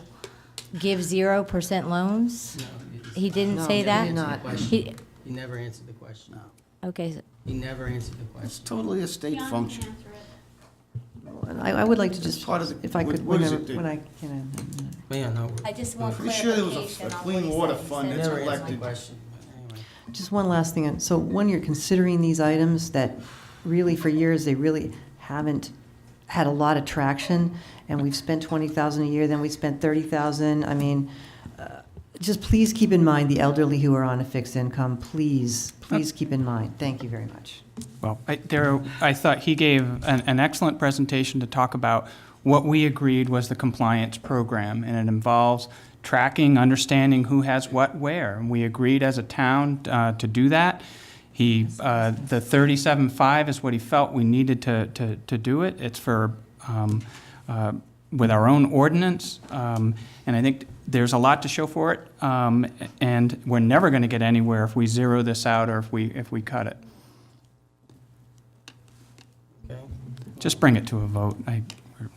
give 0% loans? He didn't No, say he that? did not. He never answered the question. Okay, He never answered the It's question. totally a state Beyond function. answer it. I would like to just, part of the- if I could, what is whenever, it? when I can. Man, no. I just want Pretty sure there was clarification a on clean what he water said. He fund said- that's Never answered the elected. question. Anyway. Just one last thing. So when you're considering these items that really for years, they really haven't had a lot of traction, and we've spent 20,000 a year, then we spent 30,000. I mean, just please keep in mind the elderly who are on a fixed income. Please keep in mind. Thank you very much. Well, I thought he gave an excellent presentation to talk about what we agreed was the compliance program, and it involves tracking, understanding who has what where, and we agreed as a town to do that. The 37.5 is what he felt we needed to do it. It's for with our own ordinance, and I think there's a lot to show for it, and we're never going to get anywhere if we zero this out or if we cut it. Okay. Just bring it to a vote. We're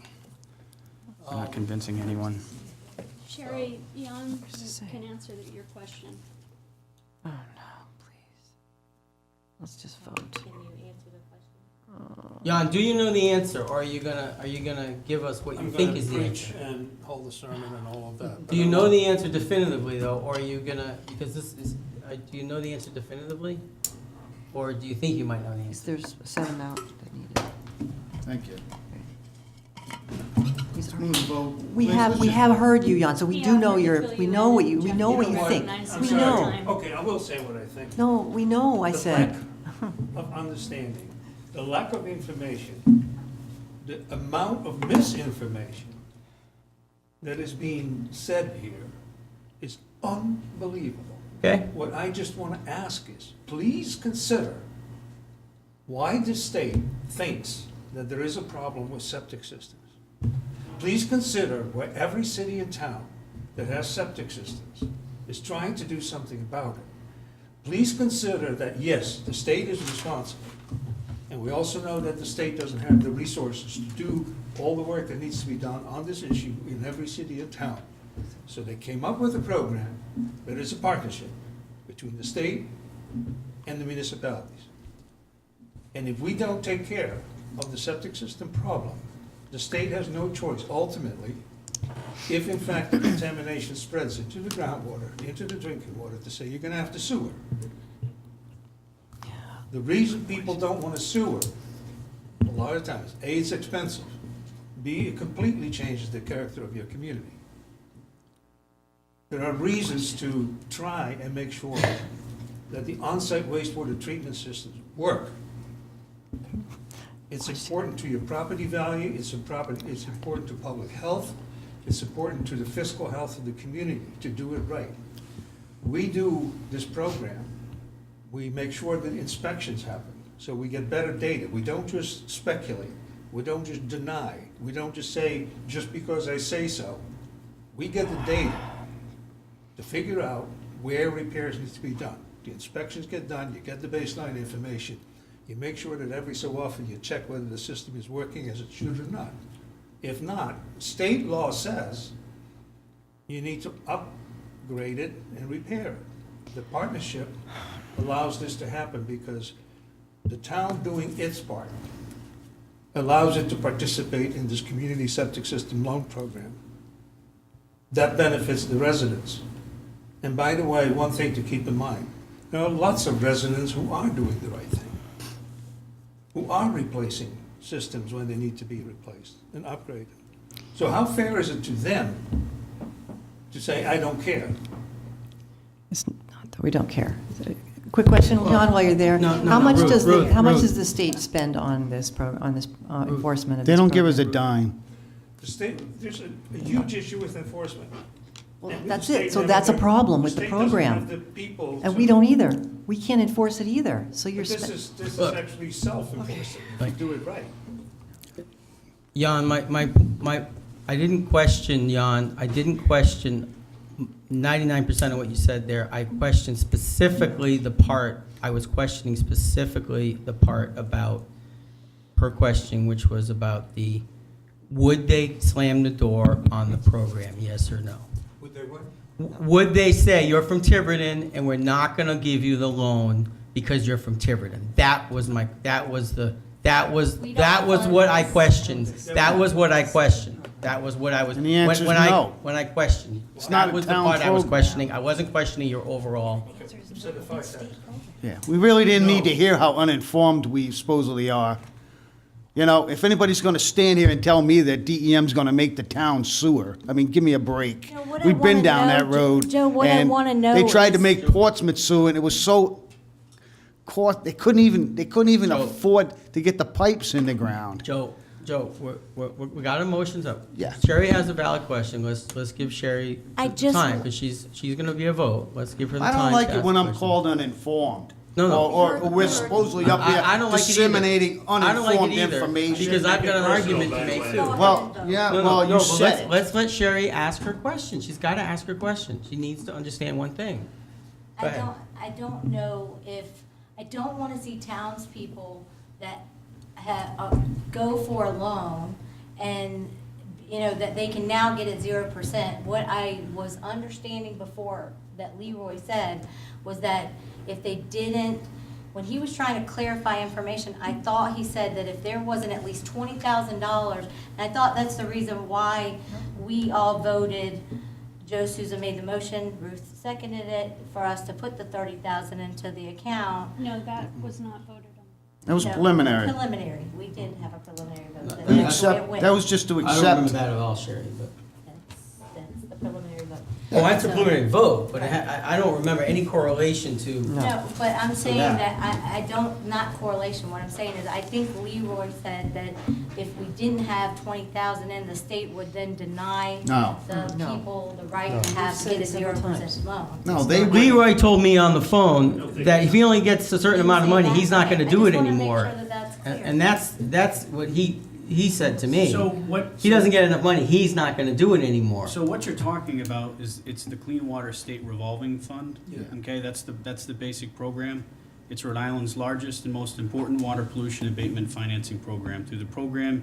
not convincing anyone. Sherry, Jan can answer your question. Oh, no, please. Let's just vote. Can you answer the question? Jan, do you know the answer, or are you gonna give us what you think is the answer? And hold the sermon and all of that. Do you know the answer definitively, though, or are you gonna, because this is, do you know the answer definitively? Or do you think you might know the answer? There's a set amount that needed. Thank you. These are- Move the vote. We have heard you, Jan, so we do know we know what you think. We know. Okay, I will say what I think. No, we know, I The said. lack of understanding, the lack of information, the amount of misinformation that is being said here is unbelievable. Okay. What I just want to ask is, please consider why the state thinks that there is a problem with septic systems. Please consider where every city and town that has septic systems is trying to do something about it. Please consider that, yes, the state is responsible. And we also know that the state doesn't have the resources to do all the work that needs to be done on this issue in every city and town. So they came up with a program that is a partnership between the state and the municipalities. And if we don't take care of the septic system problem, the state has no choice ultimately, if in fact the contamination spreads into the groundwater, into the drinking water, to say you're gonna have to sewer. The reason people don't want a sewer, a lot of times, A, it's expensive, B, it completely changes the character of your community. There are reasons to try and make sure that the on-site wastewater treatment systems work. It's important to your property value, it's important to public health, it's important to the fiscal health of the community to do it right. We do this program, we make sure that inspections happen, so we get better data. We don't just speculate, we don't just deny, we don't just say, just because I say so. We get the data to figure out where repairs need to be done. The inspections get done, you get the baseline information, you make sure that every so often you check whether the system is working as it should or not. If not, state law says you need to upgrade it and repair it. The partnership allows this to happen because the town doing its part allows it to participate in this community septic system loan program. That benefits the residents. And by the way, one thing to keep in mind, there are lots of residents who are doing the right thing, who are replacing systems when they need to be replaced and upgraded. So how fair is it to them to say, I don't care? It's not that we don't care. Quick question, John, while you're there. How much Ruth, does the state spend on this enforcement of this They don't give program? us a dime. The state, there's a huge issue with enforcement. Well, And that's the state it. So never that's a got- problem with the state doesn't program. have the people And to- we don't either. We can't enforce it either. So you're, But this is Look. actually self-enforcing, if you do it right. Jan, I didn't question, Jan, I didn't question 99% of what you said there. I questioned specifically the part, I was questioning specifically the part about her question, which was about would they slam the door on the program, yes or no? Would they what? Would they say, you're from Tiverton, and we're not gonna give you the loan because you're from Tiverton? That was what I questioned. That was what I questioned. That was what I was. And the answer's when no. When I questioned. It's not That a was the town part I was program. questioning. I wasn't questioning your overall. Said it 5 times. Yeah, we really didn't need to hear how uninformed we supposedly are. You know, if anybody's gonna stand here and tell me that DEM's gonna make the town sewer, I mean, give me a break. You know, what I We've been wanna down know, that road. Joe, what I and wanna know They tried to is- make Portsmouth sewer, and it was so they couldn't even Joe. afford to get the pipes in the ground. Joe, we got emotions up. Yeah. Sherry has a valid question. Let's give Sherry I the just- time, because she's gonna be a vote. Let's give her the I time. don't like to it ask when the I'm question. called uninformed. No, no. Or we're supposedly up I here don't like it either. disseminating I don't like it uninformed either, information. because I've got an argument to make too. Well, yeah, well, you said it. Let's let Sherry ask her question. She's got to ask her question. She needs to understand one thing. Go ahead. I don't know if, I don't want to see townspeople that go for a loan and, you know, that they can now get it 0%. What I was understanding before that Leroy said was that if they didn't, when he was trying to clarify information, I thought he said that if there wasn't at least $20,000, and I thought that's the reason why we all voted Joe Souza made the motion, Ruth seconded it, for us to put the 30,000 into the account. No, that was not voted on. That was No, preliminary. Preliminary, we did have a preliminary vote. That's We the way it accept, went. that was just to I don't remember accept. that at all, Sherry, but. That's the preliminary vote. Well, that's a So- preliminary vote, but I don't remember any correlation to. No, but I'm saying that. that I don't, not correlation, what I'm saying is, I think Leroy said that if we didn't have 20,000 in, the state would then deny No. the No. people the right to We've have, said get a it several 0% loan. No, they, Leroy told me on the phone that if he only gets a certain amount of money, he's not gonna do it anymore. I just wanna make sure that that's clear. And that's what he said to me. So what? He doesn't get enough money, he's not gonna do it anymore. So what you're talking about is, it's the Clean Water State Revolving Fund. Yeah. Okay, that's the basic program. It's Rhode Island's largest and most important water pollution abatement financing program. Through the program,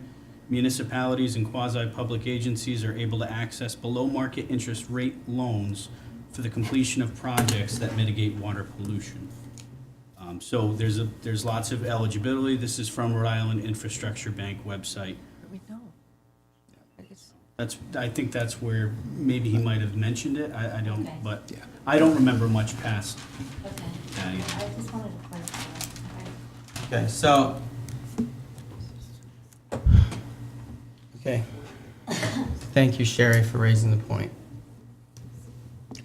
municipalities and quasi-public agencies are able to access below-market interest rate loans for the completion of projects that mitigate water pollution. So there's lots of eligibility. This is from Rhode Island Infrastructure Bank website. I think that's where maybe he might have mentioned it. I don't, Okay. but I don't remember much past Okay, that either. I just wanted to clarify that. Okay, so. Okay. Thank you, Sherry, for raising the point.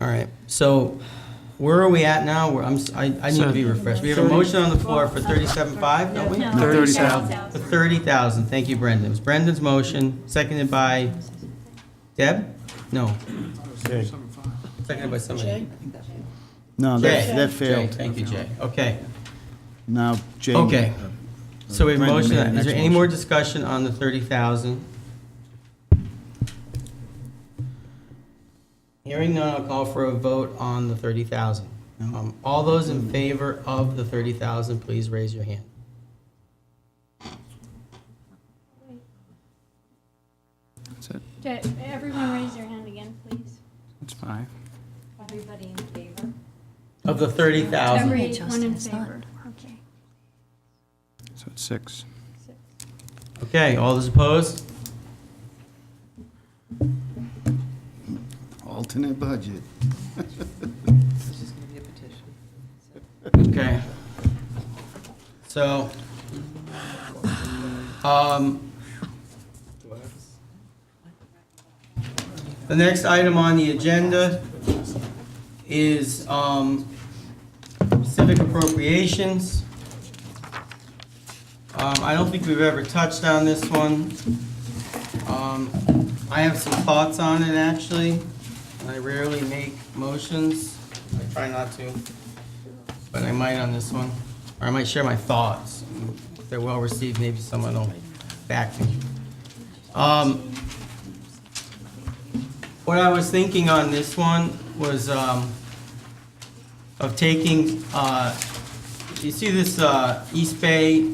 All right, so where are we at now? I need to be refreshed. We have a motion on the floor for 37.5, don't we? No, 30,000. For 30,000, thank you, Brendan. It was Brendan's motion, seconded by Deb? No. Seconded by somebody. no, Jay. that Jay, failed. thank you, Jay. Okay, Now, Jay. okay. So we have a Brendan motion. made the Is next there any more motion. discussion on the 30,000? Hearing none, I'll call for a vote on the 30,000. All those in favor of the 30,000, please raise your hand. That's it. Everyone raise your hand again, please. That's 5. Everybody in favor? Of the 30,000. Everyone in favor. Okay. So it's 6. Okay, all those opposed? Alternate budget. It's just gonna be a petition. Okay. So, the next item on the agenda is, civic appropriations. I don't think we've ever touched on this one. I have some thoughts on it, actually. I rarely make motions. I try not to, but I might on this one. Or I might share my thoughts. If they're well received, maybe someone will back me. What I was thinking on this one was of taking, you see this East Bay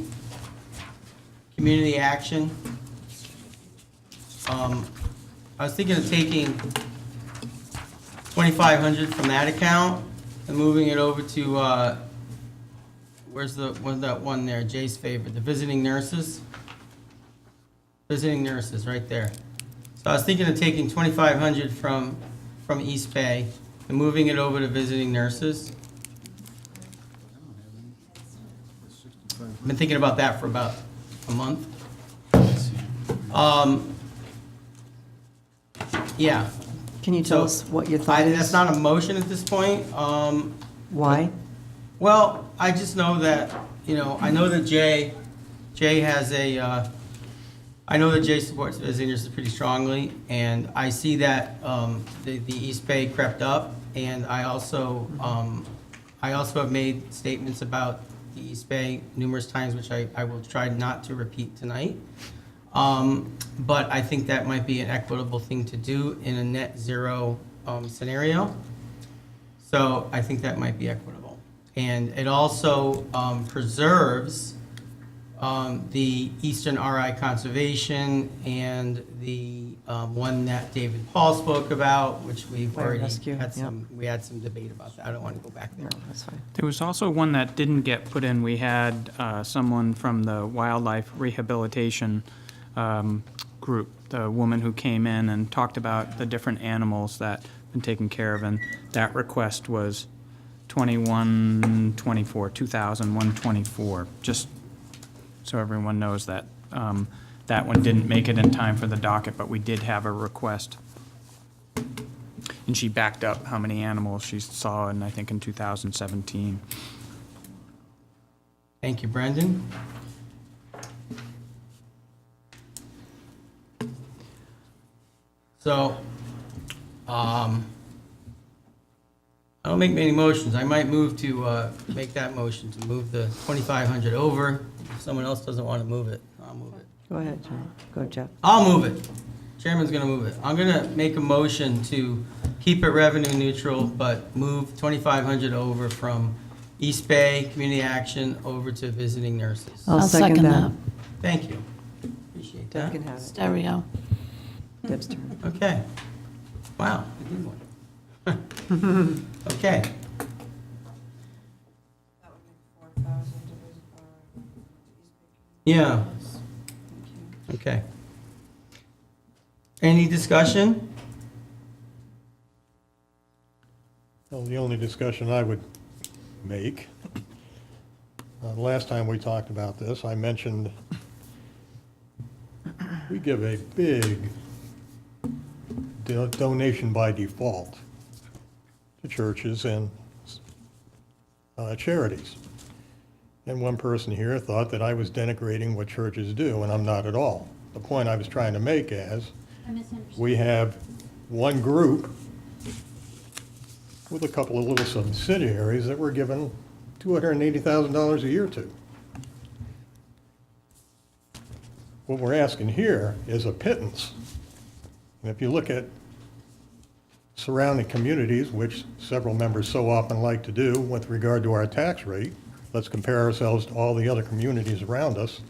Community Action? I was thinking of taking 2,500 from that account and moving it over to, where's that one there, Jay's favorite, the visiting nurses? Visiting nurses, right there. So I was thinking of taking 2,500 from East Bay and moving it over to visiting nurses. I've been thinking about that for about a month. Yeah. Can you tell So, us what your thought is? That's not a motion at this point. Why? Well, I just know that, I know that Jay has I know that Jay supports visiting nurses pretty strongly, and I see that the East Bay crept up, and I also have made statements about the East Bay numerous times, which I will try not to repeat tonight. But I think that might be an equitable thing to do in a net zero scenario. So I think that might be equitable. And it also preserves the Eastern RI Conservation and the one that David Paul spoke about, which we've Fire already rescue, had yep. we had some debate about that. I don't want to go back there. No, that's fine. There was also one that didn't get put in. We had someone from the wildlife rehabilitation group, the woman who came in and talked about the different animals that been taken care of, and that request was 2124, just so everyone knows that. That one didn't make it in time for the docket, but we did have a request. And she backed up how many animals she saw in, I think, in 2017. Thank you, Brendan. So, I don't make many motions. I might move to, make that motion to move the 2,500 over. If someone else doesn't want to move it, I'll move it. Go ahead, John. Go, Jeff. I'll move it. Chairman's gonna move it. I'm gonna make a motion to keep it revenue neutral, but move 2,500 over from East Bay Community Action over to visiting nurses. I'll second that. Thank you. Appreciate Deb that. can have it. Stereo. Deb's turn. Okay. Wow, I did one. Okay. That would make 4,000 divided by East Bay. Yeah. Okay. Any discussion? Well, the only discussion I would make, last time we talked about this, I mentioned we give a big donation by default to churches and charities. And one person here thought that I was denigrating what churches do, and I'm not at all. The point I was trying to make is, I misunderstood. we have one group with a couple of little subsidiaries that we're giving $280,000 a year to. What we're asking here is a pittance. And if you look at surrounding communities, which several members so often like to do with regard to our tax rate, let's compare ourselves to all the other communities around us.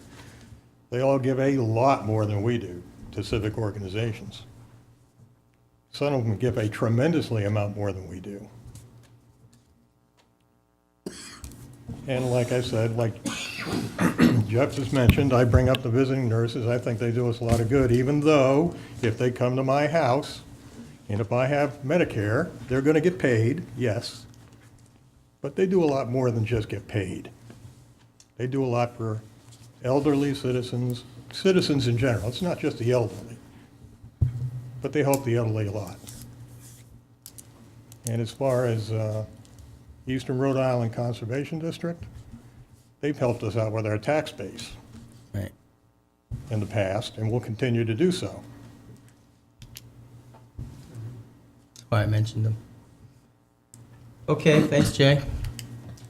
They all give a lot more than we do to civic organizations. Some of them give a tremendously amount more than we do. And like I said, like Jeff just mentioned, I bring up the visiting nurses. I think they do us a lot of good, even though if they come to my house, and if I have Medicare, they're going to get paid, yes. But they do a lot more than just get paid. They do a lot for elderly citizens, citizens in general. It's not just the elderly, but they help the elderly a lot. And as far as Eastern Rhode Island Conservation District, they've helped us out with our tax base Right. in the past, and will continue to do so. That's why I mentioned them. Okay, thanks, Jay.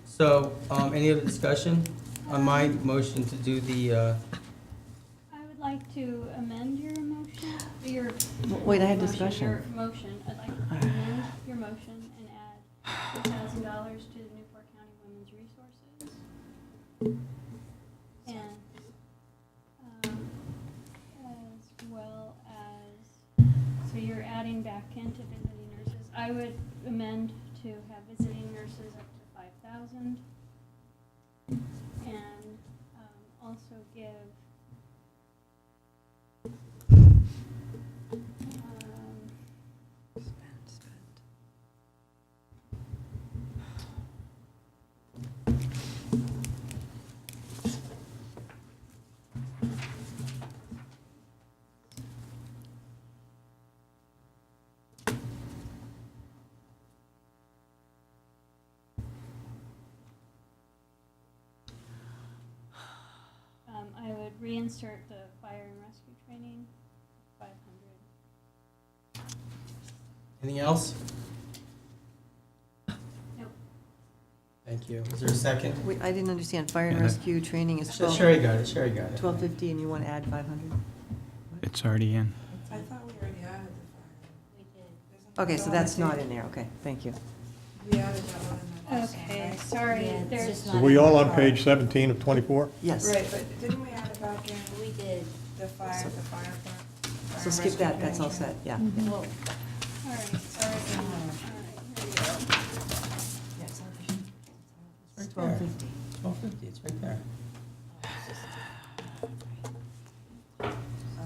So, any other discussion on my motion to do the, I would like to amend your motion, your. Wait, I had motion, discussion. Your motion, I'd like to amend your motion and add $2,000 to the Newport County Women's Resources. And, as well as, so you're adding back into visiting nurses. I would amend to have visiting nurses up to 5,000. And also give I would reinsert the fire and rescue training, 500. anything else? Nope. Thank you. Is there a second? Wait, I didn't understand. Fire and rescue training is Sherry got it, Sherry got it. 1250, and you want to add 500? It's already in. I thought we already added the fire. We did. Okay, so that's not in there. Okay, thank you. We added that one in the last one, Okay, right? sorry, Yeah, it's there's. just So we all on page 17 of 24? Yes. Right, but didn't we add it back in? We did. The fire part? So skip that, that's all set, yeah. Mm-hmm. All right, sorry. All right, here we go. Right there. 1250, it's right there.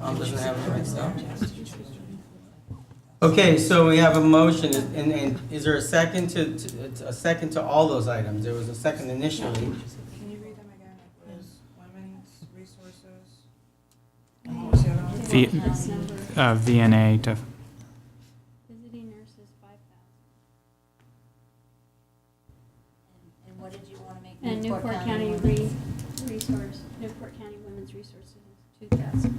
Tom doesn't have it right now. Okay, so we have a motion, and is there a second to all those items? There was a second initially. Can you read them again? It was women's resources. And what was the other one? VNA to, Visiting nurses, 5,000. And what did you want to make? And Newport County resource, Newport County Women's Resources, 2,000.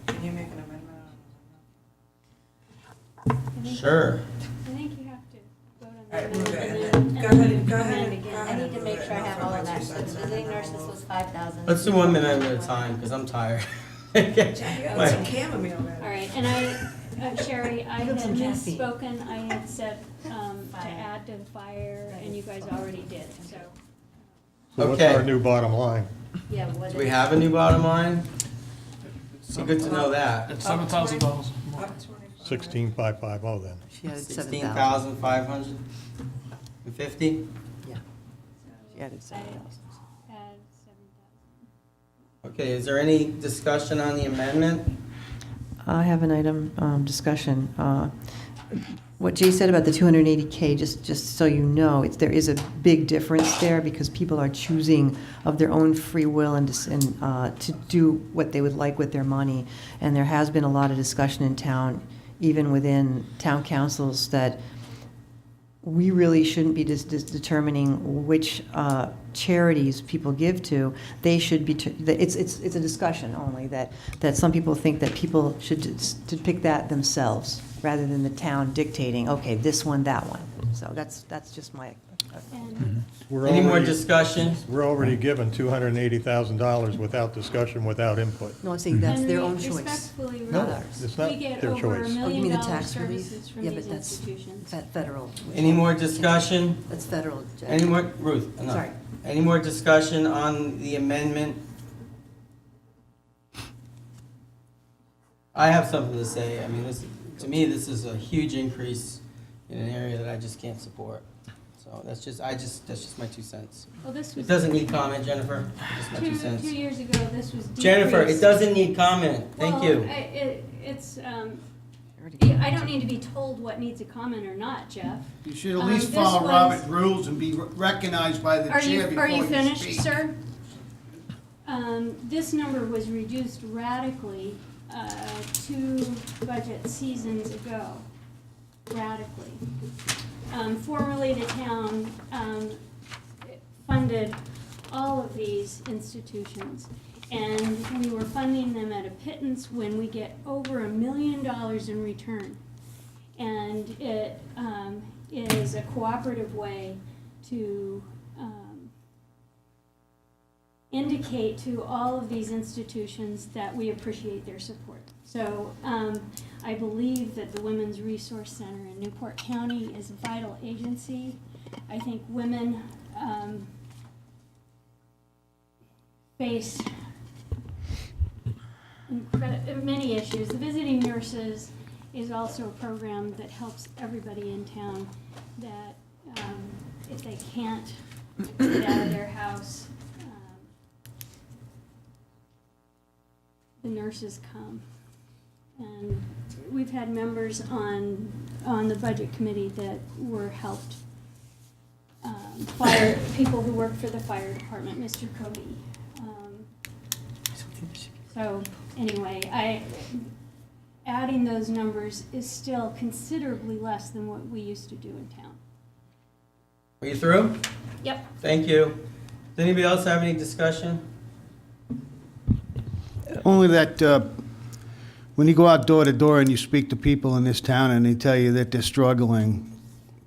Can you make an amendment Sure. I think you have to vote on the Alright, move it, amendment and then go ahead and- go ahead and- amend go again. ahead. I need to make sure I have all of that. So visiting nurses was 5,000. Let's do one amendment at a time, because I'm tired. Jack, you got some chamomile man. All right, and Sherry, I had Put some caffeine. misspoken, I had said, to add to the fire, and you guys already did, so. So what's Okay. our new bottom line? Yeah, what Do we is- have a new bottom line? It's good to know that. It's $7,000 more. Up 25. 16,550 then. She added 16,550? Yeah, she added 7,000. Add 7,000. Okay, is there any discussion on the amendment? I have an item, discussion. What Jay said about the 280K, just so you know, there is a big difference there because people are choosing of their own free will and to do what they would like with their money. And there has been a lot of discussion in town, even within town councils, that we really shouldn't be determining which charities people give to. They should be, it's a discussion only, that some people think that people should to pick that themselves, rather than the town dictating, okay, this one, that one. So that's just my, And We're Any more already- discussion? We're already given $280,000 without discussion, without input. no, I'm saying that's their and own we choice. respectfully No, request, it's not we get their over choice. $1 Oh, you million mean the tax relief? services from Yeah, these but that's institutions. federal. Any more discussion? That's federal. Jack. Any more, Ruth? enough. Sorry. Any more discussion on the amendment? I have something to say. I mean, to me, this is a huge increase in an area that I just can't support. So that's just my 2 cents. Well, this It was, doesn't need comment, Jennifer. Just my 2 two cents. years ago, this was decreased. Jennifer, it doesn't need comment. Thank Well, you. I don't need to be told what needs a comment or not, Jeff. You should at least This follow was- Robert rules and be recognized by the Are you, chair before are you you finished, speak. sir? This number was reduced radically, 2 budget seasons ago, radically. Formerly, the town, funded all of these institutions, and we were funding them at a pittance when we get over $1 million in return. And it, is a cooperative way to, indicate to all of these institutions that we appreciate their support. So I believe that the Women's Resource Center in Newport County is a vital agency. I think women face many issues. The Visiting Nurses is also a program that helps everybody in town, that if they can't get out of their house, the nurses come. And we've had members on the budget committee that were helped. People who work for the fire department, Mr. Cody. So anyway, adding those numbers is still considerably less than what we used to do in town. Are you through? Yep. Thank you. Does anybody else have any discussion? Only that when you go out door to door and you speak to people in this town and they tell you that they're struggling,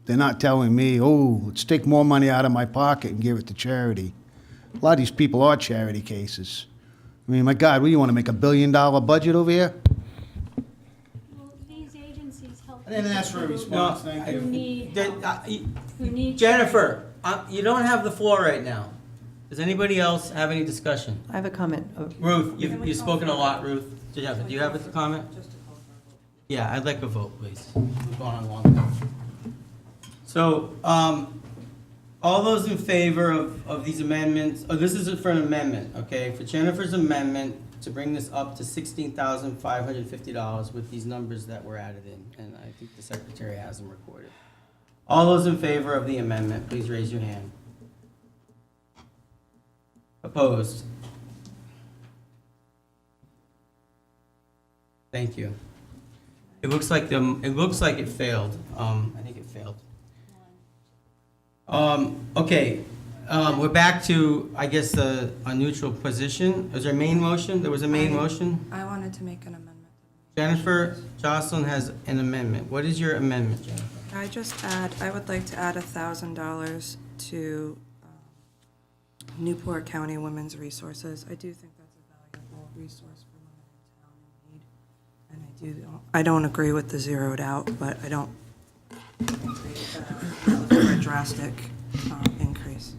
they're not telling me, oh, let's take more money out of my pocket and give it to charity. A lot of these people are charity cases. I mean, my God, what, do you want to make $1 billion budget over here? Well, these agencies help. I didn't ask for a people response, thank Who you. need help, who need. Jennifer, you don't have the floor right now. Does anybody else have any discussion? I have a comment. Ruth, you've spoken a lot, Ruth. Do you have a comment? Yeah, I'd like a vote, please. We've gone on long enough. So, All those in favor of these amendments, oh, this is for an amendment, okay? For Jennifer's amendment to bring this up to $16,550 with these numbers that were added in, and I think the secretary has them recorded. All those in favor of the amendment, please raise your hand. Opposed? Thank you. It looks like it failed. I think it failed. Okay, we're back to, I guess, a neutral position. Was there a main motion? There was a main motion? I wanted to make an amendment. Jennifer Jocelyn has an amendment. What is your amendment, Jennifer? I would like to add $1,000 to Newport County Women's Resources. I do think that's a valuable resource for women in town in need. And I don't agree with the zeroed out, but I don't agree with a drastic increase.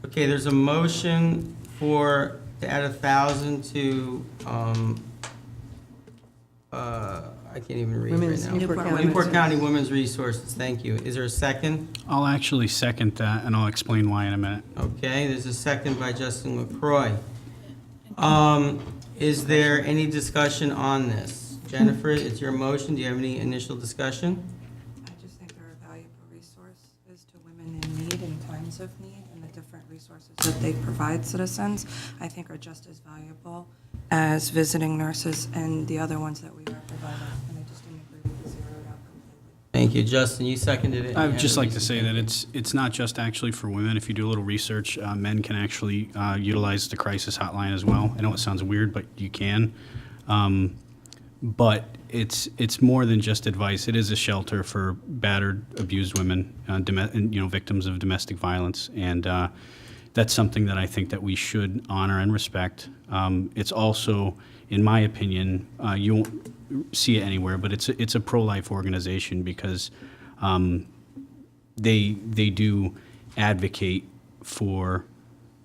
Okay, there's a motion to add 1,000 to, I can't even read right now. Newport County Women's Resources, thank you. Is there a second? I'll actually second that, and I'll explain why in a minute. Okay, there's a second by Justin LaCroix. Is there any discussion on this? Jennifer, it's your motion. Do you have any initial discussion? I just think they're a valuable resource to women in need in times of need, and the different resources that they provide citizens, I think are just as valuable as visiting nurses and the other ones that we are providing. And I just didn't agree with the zeroed out completely. Thank you, Justin. You seconded it. I would just like to say that it's not just actually for women. If you do a little research, men can actually utilize the crisis hotline as well. I know it sounds weird, but you can. But it's more than just advice. It is a shelter for battered, abused women, victims of domestic violence, and that's something that I think that we should honor and respect. It's also, in my opinion, you won't see it anywhere, but it's a pro-life organization because they do advocate for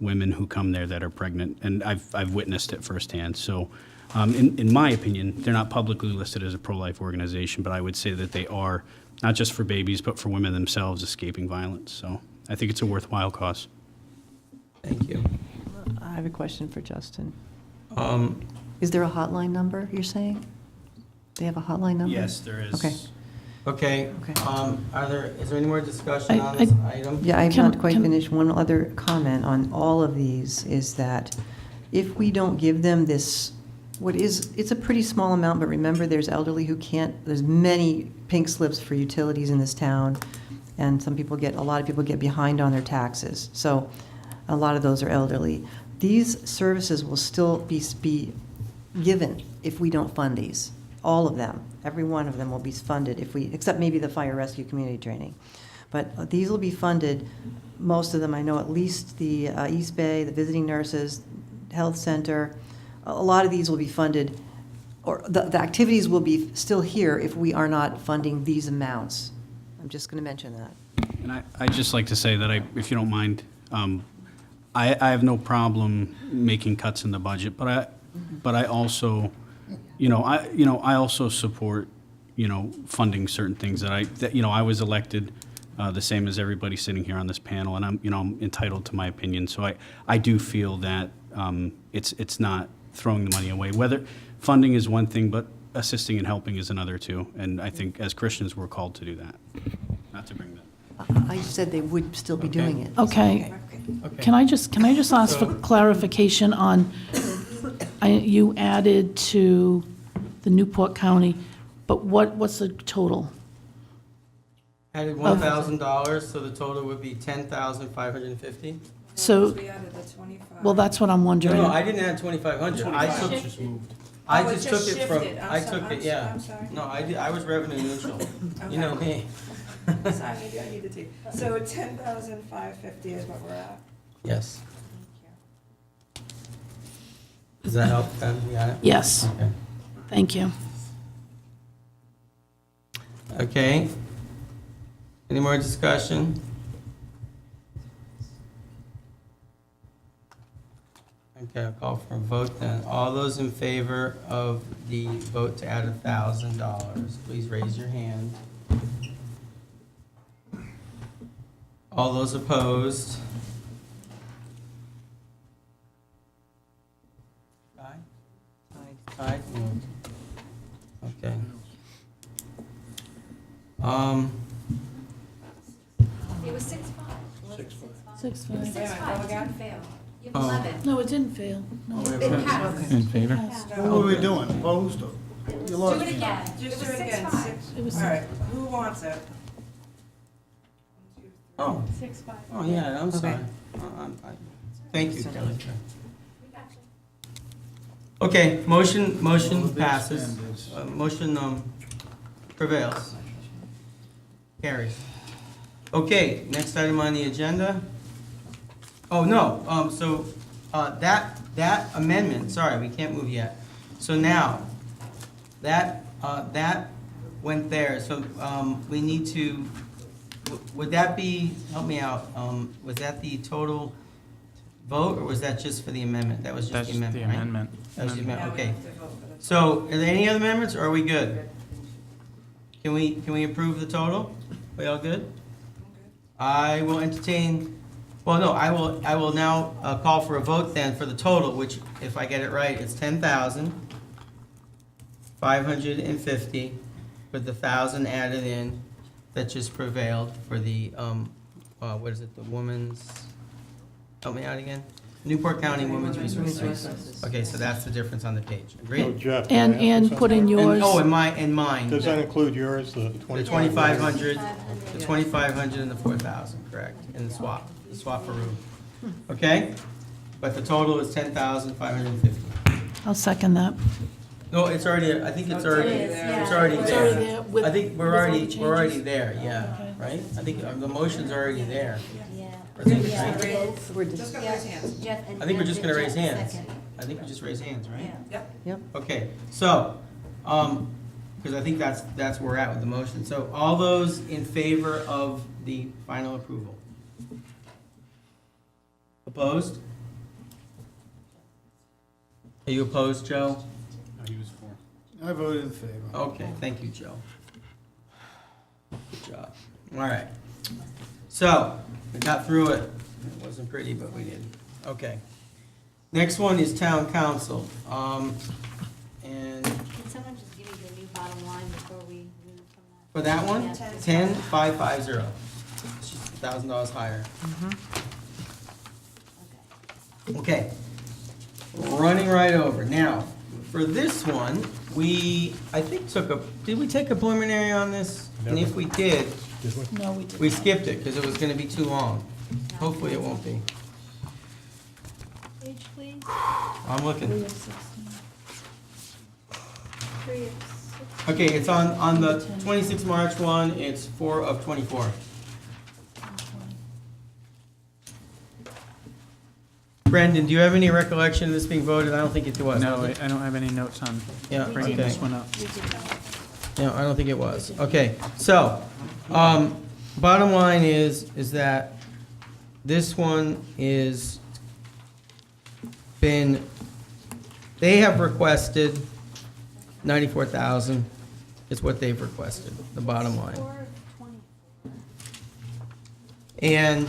women who come there that are pregnant, and I've witnessed it firsthand. So, in my opinion, they're not publicly listed as a pro-life organization, but I would say that they are not just for babies, but for women themselves escaping violence. So, I think it's a worthwhile cause. Thank you. I have a question for Justin. Um, Is there a hotline number, you're saying? They have a hotline number? Yes, there is. Okay. Okay, Okay. is there any more discussion on this item? Yeah, I've not quite finished. One other comment on all of these is that if we don't give them this, it's a pretty small amount, but remember there's elderly who can't, there's many pink slips for utilities in this town, and a lot of people get behind on their taxes. So a lot of those are elderly. These services will still be given if we don't fund these. All of them, every one of them will be funded except maybe the fire rescue community training. But these will be funded, most of them, I know at least the East Bay, the visiting nurses, health center, a lot of these will be funded, or the activities will be still here if we are not funding these amounts. I'm just going to mention that. And I'd just like to say that if you don't mind, I have no problem making cuts in the budget, but I also, I also support, funding certain things that I was elected the same as everybody sitting here on this panel, and I'm entitled to my opinion. So I do feel that it's not throwing the money away. Whether funding is one thing, but assisting and helping is another too. And I think as Christians we're called to do that. Not to bring that. I said they would still be doing it. Okay. Can I just ask for clarification on, you added to the Newport County, but what's the total? Added $1,000, so the total would be $10,550. So, We added the 25. well, that's what I'm wondering. No, I didn't add 2,500. I just took it from, I took it, yeah. I'm sorry. No, I was revenue neutral. You know me. Sorry, maybe I need to take, so 10,550 is what we're at. Yes. Does that help, Ben? You got it? Yes. Okay. Thank you. Okay. Any more discussion? Okay, I'll call for a vote then. All those in favor of the vote to add $1,000, please raise your hand. All those opposed? Aye? Aye? Okay. It was 6-5. 6-5. 6-5, again? Fail. You have Oh. 11. No, it didn't fail. No. It passed. In favor? What were we doing, opposed or? You Do lost it me. again. Just It do was it again. 6-5. It was All right, who wants it? Oh, 6-5. oh, yeah, I'm sorry. Okay. Thank you, Kelly. Okay, motion passes. Motion prevails. Carries. Okay, next item on the agenda. Oh, no, so, that amendment, sorry, we can't move yet. So now, that went there, so, we need to, would that be, help me out, was that the total vote, or was that just for the amendment? That was just That's the the amendment, right? amendment. That was the amendment, Yeah, we okay. have to vote for this. So, are there any other amendments, or are we good? Can we approve the total? We all good? I will entertain, well, no, I will now call for a vote then for the total, which, if I get it right, it's 10,550, with the 1,000 added in, that just prevailed for the, what is it, the woman's, help me out again? Newport County Women's Resources. Okay, so that's the difference on the page. So Agreed? Jeff. And, can I ask and you put in something? yours. Oh, and mine. Does that include yours, the The 2,500? 2,500, the 2,500 and the 4,000, correct, and the swap for room. Okay? But the total is 10,550. I'll second that. No, it's already, I think it's already, It is, yeah. it's already It's already there. there with- I think with all the we're already changes. there, yeah, Okay. right? I think the motion's already there. Yeah. I think it's- Yeah. We're Just just, go raise hands. Jeff and I think we're just gonna Jeff raise hands. second. I think we just raise hands, right? Yep. yep. Okay, so, because I think that's where we're at with the motion. So all those in favor of the final approval? Opposed? Are you opposed, Joe? No, he was for. I voted in favor. Okay, thank you, Joe. Good job. All right. So, we got through it. It wasn't pretty, but we did. Okay. Next one is town council. And Can someone just give me the new bottom line before we move from that? for that one, Yeah. 10,550. It's just $1,000 higher. Okay. Okay. Running right over. Now, for this one, I think did we take a preliminary on this? And if we did, No, we didn't. we skipped it because it was gonna be too long. Hopefully it won't be. Page, please. I'm looking. 3 of 16. 3 of 6. Okay, it's on the 26 March one, it's 4 of 24. Brendan, do you have any recollection of this being voted? I don't think it was. No, was it? I don't have any notes on Yeah, bringing okay. this one up. We did not. No, I don't think it was. Okay, so, bottom line is that this one is they have requested 94,000 is what they've requested, the bottom line. 4 of 24. And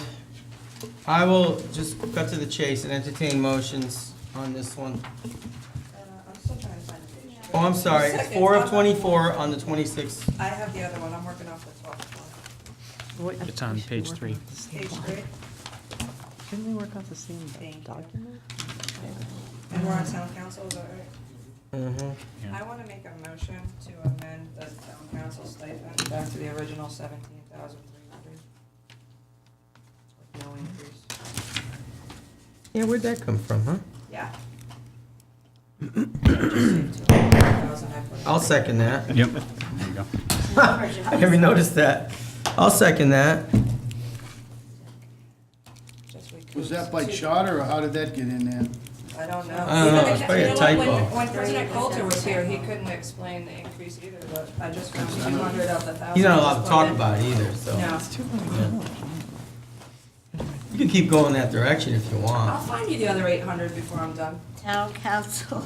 I will just cut to the chase and entertain motions on this one. I'm still trying to find the page. Oh, I'm sorry, Second. 4 of 24 on the 26th. I have the other one, I'm working off the 12th one. It's on page 3. Page 3, Shouldn't we work off the same document? and we're on town council, is that right? Mhm. I want to make a motion to amend the town council stipend back to the original 17,300. No increase. Yeah, where'd that come from, huh? Yeah. I'll second that. Yep. There you go. I never noticed that. I'll second that. Was that by charter, or how did that get in there? I don't know. I don't know, it's probably a You know what, typo. When President Coulter was here, he couldn't explain the increase either, but I just found 200 of the 1,000. He's not allowed to just talk put in. about it either, so. No. You can keep going that direction if you I'll want. find you the other 800 before I'm done. Town council.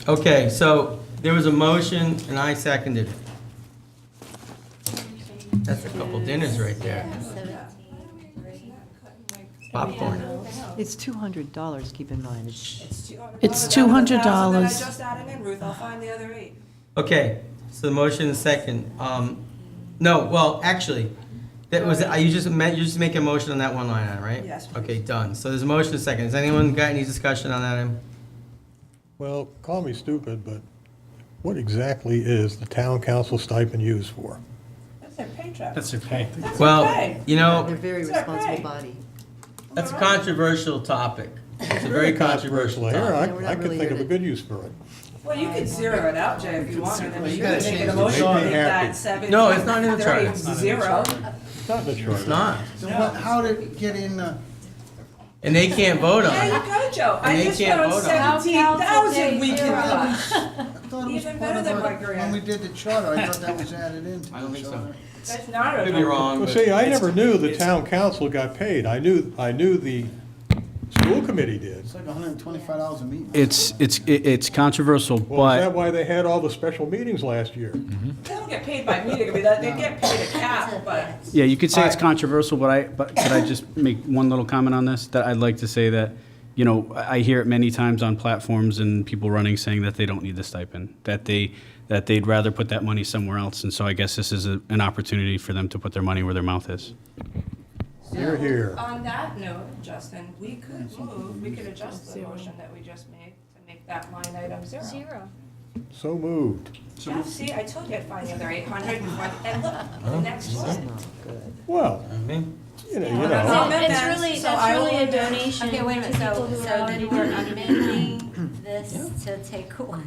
Okay, so there was a motion and I seconded it. That's a couple dinners right there. Popcorn. It's $200, keep in mind. It's Then I $200. just added in, Ruth, I'll find the other 8. Okay, so the motion is second. No, well, actually, that was, you just make a motion on that one line item, right? Yes, please. Okay, done. So there's a motion and a second. Has anyone got any discussion on that item? Well, call me stupid, but what exactly is the town council stipend used for? That's their paycheck. That's their pay. That's Well, okay. you know, They're a very It's okay. responsible body. that's a controversial topic. It's a very controversial Here, topic. we're I not could really think here of a to- good use for it. Well, you could zero it out, Jay, if you wanted, and You you gotta could make change an the emotion to charter. make that 7. No, it's not in the charter. 30, It's not in the 0. It's not in the charter. It's not. So what, how did it get in, And they can't vote on There you it. go, Joe. And I they just can't found vote on it. 17,000 we Town can council cut. I thought it was Even part better of than the, my grant. when we did the charter, I thought that was added into I don't the think so. charter. That's not a. Could be wrong, Well, but see, I it's- never knew the town council got paid. I knew the school committee did. It's like $125 a meeting. It's controversial, Well, is that but why they had all the special meetings last year? They don't get paid by meeting, I mean, they get paid a cap, but. yeah, you could say it's Alright. controversial, but could I just make one little comment on this? That I'd like to say that, you know, I hear it many times on platforms and people running saying that they don't need the stipend, that they'd rather put that money somewhere else, and so I guess this is an opportunity for them to put their money where their mouth is. Hear, hear. On that note, Justin, we could adjust the motion that we just made to make that line item 0. 0. So moved. Yeah, see, I told you I'd find the other 800, and look, the next one. Well, I mean, you know. It's really, So I that's really will- a donation Okay, wait a to minute, people so who are then already we're working. amending this to take away,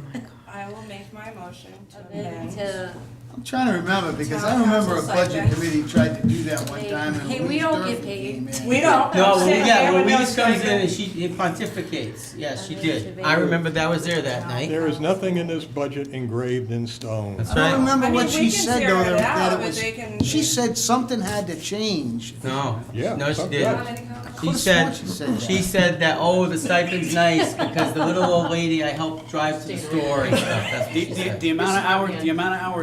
I will make my motion to amend amend. to, I'm trying to remember, because I Town remember a council budget stipends. committee tried to do that one time, and Hey, we Louise don't get Durfee paid. came in. We don't. no, I'm well, sitting yeah, here with no Louise comes in stipend. and she pontificates. Yes, she There did. should be- I remember that was there that night. There is nothing in this budget engraved in stone. That's I don't right. remember I mean, what we she can said, zero though, it out, that it but was, they can- she said something had to change. No. Yeah, No, she something didn't. does. She Could've said, sworn she said that. she said that, oh, the stipend's nice because the little old lady I helped drive to the store and stuff. That's what she said. The amount of hours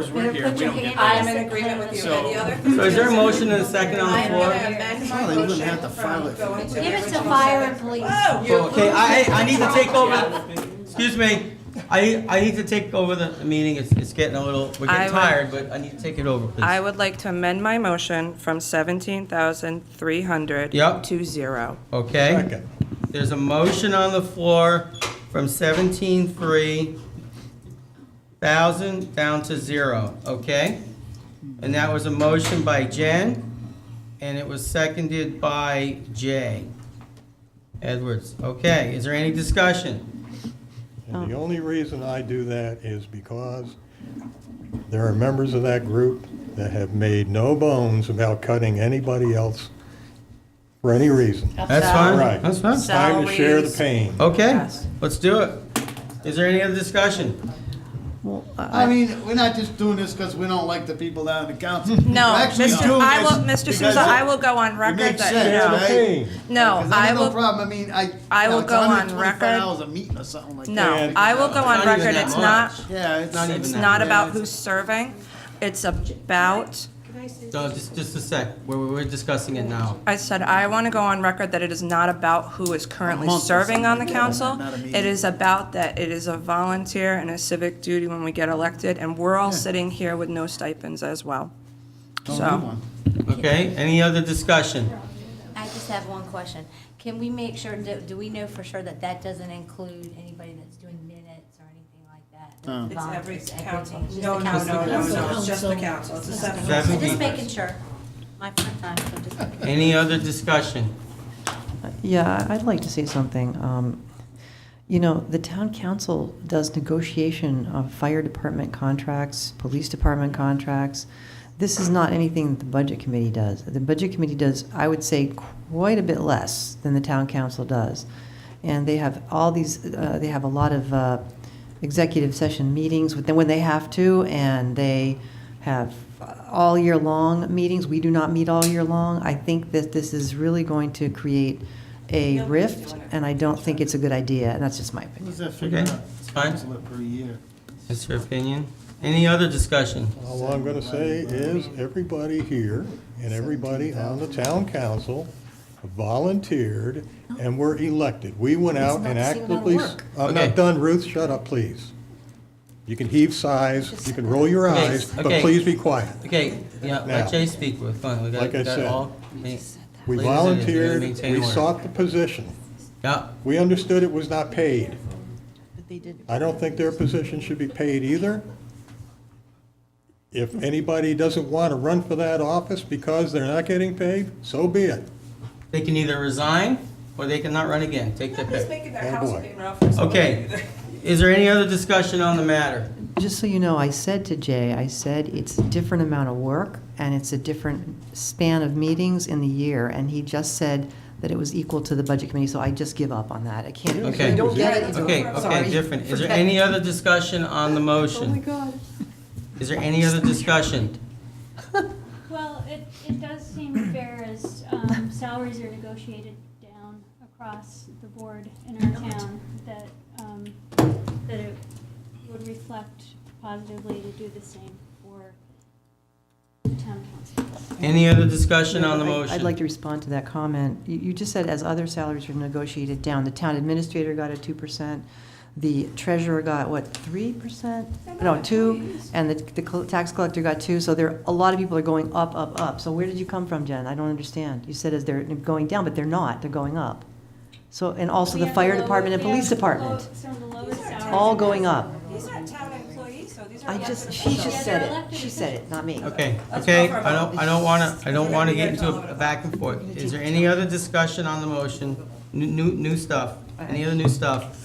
we're here, we don't get I am in agreement with you. So- And the other thing So is there a is- motion and a second on the I'm floor? gonna amend my Oh, they wouldn't motion have to file from it. going to the give it to original fire seven. and police. Whoa, you Okay, I need to take over, Yeah. excuse me, I need to take over the meeting. It's getting a little, we're I getting would- tired, but I need to take it over, please. I would like to amend my motion from 17,300 Yep. to 0. Okay? Second. There's a motion on the floor from 17,300 down to 0, okay? And that was a motion by Jen, and it was seconded by Jay Edwards. Okay, is there any discussion? And the only reason I do that is because there are members of that group that have made no bones about cutting anybody else for any reason. That's fine, Right. that's fine. It's time to share the Salaries. pain. Okay, Yes. let's do it. Is there any other discussion? Well, I mean, we're not just doing this because we don't like the people down in the council. No, We're actually Mr. doing I this will, Mr. because Souza, I will go on It record makes that, sense, no. right? Pain. No, Because I got no will, problem, I mean, I will it's go on $125 record. a meeting or something like that. no, I will go on Not even record, that it's much. not, Yeah, it's Not even it's that. not about Yeah, who's serving, it's about, No, just a sec, we're discussing it now. I said, I want to go on record that it is not about who is currently month or serving on the something like that, council. not a meeting. It is about that it is a volunteer and a civic duty when we get elected, and we're all sitting here with no stipends as well. Don't So- do one. Okay, any other discussion? I just have one question. Can we make sure, do we know for sure that that doesn't include anybody that's doing minutes or anything like that? No. It's every Volunteers, council. everything, just No, the no, council? no, no, no, it's just the council, it's a 7. Seven. Just making sure. My first time, so just making sure. Any other discussion? Yeah, I'd like to say something. You know, the town council does negotiation of fire department contracts, police department contracts. This is not anything that the budget committee does. The budget committee does, I would say, quite a bit less than the town council does. And they have all these, they have a lot of executive session meetings with them when they have to, and they have all year long meetings. We do not meet all year long. I think that this is really going to create a rift, and I don't think it's a good idea, and that's just my opinion. Who's that figure Okay, out? it's fine. Cancel it per year. That's your opinion? Any other discussion? All I'm gonna say is, everybody here and everybody on the town council volunteered and were elected. We went out and actively, I'm Okay. not done, Ruth, shut up, please. You can heave sighs, you can roll your Okay, eyes, but okay. please be quiet. Okay, yeah, Now, let Jay speak with, fine, we got, like I got said, all. We Ladies and gentlemen, volunteered, maintain we order. sought the position. Yeah, We understood it was not paid. But they didn't. I don't think their position should be paid either. If anybody doesn't want to run for that office because they're not getting paid, so be it. they can either resign, or they can not run again, take their pick. making Oh, boy. Okay, is there any other discussion on the matter? Just so you know, I said to Jay, I said it's a different amount of work and it's a different span of meetings in the year, and he just said that it was equal to the budget committee, so I just give up on that. I can't, if Okay. you don't get it, Okay, sorry. okay, different. Is there Forget any it. other discussion on the motion? God. Is there any other discussion? Well, it does seem fair as salaries are negotiated down across the board in our town, that, that it would reflect positively to do the same for the town council. Any other discussion on the motion? I'd like to respond to that comment. You just said as other salaries are negotiated down, the town administrator got a 2%, the treasurer got, what, 3%? No, 2, and the tax collector got 2, so a lot of people are going up, up, up. So where did you come from, Jen? I don't understand. You said as they're going down, but they're not, they're going up. So, and also We the have fire lower- department and we have police department, some of the lowest salaries. all going up. These aren't town employees, so these are She elected just officials. said they're it. elected She said it, not me. Okay, Let's okay, go for a I don't wanna get into a back and forth. Is there any other discussion on the motion? New stuff? Any other new stuff?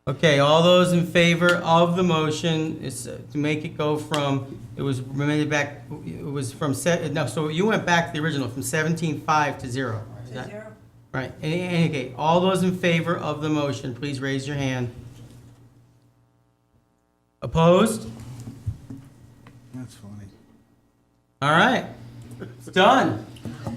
Okay, all those in favor of the motion is to make it go from, it was remanded back, it was from no, so you went back to the original, from 17.5 to 0. Is that- Zero. Right, okay, all those in favor of the motion, please raise your hand. Opposed? That's funny. All right, it's done.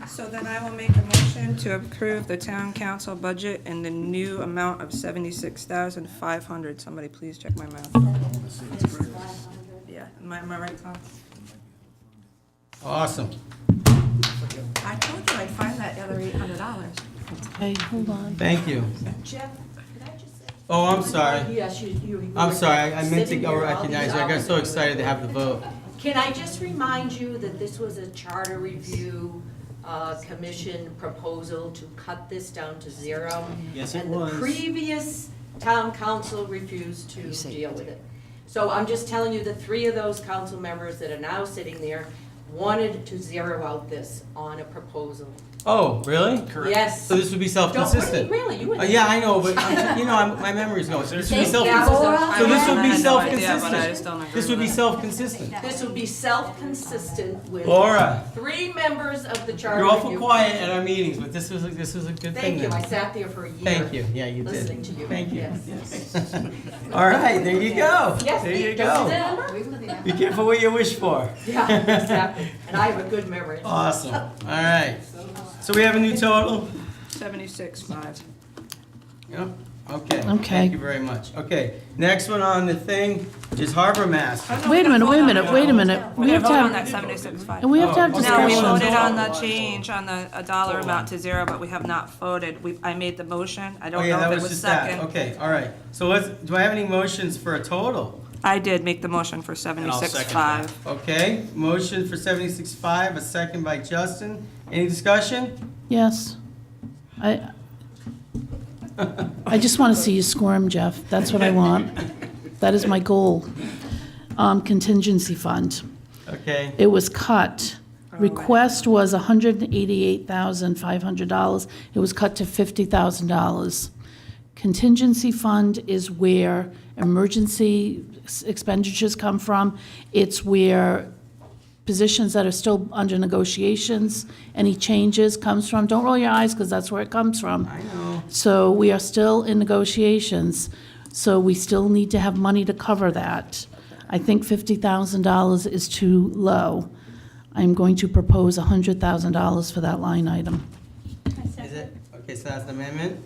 So then I will make a motion to approve the town council budget in the new amount of 76,500. Somebody please check my math. Yeah, am I right, Tom? Awesome. I told you I'd find that other $800. Okay, hold on. Thank you. Jeff, could I just say? Oh, I'm sorry. Yes, you. I'm sorry, I meant to go recognize you. I got so excited to have the vote. Can I just remind you that this was a charter review commission proposal to cut this down to 0? Yes, it And the was. previous town council refused to deal with it. So I'm just telling you, the 3 of those council members that are now sitting there wanted to zero out this on a proposal. Oh, really? Yes. So this would be Don't, self-consistent? really, you would. Yeah, I know, but, my memory's going. So this would be Thank you. self-consistent? So this would be I had no idea, but I just don't self-consistent? agree This would be with it. self-consistent? This would be self-consistent with Laura, 3 members of the charter you're awful review. quiet at our meetings, but this was a good thing Thank you, then. I sat there for a year. Thank you, yeah, you did. Listening to you. Thank you. Yes. All right, there you go. Yes, There you don't go. remember? Be careful what you wish for. Yeah, exactly. And I have a good memory. Awesome, all right. So we have a new total? 76,500. Yep, okay. Okay. Thank you very much. Okay, next one on the thing is Harbor Master. Wait a minute, wait a minute, wait a minute. We're We gonna have to vote on that have, 76,500. and we have to have Oh, Now, we discussion. voted on the change, on a dollar amount to 0, but we have not voted. I made the motion. I Oh, don't yeah, know that if it was was just that. second. Okay, all right. So do I have any motions for a total? I did make the motion for And I'll second that. 76,500. Okay, motion for 76.5, a second by Justin. Any discussion? Yes. I just want to see you squirm, Jeff. That's what I want. That is my goal. Contingency fund. Okay, It was cut. Request was $188,500. It was cut to $50,000. Contingency fund is where emergency expenditures come from. It's where positions that are still under negotiations, any changes comes from. Don't roll your eyes, because that's where it comes from. I know. So we are still in negotiations, so we still need to have money to cover that. I think $50,000 is too low. I'm going to propose $100,000 for that line item. Is it? Okay, so that's an amendment?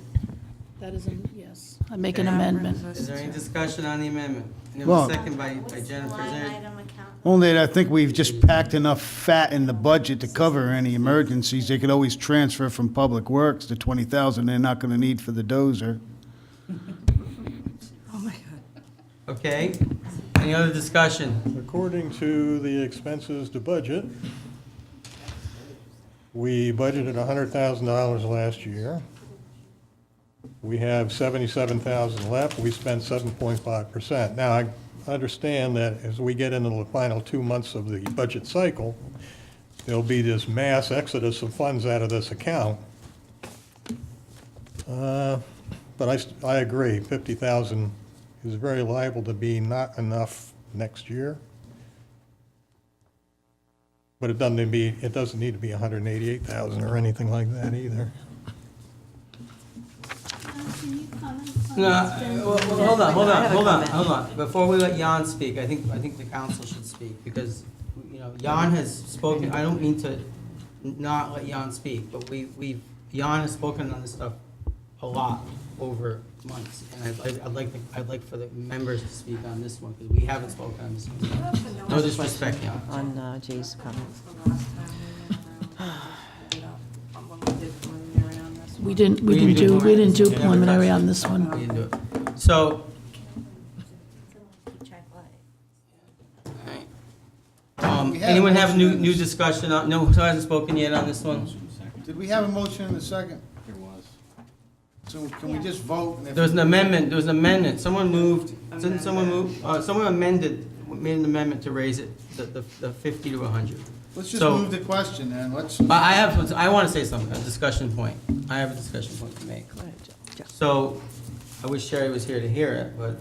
That is, yes. I make an amendment. Is there any discussion on the amendment? And it Well- was seconded by Jennifer. Is there- Only that I think we've just packed enough fat in the budget to cover any emergencies. They could always transfer from Public Works the 20,000 they're not gonna need for the dozer. Oh, my God. Okay, any other discussion? According to the expenses to budget, we budgeted $100,000 last year. We have 77,000 left. We spent 7.5%. Now, I understand that as we get into the final 2 months of the budget cycle, there'll be this mass exodus of funds out of this account. But I agree, 50,000 is very liable to be not enough next year. But it doesn't need to be 188,000 or anything like that either. Can you comment on No, this? well, hold I have a comment. on. Before we let Jan speak, I think the council should speak, because, you know, Jan has spoken, I don't mean to not let Jan speak, but Jan has spoken on this stuff a lot over months, and I'd like for the members to speak on this one, because we haven't spoken on this one. No disrespect, Jan. On Jay's comments. We didn't do preliminary on this one. We didn't do it. So, anyone have new discussion on, no, who hasn't spoken yet on this one? Did we have a motion in a second? There was. So can we just vote? and if- There was an amendment, someone moved, didn't someone move, someone made an amendment to raise it, the 50 to 100. Let's just So- move the question then, let's. But I want to say something, a discussion point. I have a discussion point to make. Go ahead, Joe. So, I wish Sherry was here to hear it, but,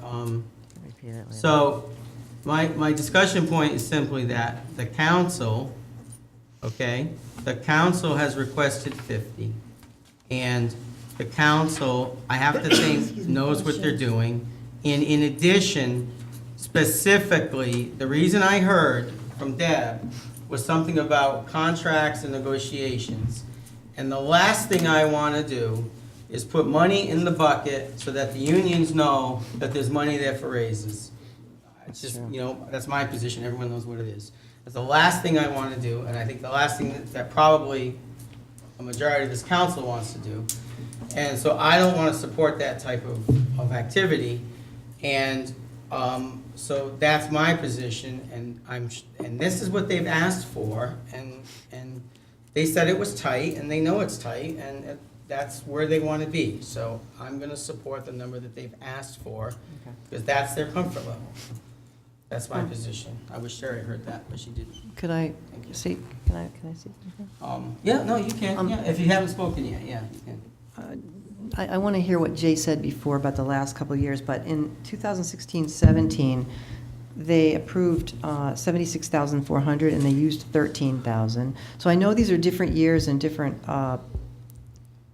Repeat it later. so, my discussion point is simply that the council, okay, the council has requested 50. And the council, I have to think, knows what they're doing. And in addition, specifically, the reason I heard from Deb was something about contracts and negotiations. And the last thing I want to do is put money in the bucket so that the unions know that there's money there for raises. It's just, you know, that's my position, everyone knows what it is. That's the last thing I want to do, and I think the last thing that probably a majority of this council wants to do. And so I don't want to support that type of activity. And so that's my position, and and this is what they've asked for, and they said it was tight, and they know it's tight, and that's where they want to be. So I'm going to support the number that they've asked for, because that's their comfort level. That's my position. I wish Sherry heard that, but she didn't. Could I say, can I say something? Yeah, no, you can, yeah, if you haven't spoken yet, yeah, you can. I want to hear what Jay said before about the last couple of years, but in 2016-17, they approved 76,400 and they used 13,000. So I know these are different years and different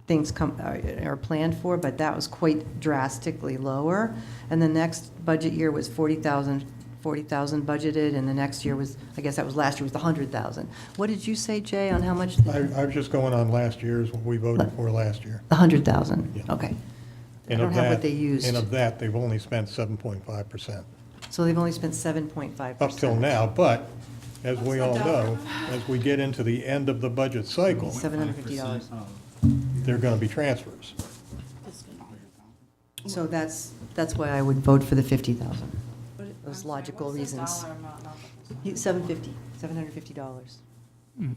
things are planned for, but that was quite drastically lower. And the next budget year was 40,000 budgeted, and the next year was, I guess that was last year, was the 100,000. What did you say, Jay, on how much? I was just going on last year's, what we voted for last year. The 100,000, Yeah. okay. I And don't of have what that- they used. And of that, they've only spent 7.5%. So they've only spent 7.5%. Up till now, but as we all know, as we get into the end of the budget cycle, $750. there are going to be transfers. So that's why I would vote for the 50,000. Those logical reasons. $750.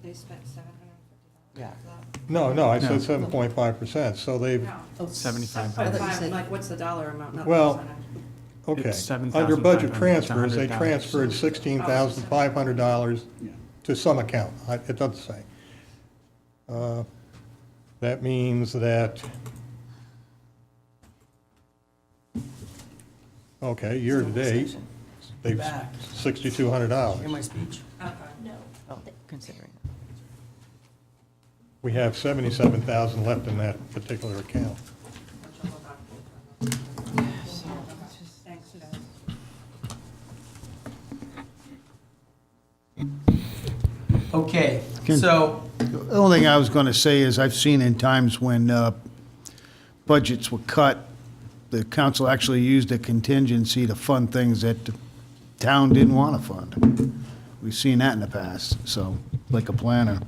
They spent $750. Yeah. No, I said No. 7.5%, so they've, 75. I thought you said- Like, what's the dollar amount, not the Well, percentage? okay. It's Under budget 7,500 to transfers, they $100,000. transferred $16,500 to some account. It doesn't say. That means that, okay, year-to-date, they've Back. $6,200. Hear my speech? Oh, considering. We have 77,000 left in that particular account. Okay, Can- so, The only thing I was gonna say is I've seen in times when budgets were cut the council actually used a contingency to fund things that the town didn't want to fund. We've seen that in the past, so, like a planner.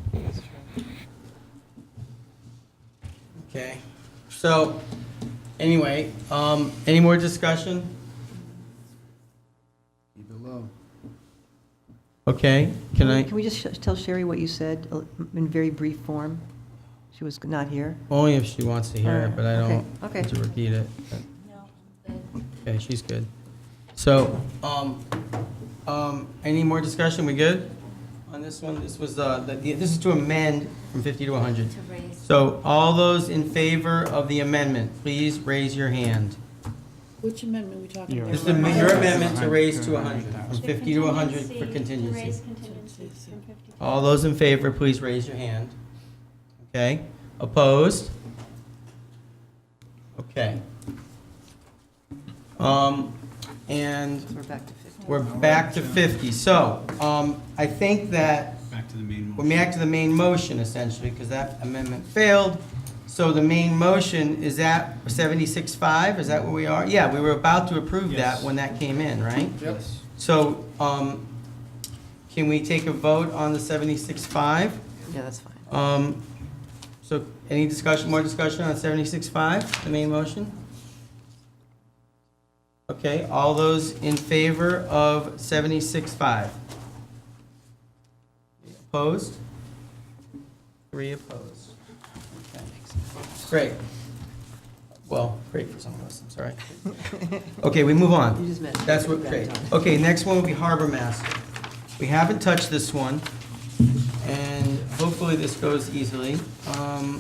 Okay, so, anyway, any more discussion? Keep it low. Okay, Can we just tell Sherry what you said in very brief form? She was not here. only if she wants to hear it, but I don't Okay. want to repeat it. Okay, she's good. So, any more discussion? We good on this one? This was, this is to amend from 50 to 100. So, all those in favor of the amendment, please raise your hand. Which amendment are we talking about? This is your amendment to raise to 100, from 50 to 100 for To contingency. raise contingencies from 50 to All those in favor, please raise your hand. Okay, opposed? Okay. And We're back to 50. we're back to 50. So, I think that Back to the main we're back to the main motion essentially, because that amendment failed. So the main motion, is that 76.5? Is that where we are? Yeah, we were about to approve that Yes. when that came in, right? Yes. So, can we take a vote on the 76.5? Yeah, that's fine. So any discussion, more discussion on 76.5, the main motion? Okay, all those in favor of 76.5? Opposed? 3 opposed. Okay. Great. Well, great for some of us, I'm sorry. Okay, we move on. You just mentioned That's it. what, great. Okay, next one will be Harbor Master. We haven't touched this one, and hopefully this goes easily. I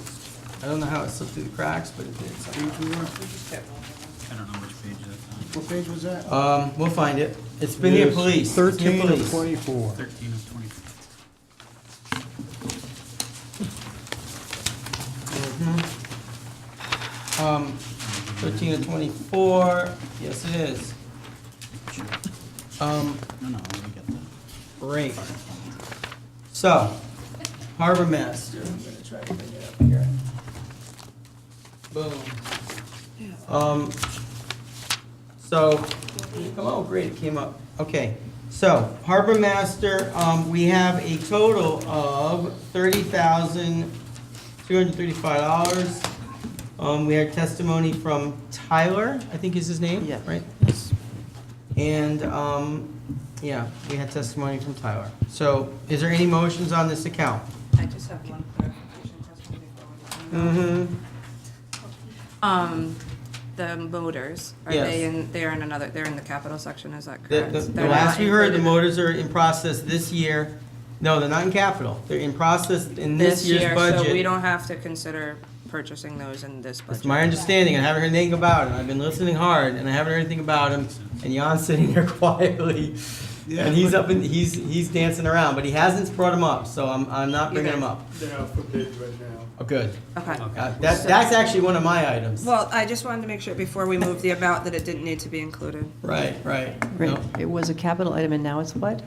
don't know how it slipped through the cracks, but it did somehow. I don't know which page that's on. What page was that? We'll find it. It's been near police. It's near 13 of police. 24. 13 of 24. Mhm. 13 to 24, yes it is. No, let me get that. Great. So, Harbor Master, I'm gonna try to bring it up here. Boom. So, oh, great, it came up. Okay, so Harbor Master, we have a total of $30,235. We had testimony from Tyler, I think is his name, Yeah. right? And, yeah, we had testimony from Tyler. So, is there any motions on this account? I just have one clarification question before we. The motors, are Yes. they're in another, they're in the capital section, is that The, correct? the They're last not we heard, the included motors are in process this year. No, they're not in capital. They're in process in this year's year, budget. so we don't have to consider purchasing those in this budget. It's my understanding. I haven't heard anything about him. I've been listening hard, and I haven't heard anything about him. And Jan's sitting there quietly, and he's up and he's dancing around, but he hasn't brought him up, so I'm not bringing him up. They're out for bids right now. Oh, good. Okay. That's actually one of my items. Well, I just wanted to make sure before we move the amount that it didn't need to be included. Right. Right. No, It was a capital item, and now it's what?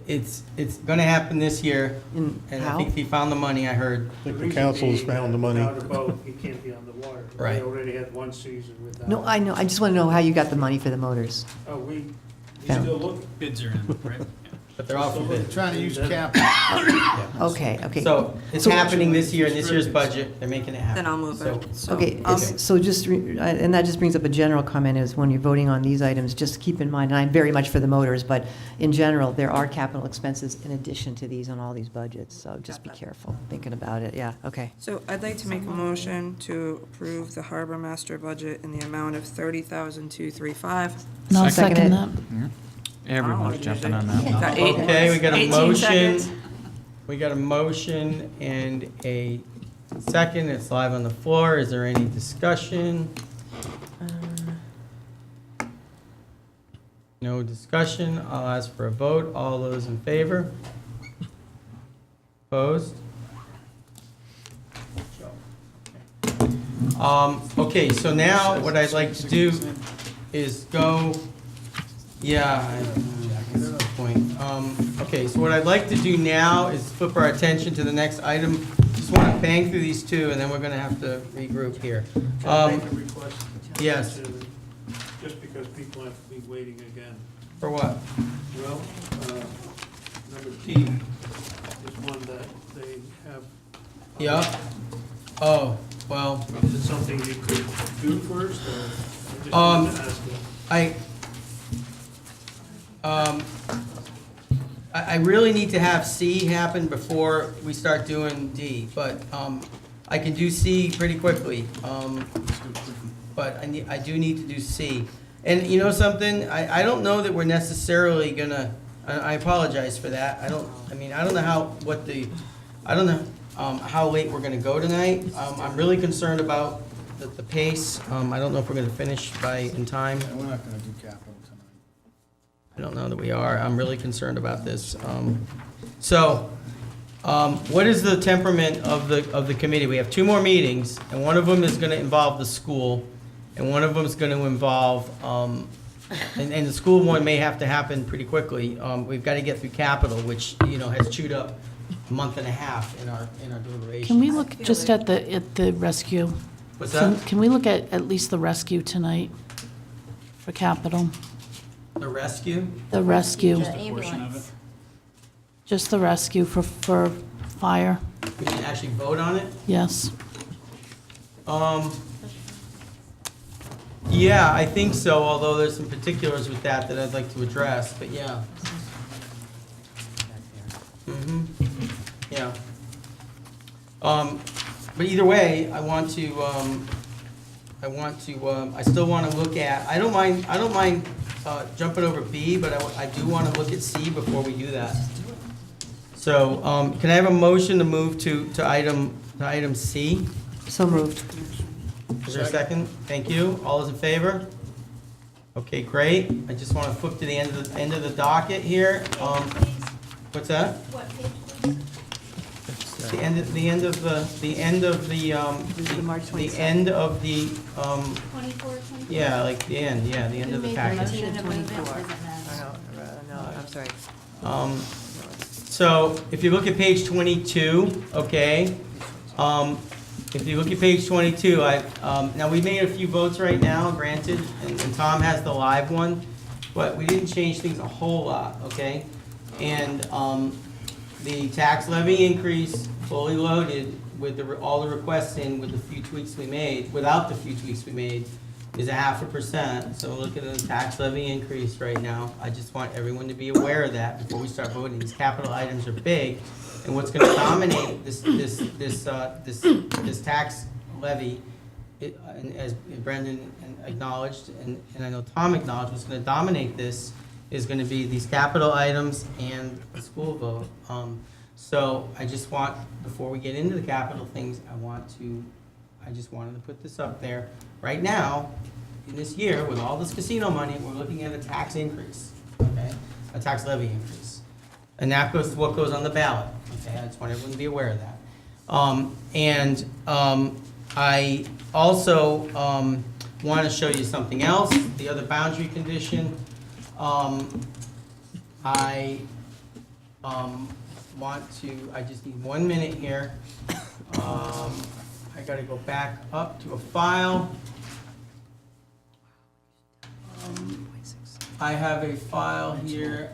it's going to happen this year, In and I how? think he found the money. I heard. I think the council's found the money. Without a boat, he can't be on the water. Right. We already had one season without. No, I know. I just want to know how you got the money for the motors. Oh, we Found. still looking. Bids are in, right? But they're off of bid. Trying to use capital. Okay, okay. So it's happening this year in this year's budget. They're making it happen. Then I'll move So- it. So Okay, I'll- so just, and that just brings up a general comment, is when you're voting on these items, just keep in mind, and I'm very much for the motors, but in general, there are capital expenses in addition to these on all these budgets, so just be careful thinking about it, yeah, okay. So I'd like to make a motion to approve the harbor master budget in the amount of $30,235. And I'll Second second it. that. Everyone's jumping on that one. Got eight- Okay, we got a 18 motion. seconds. We got a motion and a second. It's live on the floor. Is there any discussion? No discussion. I'll ask for a vote. All those in favor? Opposed? Okay, so now what I'd like to do is go, yeah, that's the point. Okay, so what I'd like to do now is flip our attention to the next item. Just want to bang through these two, and then we're going to have to regroup here. Yes. Chairman, just because people have to be waiting again. For what? Well, number D is one that they have. Yeah. Oh, well, Is it something you could do first, or I just Um, wanted to ask you? I really need to have C happen before we start doing D, but, I can do C pretty quickly. But I do need to do C. And you know something? I don't know that we're necessarily gonna, I apologize for that. I don't know how late we're gonna go tonight. I'm really concerned about the pace. I don't know if we're gonna finish in time. We're not gonna do capital tonight. I don't know that we are. I'm really concerned about this. What is the temperament of the committee? We have 2 more meetings, and one of them is gonna involve the school, and one of them is gonna involve, and the school one may have to happen pretty quickly. We've gotta get through capital, which, has chewed up a month and a half in our deliberations. Can we look just at the rescue? What's that? Can we look at least the rescue tonight for capital? The rescue? The rescue, The ambulance. just the rescue for fire, We can actually vote on it? yes. Yeah, I think so, although there's some particulars with that I'd like to address, but yeah. Mm-hmm, yeah. But either way, I still want to look at, I don't mind jumping over B, but I do want to look at C before we do that. So, can I have a motion to move to item C? So moved. Is there a second? Thank you. All those in favor? Okay, great. I just want to flip to the end of the docket here. What's that? What page, please? The end of the March the 22nd. end of the 24, 25? yeah, like the end, yeah, the end of the Who made the package. motion to move it? 24. Doesn't matter. No, I'm sorry. So if you look at page 22, okay, if you look at page 22, now we made a few votes right now, granted, and Tom has the live one, but we didn't change things a whole lot, okay? And the tax levy increase, fully loaded, with all the requests in, with the few tweaks we made, without the few tweaks we made, is 0.5%. So look at the tax levy increase right now. I just want everyone to be aware of that before we start voting. These capital items are big, and what's gonna dominate this tax levy, and as Brendan acknowledged, and I know Tom acknowledged, what's gonna dominate this is gonna be these capital items and the school vote. So I just want, before we get into the capital things, I just wanted to put this up there. Right now, in this year, with all this casino money, we're looking at a tax increase, okay? A tax levy increase. And that goes to what goes on the ballot, okay? I just want everyone to be aware of that. I also want to show you something else, the other boundary condition. I just need 1 minute here. I gotta go back up to a file. I have a file here.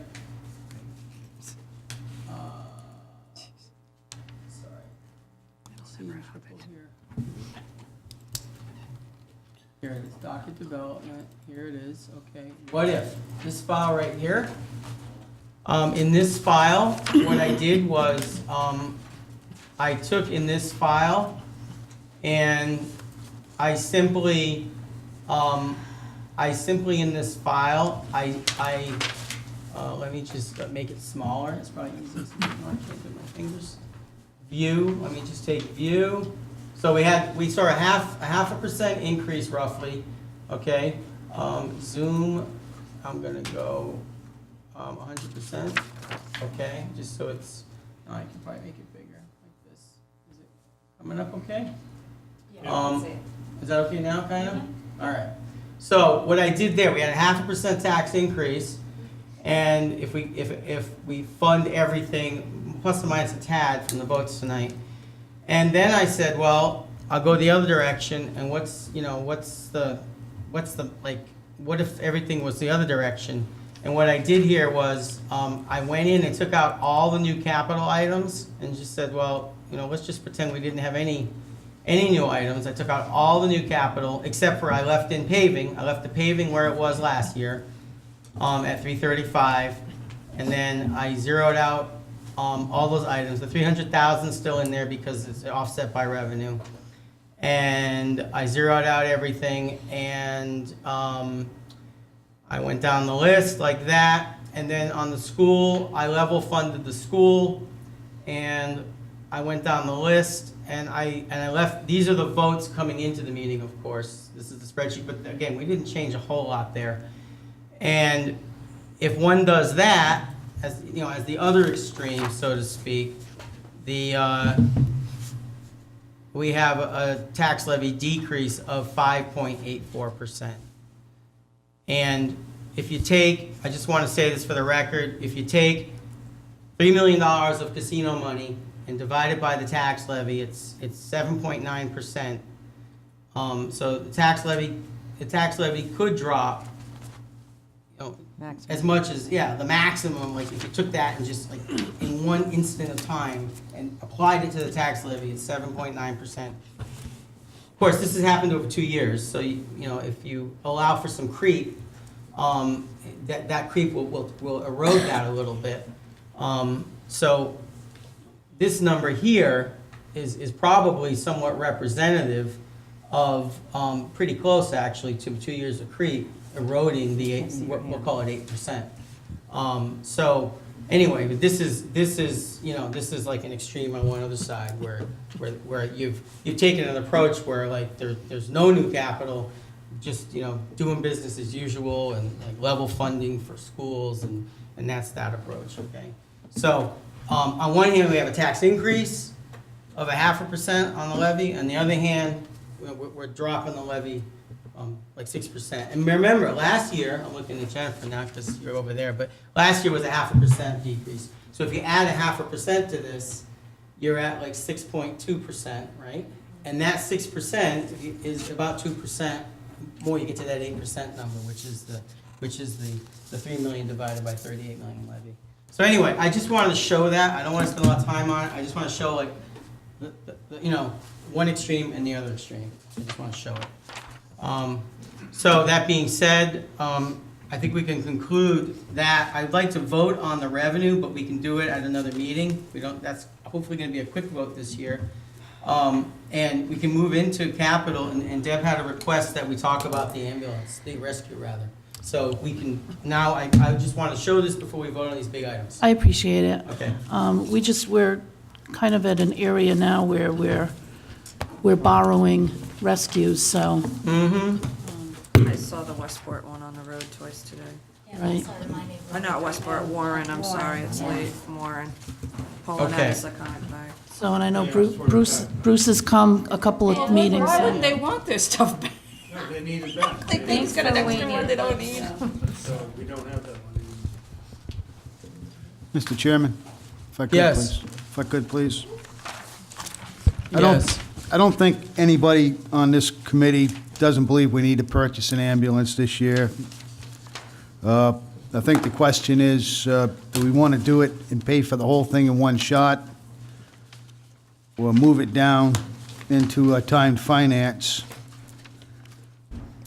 Sorry. Here it is, docket development, here it is, okay. What if, this file right here, in this file, what I did was, I took in this file, and I simply in this file, let me just make it smaller, it's probably easiest, I can't do my fingers. View, let me just take view. So we saw a half a percent increase roughly, okay? Zoom, I'm gonna go 100%, okay? Just so it's, I can probably make it bigger like this. Is it coming up okay? Is that okay now, kind of? All right. So what I did there, we had a 0.5% tax increase, and if we fund everything, plus or minus a tad from the votes tonight, and then I said, well, I'll go the other direction, and what's the what's the, like, what if everything was the other direction? And what I did here was, I went in and took out all the new capital items and just said, well, you know, let's just pretend we didn't have any new items. I took out all the new capital, except for I left in paving. I left the paving where it was last year, at 335. And then I zeroed out, all those items. The 300,000 is still in there because it's offset by revenue. And I zeroed out everything, and, I went down the list like that, and then on the school, I level funded the school, and I went down the list, and I left, these are the votes coming into the meeting, of course. This is the spreadsheet, but again, we didn't change a whole lot there. And if one does that, as, you know, as the other extreme, so to speak, we have a tax levy decrease of 5.84%. And if you take, I just want to say this for the record, if you take $3 million of casino money and divide it by the tax levy, it's 7.9%. So the tax levy could drop, you know, as much as, yeah, the maximum, like if you took that and just like in one instant of time and applied it to the tax levy, it's 7.9%. Of course, this has happened over 2 years, so you know, if you allow for some creep, that creep will erode that a little bit. So this number here is probably somewhat representative of, pretty close actually to 2 years of creep eroding the we'll call it 8%. So anyway, but this is you know, this is like an extreme on one other side where you've taken an approach where like there's no new capital, just, you know, doing business as usual and like level funding for schools, and that's that approach. Okay, so on one hand we have a tax increase of 0.5% on the levy, on the other hand we're dropping the levy like 6%. And remember, last year, I'm looking at Jennifer now because you're over there, but last year was a 0.5% decrease. So if you add 0.5% to this, you're at like 6.2%, right? And that 6% is about 2% more. You get to that 8% number, which is the 3 million divided by 38 million levy. So anyway, I just wanted to show that. I don't want to spend a lot of time on it. I just want to show like the you know, one extreme and the other extreme. I just want to show it. So that being said, I think we can conclude that. I'd like to vote on the revenue, but we can do it at another meeting. That's hopefully going to be a quick vote this year. And we can move into capital, and Deb had a request that we talk about the ambulance, the rescue rather. So we can, now I just want to show this before we vote on these big items. I appreciate it. Okay. We're kind of at an area now where we're borrowing rescues, so. I saw the Westport one on the road twice today. Right. Not Westport, Warren, I'm sorry, it's late, Warren. Pulling out Okay. a Seconic bag. So, and I know Bruce has come a couple of meetings. Why wouldn't they want their stuff back? No, they need it back. They think it's got an extra one they don't need. So we don't have that money. Mr. Chairman, if I could, Yes. please. If I could, please. Yes. I don't think anybody on this committee doesn't believe we need to purchase an ambulance this year. I think the question is, do we want to do it and pay for the whole thing in one shot? Or move it down into a timed finance?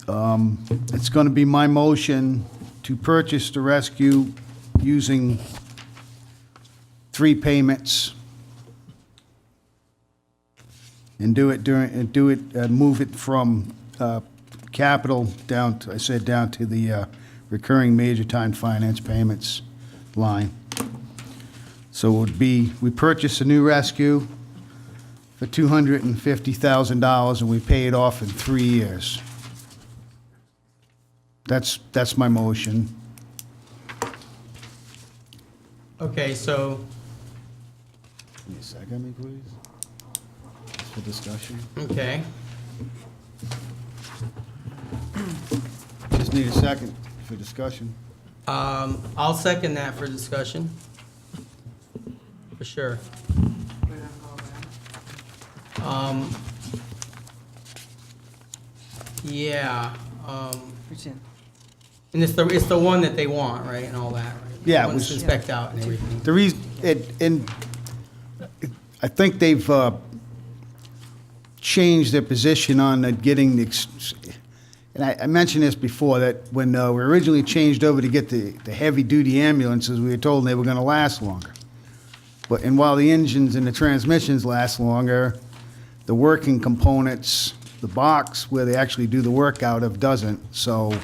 It's going to be my motion to purchase the rescue using 3 payments and move it from capital down to, down to the recurring major time finance payments line. So it would be, we purchase a new rescue for $250,000 and we pay it off in 3 years. That's my motion. Okay, so, Give me a second, please. Just for discussion. okay. Just need a second for discussion. I'll second that for discussion. For sure. Yeah, And it's the one that they want, right, and all that, right? Yeah, it The one that's was- spec'd out and everything. The reason, I think they've changed their position on getting the, and I mentioned this before, that when we originally changed over to get the heavy-duty ambulances, we were told they were gonna last longer. And while the engines and the transmissions last longer, the working components, the box where they actually do the work out of doesn't. So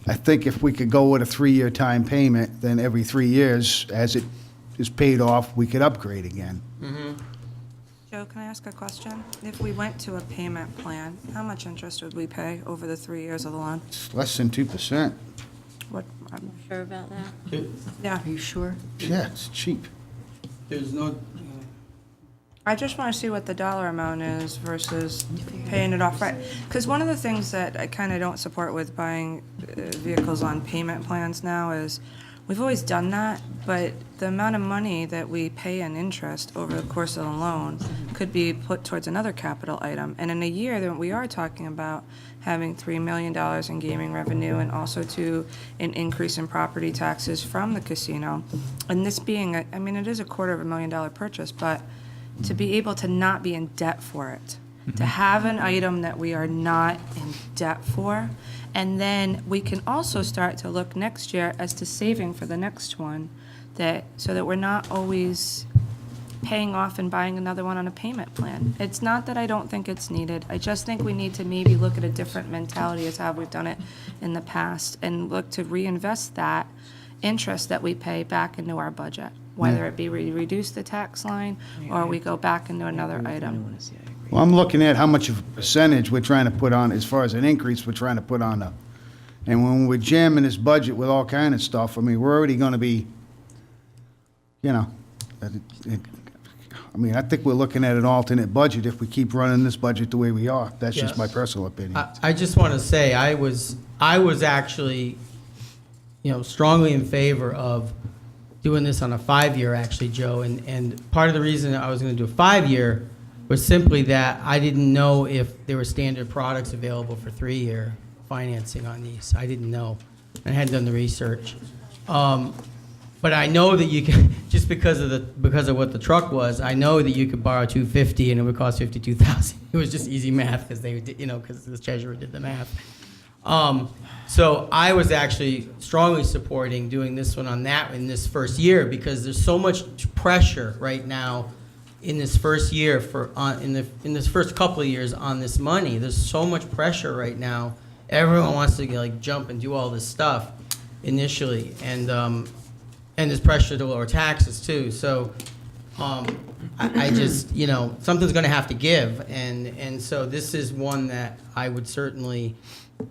I think if we could go with a 3-year time payment, then every 3 years, as it is paid off, we could upgrade again. Joe, can I ask a question? If we went to a payment plan, how much interest would we pay over the 3 years of the loan? It's less than 2%. What, Sure about that? yeah, Are you sure? Yeah, it's cheap. There's no, I just want to see what the dollar amount is versus paying it off right. Because one of the things that I kind of don't support with buying vehicles on payment plans now is, we've always done that, but the amount of money that we pay in interest over the course of the loan could be put towards another capital item. And in a year, that we are talking about having $3 million in gaming revenue and also to an increase in property taxes from the casino. And this being, I mean, it is a $250,000 purchase, but to be able to not be in debt for it, to have an item that we are not in debt for, and then we can also start to look next year as to saving for the next one, so that we're not always paying off and buying another one on a payment plan. It's not that I don't think it's needed. I just think we need to maybe look at a different mentality as how we've done it in the past and look to reinvest that interest that we pay back into our budget, whether it be we reduce the tax line or we go back into another item. Well, I'm looking at how much of a percentage we're trying to put on, as far as an increase we're trying to put on the, and when we're jamming this budget with all kind of stuff, I mean, we're already gonna be, you know, I mean, I think we're looking at an alternate budget if we keep running this budget the way we are. That's just my Yes. personal opinion. I just want to say, I was actually, strongly in favor of doing this on a 5-year, actually, Joe. And part of the reason I was going to do a 5-year was simply that I didn't know if there were standard products available for 3-year financing on these. I didn't know. I hadn't done the research. But I know that you can, just because of what the truck was, I know that you could borrow $250 and it would cost $52,000. It was just easy math because because the treasurer did the math. So I was actually strongly supporting doing this one on that in this first year, because there's so much pressure right now in this first year in this first couple of years on this money. There's so much pressure right now. Everyone wants to jump and do all this stuff initially, and there's pressure to lower taxes too. So I just, something's going to have to give, and so this is one that I would certainly,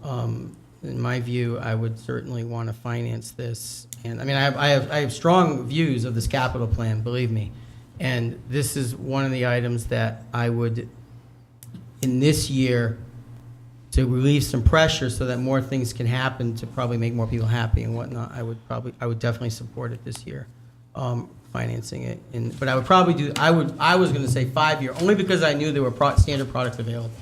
in my view, I would certainly want to finance this. And I mean, I have strong views of this capital plan, believe me, and this is one of the items that I would, in this year, to relieve some pressure so that more things can happen to probably make more people happy and whatnot, I would definitely support it this year, financing it. But I would probably I was going to say 5-year, only because I knew there were standard products available.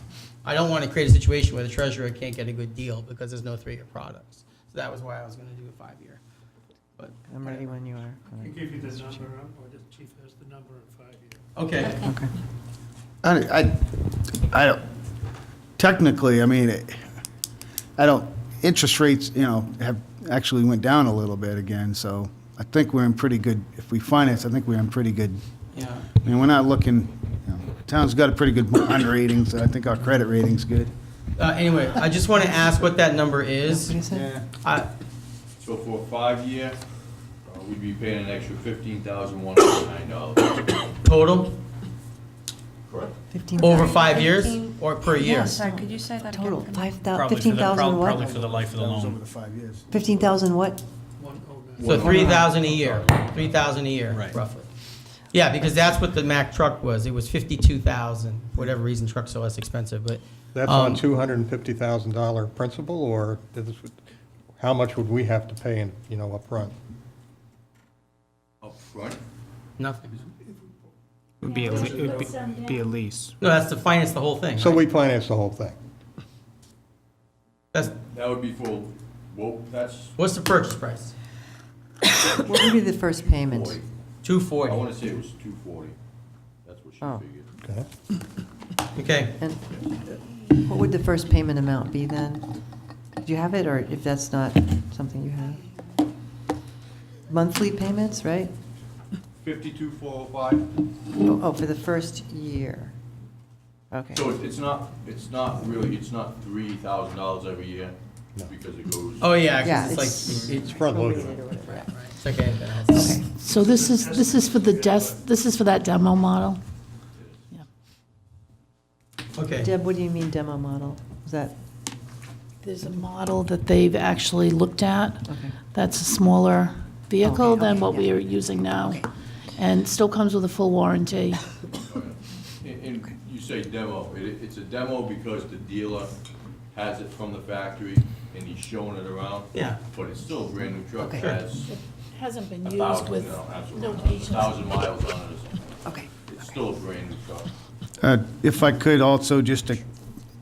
I don't want to create a situation where the treasurer can't get a good deal because there's no 3-year products. So that was why I was going to do a 5-year. But I'm ready when you are. I can give you the number, or the chief has the number in 5 years. Okay. Okay. I don't, technically, I mean, interest rates, have actually went down a little bit again, so I think we're in pretty good, if we finance, I think we're in pretty good. Yeah. I mean, we're not looking, town's got a pretty good bond rating, so I think our credit rating's good. Anyway, I just want to ask what that number is. So for a 5-year, we'd be paying an extra $15,109. Total? Correct. Over 5 years or per year? Yeah, Sorry, could you say that again? Total, Probably 15,000 what? Probably for the life of the That was loan. over the 5 years. 15,000 what? So 3,000 a year, 3,000 a year, Right. roughly. Yeah, because that's what the Mack truck was. It was 52,000. For whatever reason, trucks are less expensive, but. That's on $250,000 principal, or how much would we have to pay up front? Up front? Nothing. It would be a lease. No, that's to finance the whole thing. So right? we finance the whole thing. That would be for, well, that's What's the purchase price? What would be the first payment? 40. I 240. wanna say it was 240. That's what she Oh. figured. Okay. Okay. And what would the first payment amount be then? Do you have it, or if that's not something you have? Monthly payments, right? 52,405. Oh, for the first year. Okay. So it's not really, it's not $3,000 every year, because it goes. Oh, yeah, Yeah, because it's like, It's front loaded. it's like anything else. Okay. So this is for the this is for that demo model? Okay. Deb, what do you mean demo model? Is that, There's a model that they've actually looked at. okay. That's a smaller vehicle Okay, than okay, what we yeah. are using now. And still comes with a full warranty. And you say demo, it's a demo because the dealer has it from the factory and he's showing it around. Yeah. But it's still a brand new truck, Okay. it has Hasn't been 1,000, with no, absolutely, notations. 1,000 miles on it or something. Okay. It's still a brand new truck. If I could also, just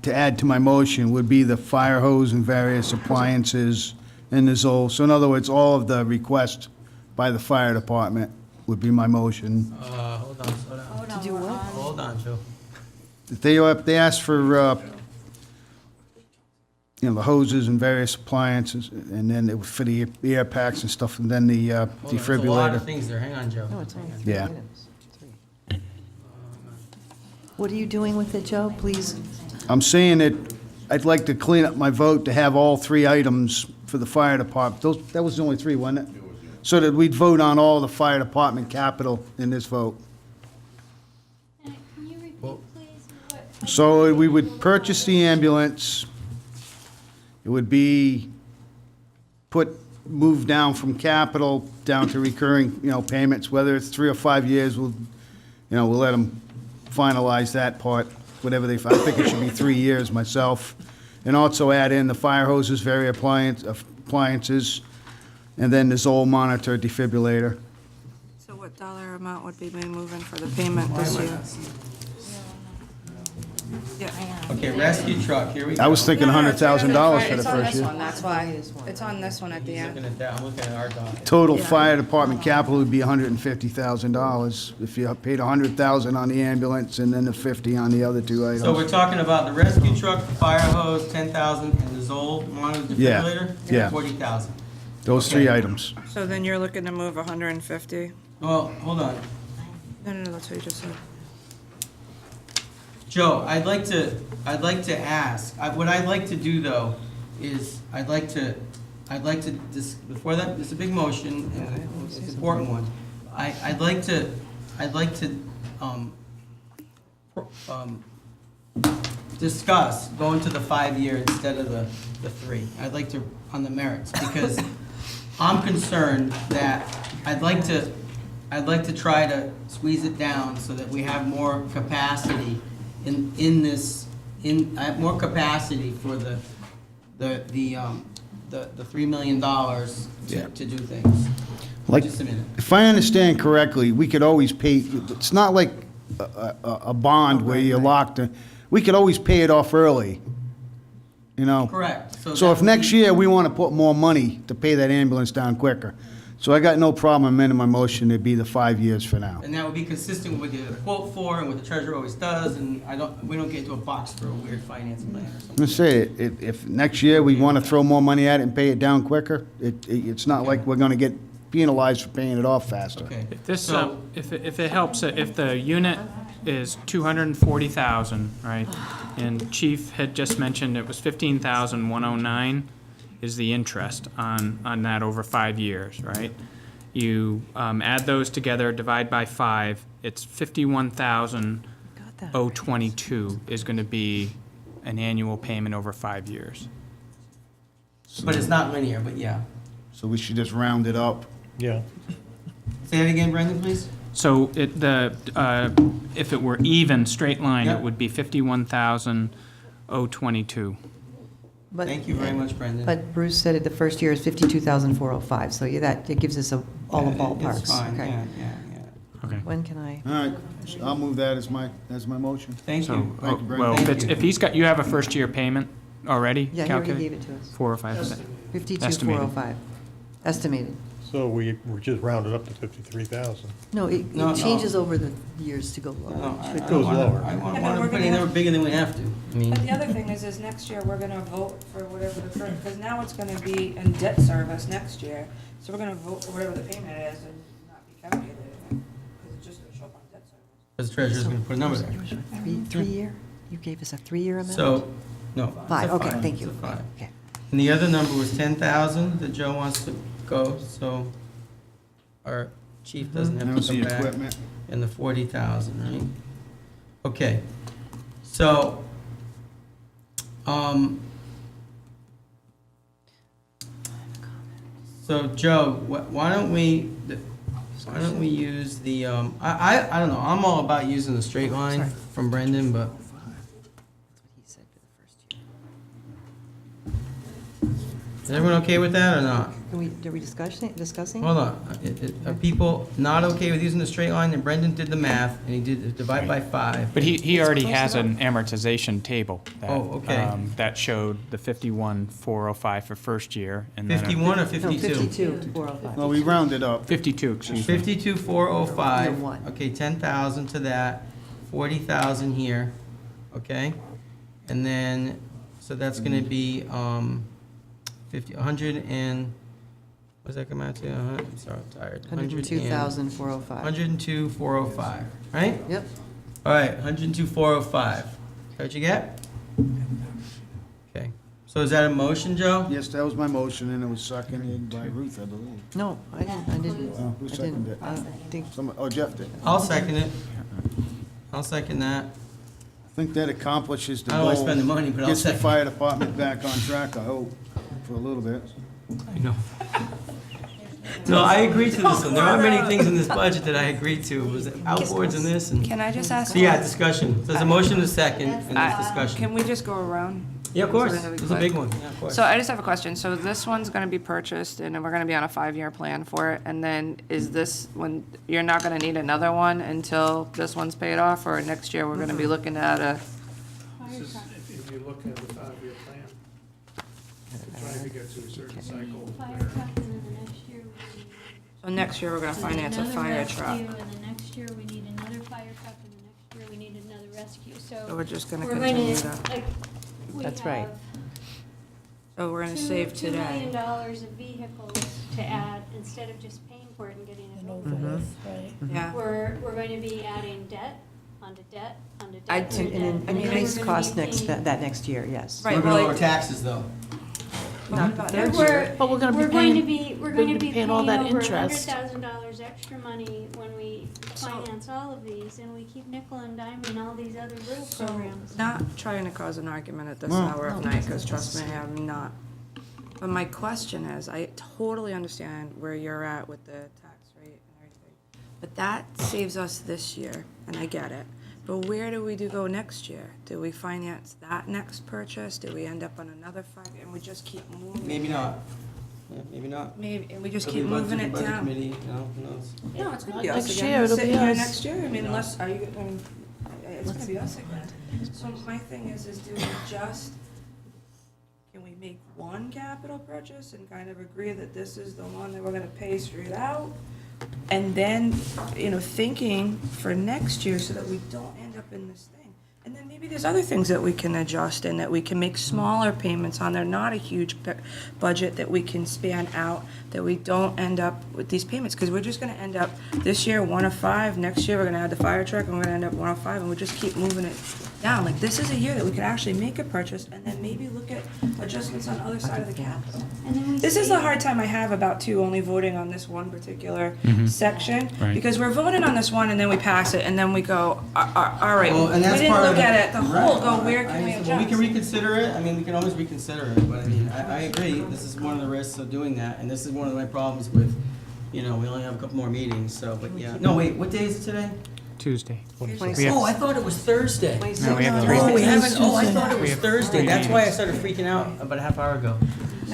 to add to my motion, would be the fire hose and various appliances in the Zoll. So in other words, all of the requests by the fire department would be my motion. Hold on, slow down. To do what? Hold on, Joe. They asked for, the hoses and various appliances, and then it was for the air packs and stuff, and then the Hold on, there's a lot of defibrillator. things there. Hang on, Joe. No, it's only Hang on. 3 Yeah. items. 3. What are you doing with it, Joe? Please. I'm saying that I'd like to clean up my vote to have all 3 items for the fire department. That was the only 3, wasn't it? So that we'd vote on all the fire department capital in this vote. Can you repeat, please, what? So we would purchase the ambulance. It would be moved down from capital down to recurring, payments, whether it's 3 or 5 years, we'll let them finalize that part, whatever I think it should be 3 years myself. And also add in the fire hoses, various appliances, and then the Zoll monitor defibrillator. So what dollar amount would be moving for the payment this year? Yeah. Okay, rescue truck, here we go. I was thinking $100,000 for the It's on first this year. one, that's why. It's on this one at the Looking end. at that, I'm looking at our document. Total fire department capital would be $150,000 if you paid $100,000 on the ambulance and then the 50 on the other 2 So we're items. talking about the rescue truck, the fire hose, 10,000, and the Zoll monitor Yeah, defibrillator? yeah. 40,000. Those 3 items. So then you're looking to move 150? Well, hold on. No, that's what you just said. Joe, I'd like to ask, what I'd like to do though, is I'd like to, before that, it's a big motion, and it's an important one. I'd like to, discuss going to the 5-year instead of the 3. I'd like to, on the merits, because I'm concerned that I'd like to try to squeeze it down so that we have more capacity I have more capacity for the $3 million to do things. Like, Just a minute. if I understand correctly, we could always pay, it's not like a bond where you're locked in. We could always pay it off early, Correct. So that if would next be- year we want to put more money to pay that ambulance down quicker. So I got no problem amending my motion to be the 5 years for now. And that would be consistent with what we get a quote for and what the treasurer always does, and we don't get into a box for a weird finance plan or something. Let's say, if next year we want to throw more money at it and pay it down quicker, it's not like we're going to get penalized for paying it off faster. Okay. If this, So- if it helps, if the unit is 240,000, right? And Chief had just mentioned it was 15,109 is the interest on that over 5 years, right? You add those together, divide by 5, it's 51,022 is going to be an annual payment over 5 years. But it's not linear, but yeah. So we should just round it up. Yeah. Say that again, Brendan, please? So if it were even, straight line, Yep. it would be 51,022. But- Thank you very much, Brendan. But Bruce said it, the first year is 52,405, so it gives us all the It's ballparks. fine, Okay. yeah. Okay. When can I? All right, I'll move that as my motion. Thank So, you. Thank you, Brent. well, Thank you. if you have a first year payment, already Yeah, he already calculated? gave it to us. 405. 52,405, estimated. So we're just rounded up to 53,000. No, it No, no. changes over the years to go No, lower. I It don't goes wanna- lower. I Yeah, want but to we're put it gonna- never bigger than we have to. I mean, But the other thing is next year, we're gonna vote for whatever the current, because now it's gonna be in debt service next year. So we're gonna vote for whatever the payment is and not be calculated, because it's just gonna show up on debt service. the treasurer's going to put a number there. Three-year? You gave us a three-year amount? So, no. it's a 5, okay, thank It's you. a 5. Okay. And the other number was 10,000 that Joe wants to go, so our chief doesn't That have was to the come back. equipment. And the 40,000, right? Okay, so, so Joe, why don't we use the, I don't know, I'm all about using the straight line Sorry. from Brendan, but That's what he said for the first year. is everyone okay with that or not? Are we discussing? Hold on, are people not okay with using the straight line? And Brendan did the math, and he did divide by 5. But he already close has an enough. amortization table that, Oh, okay. that showed the 51,405 for first year, and then 51 or No, 52? 52,405. Well, we rounded up. 52, excuse me. 52,405. Year one. Okay, 10,000 to that, 40,000 here, okay? And then, so that's gonna be, 100 and, what's that come out to? I'm sorry, I'm tired. 102,405. 102,405, right? Yep. All right, 102,405. What you get? Okay, so is that a motion, Joe? Yes, that was my motion, and it was seconded by Ruth, I believe. No, I didn't. Oh, who seconded it? I think, Oh, Jeff did. I'll second it. I'll second that. I think that accomplishes the I goal. don't wanna spend the money, but I'll Gets the second. fire department back on track, I hope, for a little bit. I know. No, I agree to this one. There aren't many things in this budget that I agreed to. It was outboards and this and. Can I just ask? So yeah, discussion. There's a motion and a second, and there's Can discussion. we just go around? Yeah, of course. Really It's a quick. big one. Yeah, of course. So I just have a question. So this one's gonna be purchased and then we're gonna be on a 5-year plan for it. And then is this, when, you're not gonna need another one until this one's paid off? Or next year, we're gonna be looking at a, This is, if you look at the 5-year plan, we're trying to get to a certain cycle. Fire where- truck, and then the next year we need. so next year, we're gonna we need finance a another fire rescue, truck. And the next year, we need another fire truck, and the next year, we need another rescue, So we're just gonna we're continue gonna, that. like, we That's right. have So we're gonna save $2 million today. of vehicles to add, instead of just paying for it and getting it over Mm-hmm. with. Yeah. We're going to be adding debt onto debt onto debt. I- onto And debt, an and then we're increased gonna cost be next, paying- that next year, yes. Right, We're gonna well, lower I- taxes, though. Not the third We're, year. But we're gonna be we're going to paying- be, we're we're going gonna to be be paying paying all that over interest. $100,000 extra money when we finance all of these, and we keep nickel and diming all these other road So, programs. not trying to cause an argument at this No. hour of night, because trust me, I'm not. But my question is, I totally understand where you're at with the tax rate and everything. But that saves us this year, and I get it. But where do we go next year? Do we finance that next purchase? Do we end up on another 5, and we just keep moving? Maybe not. Yeah, maybe not. Maybe, and we just Could be keep moving it budget down. committee, you know, who knows? No, it's gonna be Not us next again. year, it'll Sitting be here us. next year, I mean, unless, are you, I mean, it's gonna be us again. So my thing is do we just, can we make one capital purchase and kind of agree that this is the one that we're gonna pay straight out? And then, thinking for next year so that we don't end up in this thing. And then maybe there's other things that we can adjust and that we can make smaller payments on. They're not a huge budget that we can span out, that we don't end up with these payments. Because we're just gonna end up, this year, 1 of 5, next year, we're gonna add the fire truck, and we're gonna end up 1 of 5, and we just keep moving it down. Like, this is a year that we could actually make a purchase and then maybe look at adjustments on the other side of the capital. And then we This is save- the hard time I have about only voting on this one particular section. Right. Because we're voting on this one and then we pass it and then we go, all right, Well, we and that's didn't part of look the- at it, the right. whole, go, where I can we understand. Well, we can adjust? reconsider it. I mean, we can always reconsider it, but I mean, I agree. This is one of the risks of doing that, and this is one of my problems with, we only have a couple more meetings, so, but yeah. No, wait, what day is it today? Tuesday. 26. We have- Oh, I thought it was Thursday. No, we have 3 Oh, we meetings. haven't, I thought it We was have Thursday. 3 That's why I meetings. started freaking out about a half hour ago.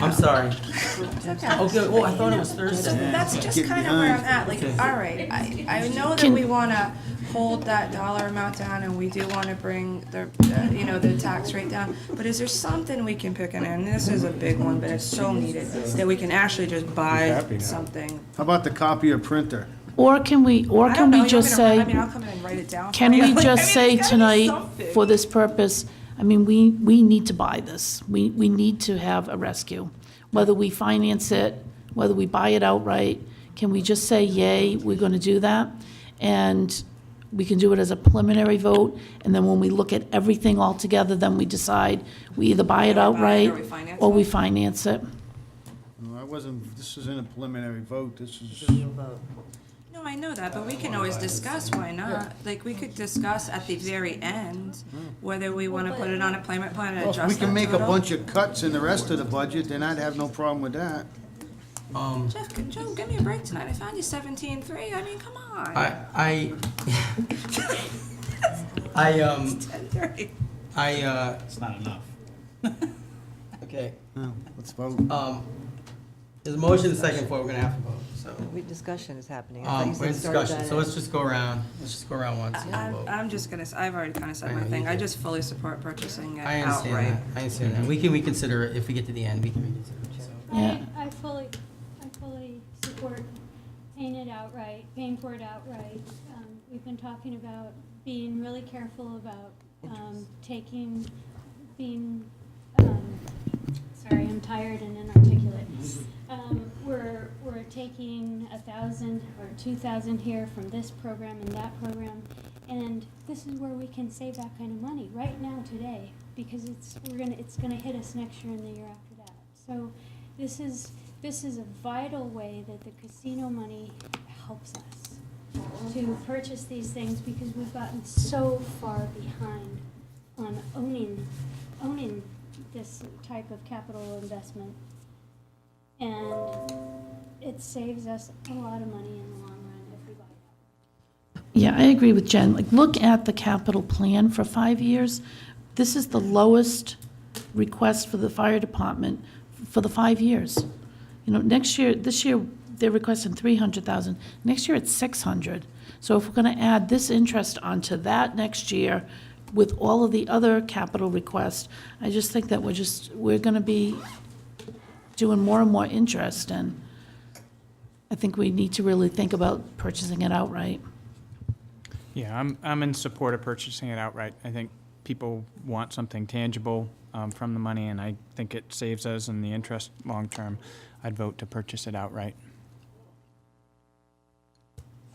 I'm sorry. Okay, oh, I thought it was So Thursday. that's just Get kind of where I'm behind. at, like, Okay. all right, I know that we wanna hold that dollar amount down, and we do want to bring the, the tax rate down, but is there something we can pick, and this is a big one, but it's so needed, that we can actually just buy something? How about the copier printer? Or can we I don't know, just you want me to say, I'll come in and write it down. can for you. we Like, just say it's gotta be tonight, something. for this purpose, I mean, we need to buy this. We need to have a rescue. Whether we finance it, whether we buy it outright, can we just say, yay, we're gonna do that? And we can do it as a preliminary vote, and then when we look at everything all together, then we decide we either buy it outright or we finance it. No, this isn't a preliminary vote, this is. No, I know that, but we can always discuss, why not? Like, we could discuss at the very end whether we want to put it on a payment plan and Well, if adjust we that can make a total. bunch of cuts in the rest of the budget, then I'd have no problem with that. Jeff, Joe, give me a break tonight. I found you 17.3. I mean, come on. It's 10:30. It's not enough. Okay. Let's vote. There's a motion and a second for it, we're gonna have to vote, so. Discussion is happening. I thought you We're in said start discussion, that so let's just go around, once and then vote. I'm just gonna, I've already kind of said I my know, thing. you I did. just fully support purchasing it I understand outright. that, I understand that. We can reconsider it if we get to the end, we can reconsider it, so. Yeah. I fully support paying for it outright. We've been talking about being really careful about sorry, I'm tired and inarticulate. We're taking 1,000 or 2,000 here from this program and that program, and this is where we can save that kind of money right now today, because it's gonna hit us next year and the year after that. So this is a vital way that the casino money helps us to purchase these things, because we've gotten so far behind on owning this type of capital investment. And it saves us a lot of money in the long run if we buy it. Yeah, I agree with Jen. Like, look at the capital plan for 5 years. This is the lowest request for the fire department for the 5 years. This year, they're requesting 300,000. Next year, it's 600. So if we're gonna add this interest onto that next year with all of the other capital requests, I just think that we're gonna be doing more and more interest, and I think we need to really think about purchasing it outright. Yeah, I'm in support of purchasing it outright. I think people want something tangible from the money, and I think it saves us in the interest long-term. I'd vote to purchase it outright.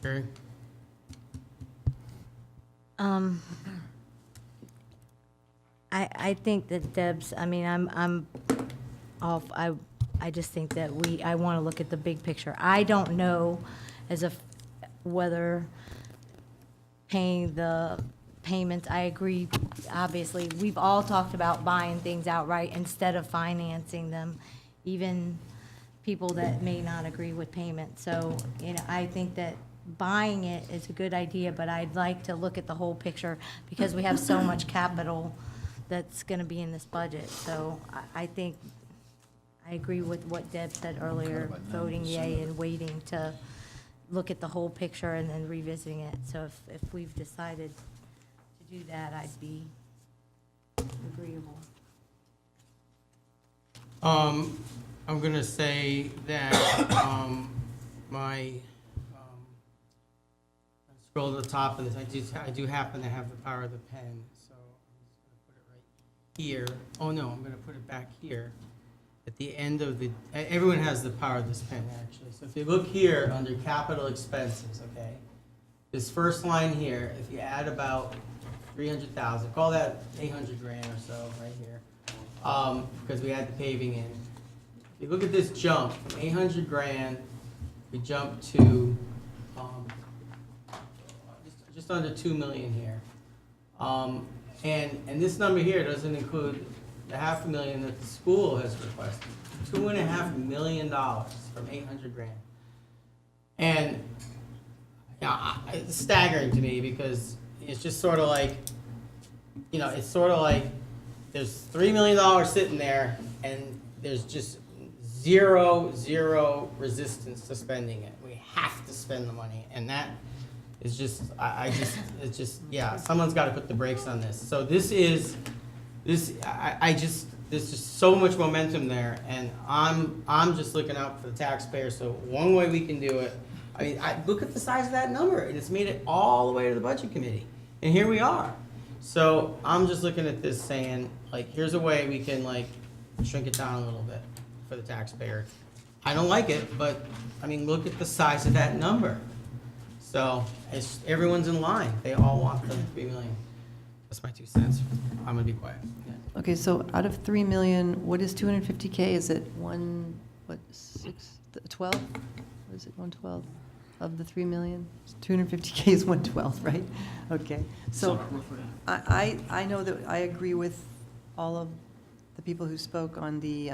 Carrie? I think that Deb's, I mean, I'm off, I just think that I want to look at the big picture. I don't know whether paying the payments, I agree, obviously, we've all talked about buying things outright instead of financing them, even people that may not agree with payment. So, I think that buying it is a good idea, but I'd like to look at the whole picture, because we have so much capital that's gonna be in this budget. So I think, I agree with what Deb said earlier, voting yay and waiting to look at the whole picture and then revisiting it. So if we've decided to do that, I'd be agreeable. I'm gonna say that, scroll to the top of this, I do happen to have the power of the pen, so I'm just gonna put it right here. Oh, no, I'm gonna put it back here. At the end of everyone has the power of this pen, actually. So if you look here under capital expenses, okay? This first line here, if you add about 300,000, call that 800 grand or so right here, because we add the paving in. If you look at this jump from 800 grand, we jump to just under 2 million here. And this number here doesn't include the $500,000 that the school has requested. $2.5 million from 800 grand. And it's staggering to me, because it's just sort of like, it's sort of like there's $3 million sitting there, and there's just zero resistance to spending it. We have to spend the money, and It's just, it's just, yeah, someone's gotta put the brakes on this. So there's just so much momentum there, and I'm just looking out for the taxpayers, so one way we can do it, I mean, look at the size of that number, and it's made it all the way to the budget committee, and here we are. So I'm just looking at this saying, like, here's a way we can, like, shrink it down a little bit for the taxpayer. I don't like it, but, I mean, look at the size of that number. So, everyone's in line, they all want the 3 million. That's my 2 cents. I'm gonna be quiet. Okay, so out of 3 million, what is 250K? Is it 12? What is it, 112 of the 3 million? 250K is 112, right? Okay, so I know that I agree with all of the people who spoke on the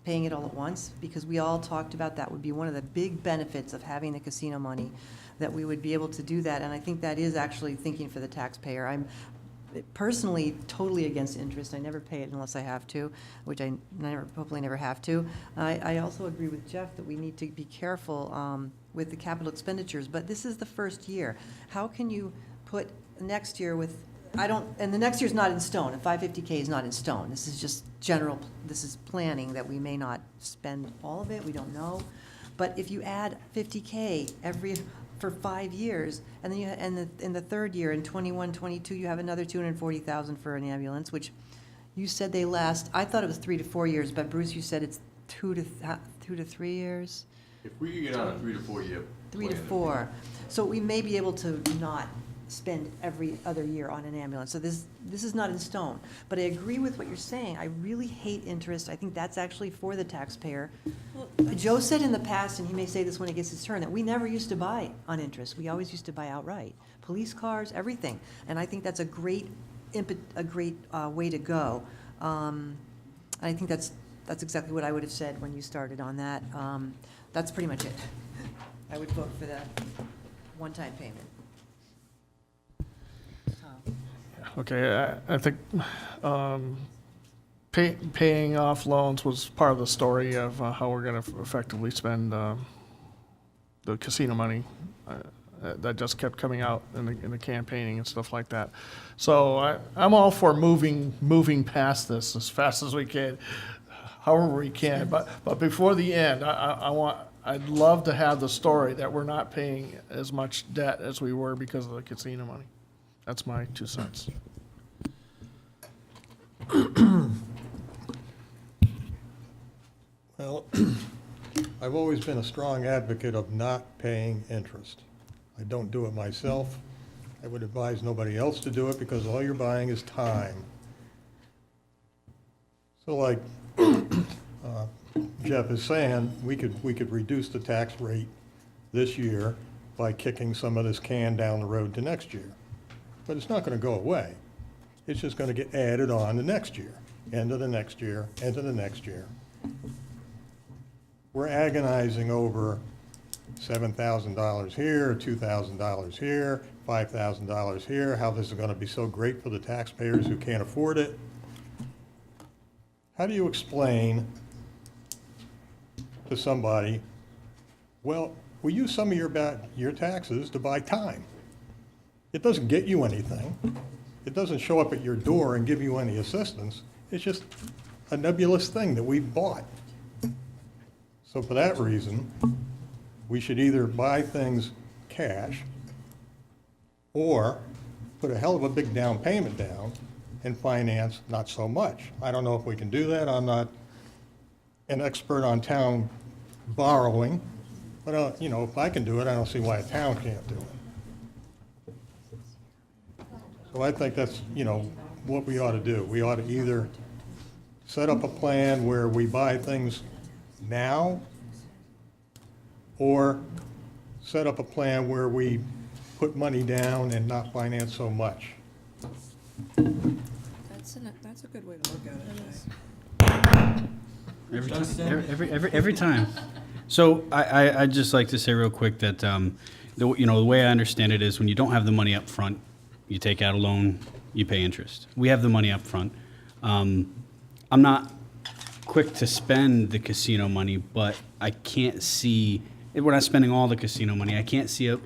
paying it all at once, because we all talked about that would be one of the big benefits of having the casino money, that we would be able to do that, and I think that is actually thinking for the taxpayer. I'm personally totally against interest. I never pay it unless I have to, which I hopefully never have to. I also agree with Jeff that we need to be careful with the capital expenditures, but this is the first year. How can you put next year with, and the next year's not in stone. A 550K is not in stone. This is just general, this is planning that we may not spend all of it, we don't know. But if you add 50K for 5 years, and then in the third year, in 21, 22, you have another 240,000 for an ambulance, which you said they last, I thought it was 3 to 4 years, but Bruce, you said it's 2 to 3 years? If we could get on a 3 to 4 year 3 to 4. So we may be able to not spend every other year on an ambulance. So this is not in stone. But I agree with what you're saying. I really hate interest. I think that's actually for the taxpayer. Joe said in the past, and he may say this when it gets his turn, that we never used to buy on interest. We always used to buy outright. Police cars, everything. And I think that's a great way to go. I think that's exactly what I would have said when you started on that. That's pretty much it. I would vote for the one-time payment. Okay, I think paying off loans was part of the story of how we're going to effectively spend the casino money. That just kept coming out in the campaigning and stuff like that. So I'm all for moving past this as fast as we can, however we can. But before the end, I'd love to have the story that we're not paying as much debt as we were because of the casino money. That's my 2 cents. Well, I've always been a strong advocate of not paying interest. I don't do it myself. I would advise nobody else to do it because all you're buying is time. So like Jeff is saying, we could reduce the tax rate this year by kicking some of this can down the road to next year. But it's not going to go away. It's just going to get added on to next year, into the next year, into the next year. We're agonizing over $7,000 here, $2,000 here, $5,000 here, how this is going to be so great for the taxpayers who can't afford it. How do you explain to somebody, well, we use some of your taxes to buy time? It doesn't get you anything. It doesn't show up at your door and give you any assistance. It's just a nebulous thing that we bought. So for that reason, we should either buy things cash or put a hell of a big down payment down and finance not so much. I don't know if we can do that. I'm not an expert on town borrowing, but if I can do it, I don't see why a town can't do it. So I think that's, what we ought to do. We ought to either set up a plan where we buy things now or set up a plan where we put money down and not finance so much. That's a good way to look at it. Every time. So I'd just like to say real quick that, the way I understand it is when you don't have the money up front, you take out a loan, you pay interest. We have the money up front. I'm not quick to spend the casino money, but I can't see, we're not spending all the casino money. I can't see a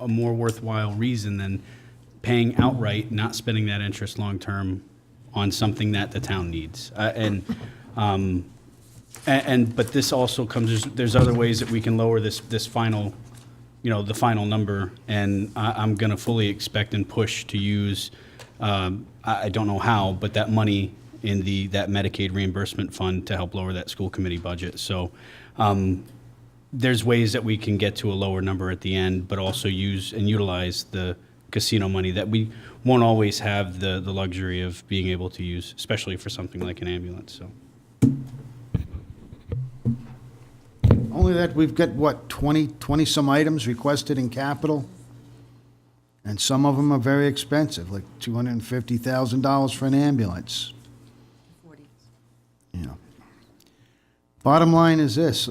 more worthwhile reason than paying outright, not spending that interest long-term on something that the town needs. But this also comes, there's other ways that we can lower this final, the final number, and I'm going to fully expect and push to use, I don't know how, but that money in that Medicaid reimbursement fund to help lower that school committee budget. So there's ways that we can get to a lower number at the end, but also use and utilize the casino money that we won't always have the luxury of being able to use, especially for something like an ambulance, so. Only that we've got, what, 20-some items requested in capital? And some of them are very expensive, like $250,000 for an ambulance. Bottom line is this,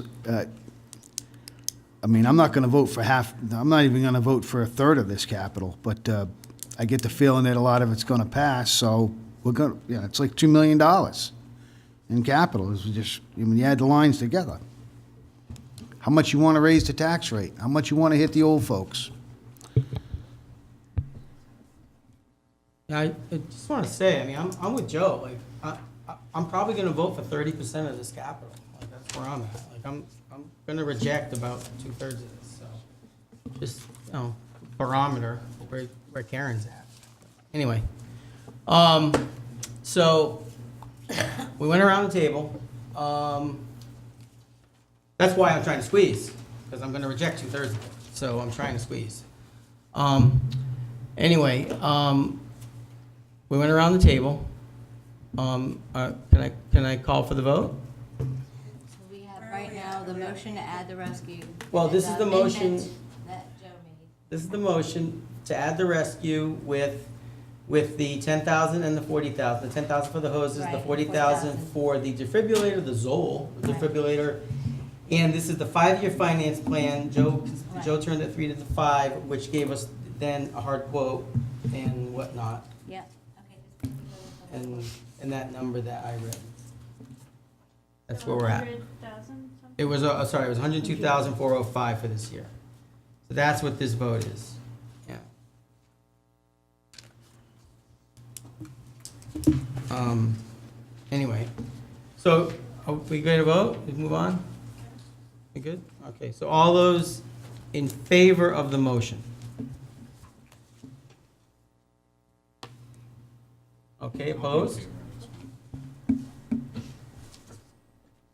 I'm not gonna vote for I'm not even gonna vote for a third of this capital, but I get the feeling that a lot of it's gonna pass, so we're gonna, it's like $2 million in capital, is just, when you add the lines together. How much you wanna raise the tax rate? How much you wanna hit the old folks? Yeah, I just want to say, I'm with Joe. Like, I'm probably going to vote for 30% of this capital. Like, that's where I'm at. Like, I'm going to reject about 2/3 of this. So, just barometer where Karen's at. Anyway, so we went around the table. That's why I'm trying to squeeze, because I'm going to reject 2/3 of it. So I'm trying to squeeze. Anyway. We went around the table. Can I call for the vote? So we have right now the motion to add the rescue. Well, this is the motion. That Joe made. This is the motion to add the rescue with the 10,000 and the 40,000. The 10,000 for the hoses, the Right, 40,000 for the defibrillator, the Zoll defibrillator. And this is the 5-year finance plan. Joe turned it 3 to 5, which gave us then a hard quote and whatnot. Yeah. And that number that I read. That's where we're at. 100,000 something? It was, sorry, it was 102,405 for this year. So that's what this vote is. Yeah. Anyway, so are we going to vote? We move on? We good? Okay, so all those in favor of the motion? Okay, opposed?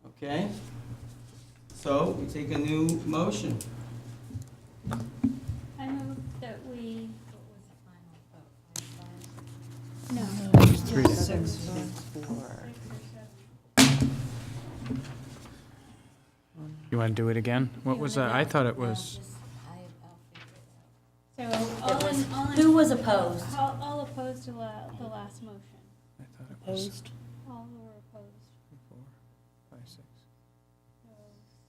Okay. So we take a new motion. I move that we. No. 6, 4. You want to do it again? What was that? I thought it was, So all in. Who was opposed? All opposed to the last motion. I thought it was All who were opposed. 4, 5, 6.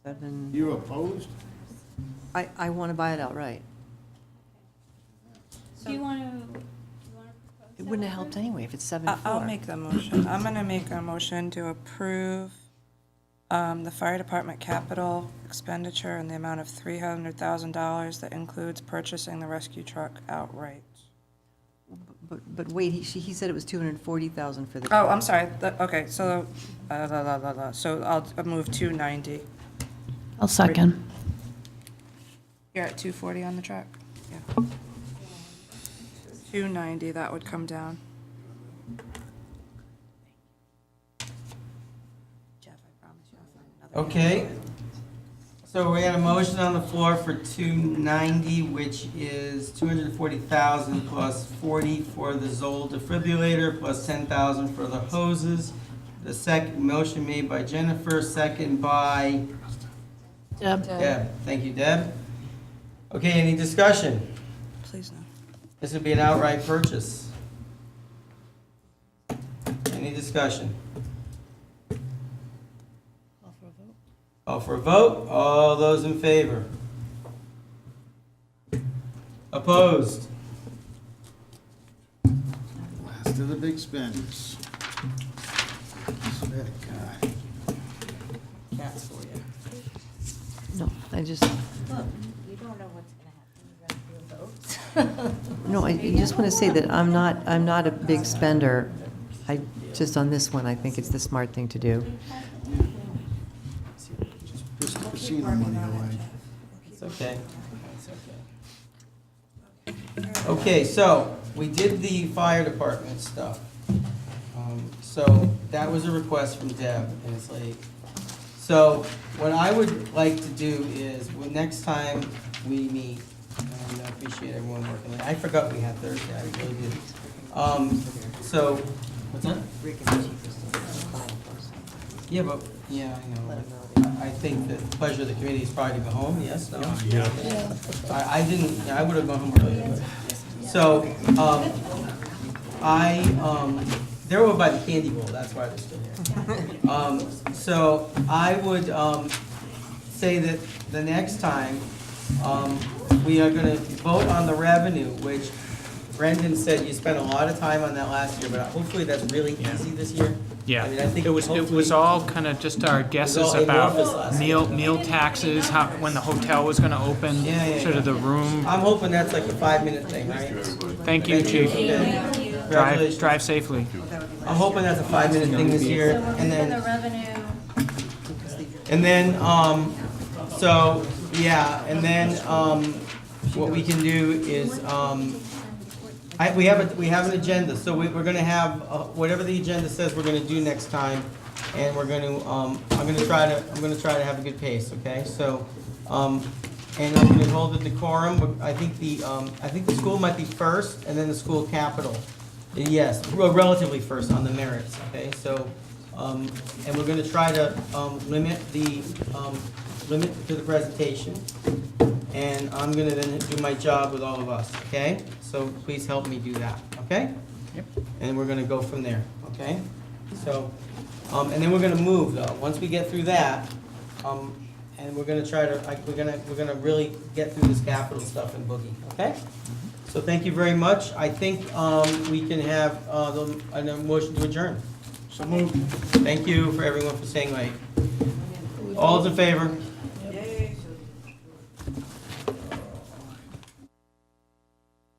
7. You opposed? I want to buy it outright. Do you want to propose? It wouldn't have helped anyway if it's 7-4. I'll make the motion. I'm gonna make a motion to approve the fire department capital expenditure in the amount of $300,000 that includes purchasing the rescue truck outright. But wait, he said it was 240,000 for the. Oh, I'm sorry. Okay, so, so I'll move 290. I'll second. You're at 240 on the truck? Yeah. 290, that would come down. Jeff, I promise you I'll find another. Okay. So we had a motion on the floor for 290, which is 240,000 plus 40 for the Zoll defibrillator, plus 10,000 for the hoses. The second motion made by Jennifer, second by Deb. Deb. Thank you, Deb. Okay, any discussion? Please no. This would be an outright purchase. Any discussion? Call for a vote. All those in favor? Opposed? Last of the big spenders. Swear to God. Cats for you. No, I just, Look, you don't know what's gonna happen. You're gonna feel votes. no, I just want to say that I'm not a big spender. Just on this one, I think it's the smart thing to do. Just the casino money away. It's okay. It's okay. Okay, so we did the fire department stuff. So that was a request from Deb, and it's like, so what I would like to do is, next time we meet, and I appreciate everyone working late. I forgot we had Thursday, I really did. So, what's that? Yeah, but, yeah, I know. I think that the pleasure of the committee is probably to go home, yes, no? Yeah. I didn't, I would have gone home early. So, they're over by the candy bowl, that's why they're still here. So I would say that the next time, we are gonna vote on the revenue, which Brendan said you spent a lot of time on that last year, but hopefully that's really easy this year. Yeah, I mean, I think it was hopefully- all kind of just our guesses all amorphous about last meal taxes, how, when the hotel was gonna open, Yeah, sort of the room. I'm hoping that's like a 5-minute thing, right? Thank you, Chief. Okay. Drive, Congratulations. drive safely. I'm hoping that's a 5-minute thing this year, So we're and moving the then, revenue. and then, so, yeah, and then, what we can do is, we have an agenda, so we're gonna have, whatever the agenda says we're gonna do next time, and we're gonna, I'm gonna try to have a good pace, okay? So, and I'm gonna hold the decorum. I think the school might be first, and then the school capital. Yes, relatively first on the merits, okay? So, and we're gonna try to, limit to the presentation. And I'm gonna then do my job with all of us, okay? So please help me do that, okay? Yep. And we're gonna go from there, okay? So, and then we're gonna move though, once we get through that, and we're gonna try to, we're gonna really get through this capital stuff and boogie, okay? So thank you very much. I think, we can have, a motion to adjourn. So moved. Thank you for everyone for staying late. All those in favor?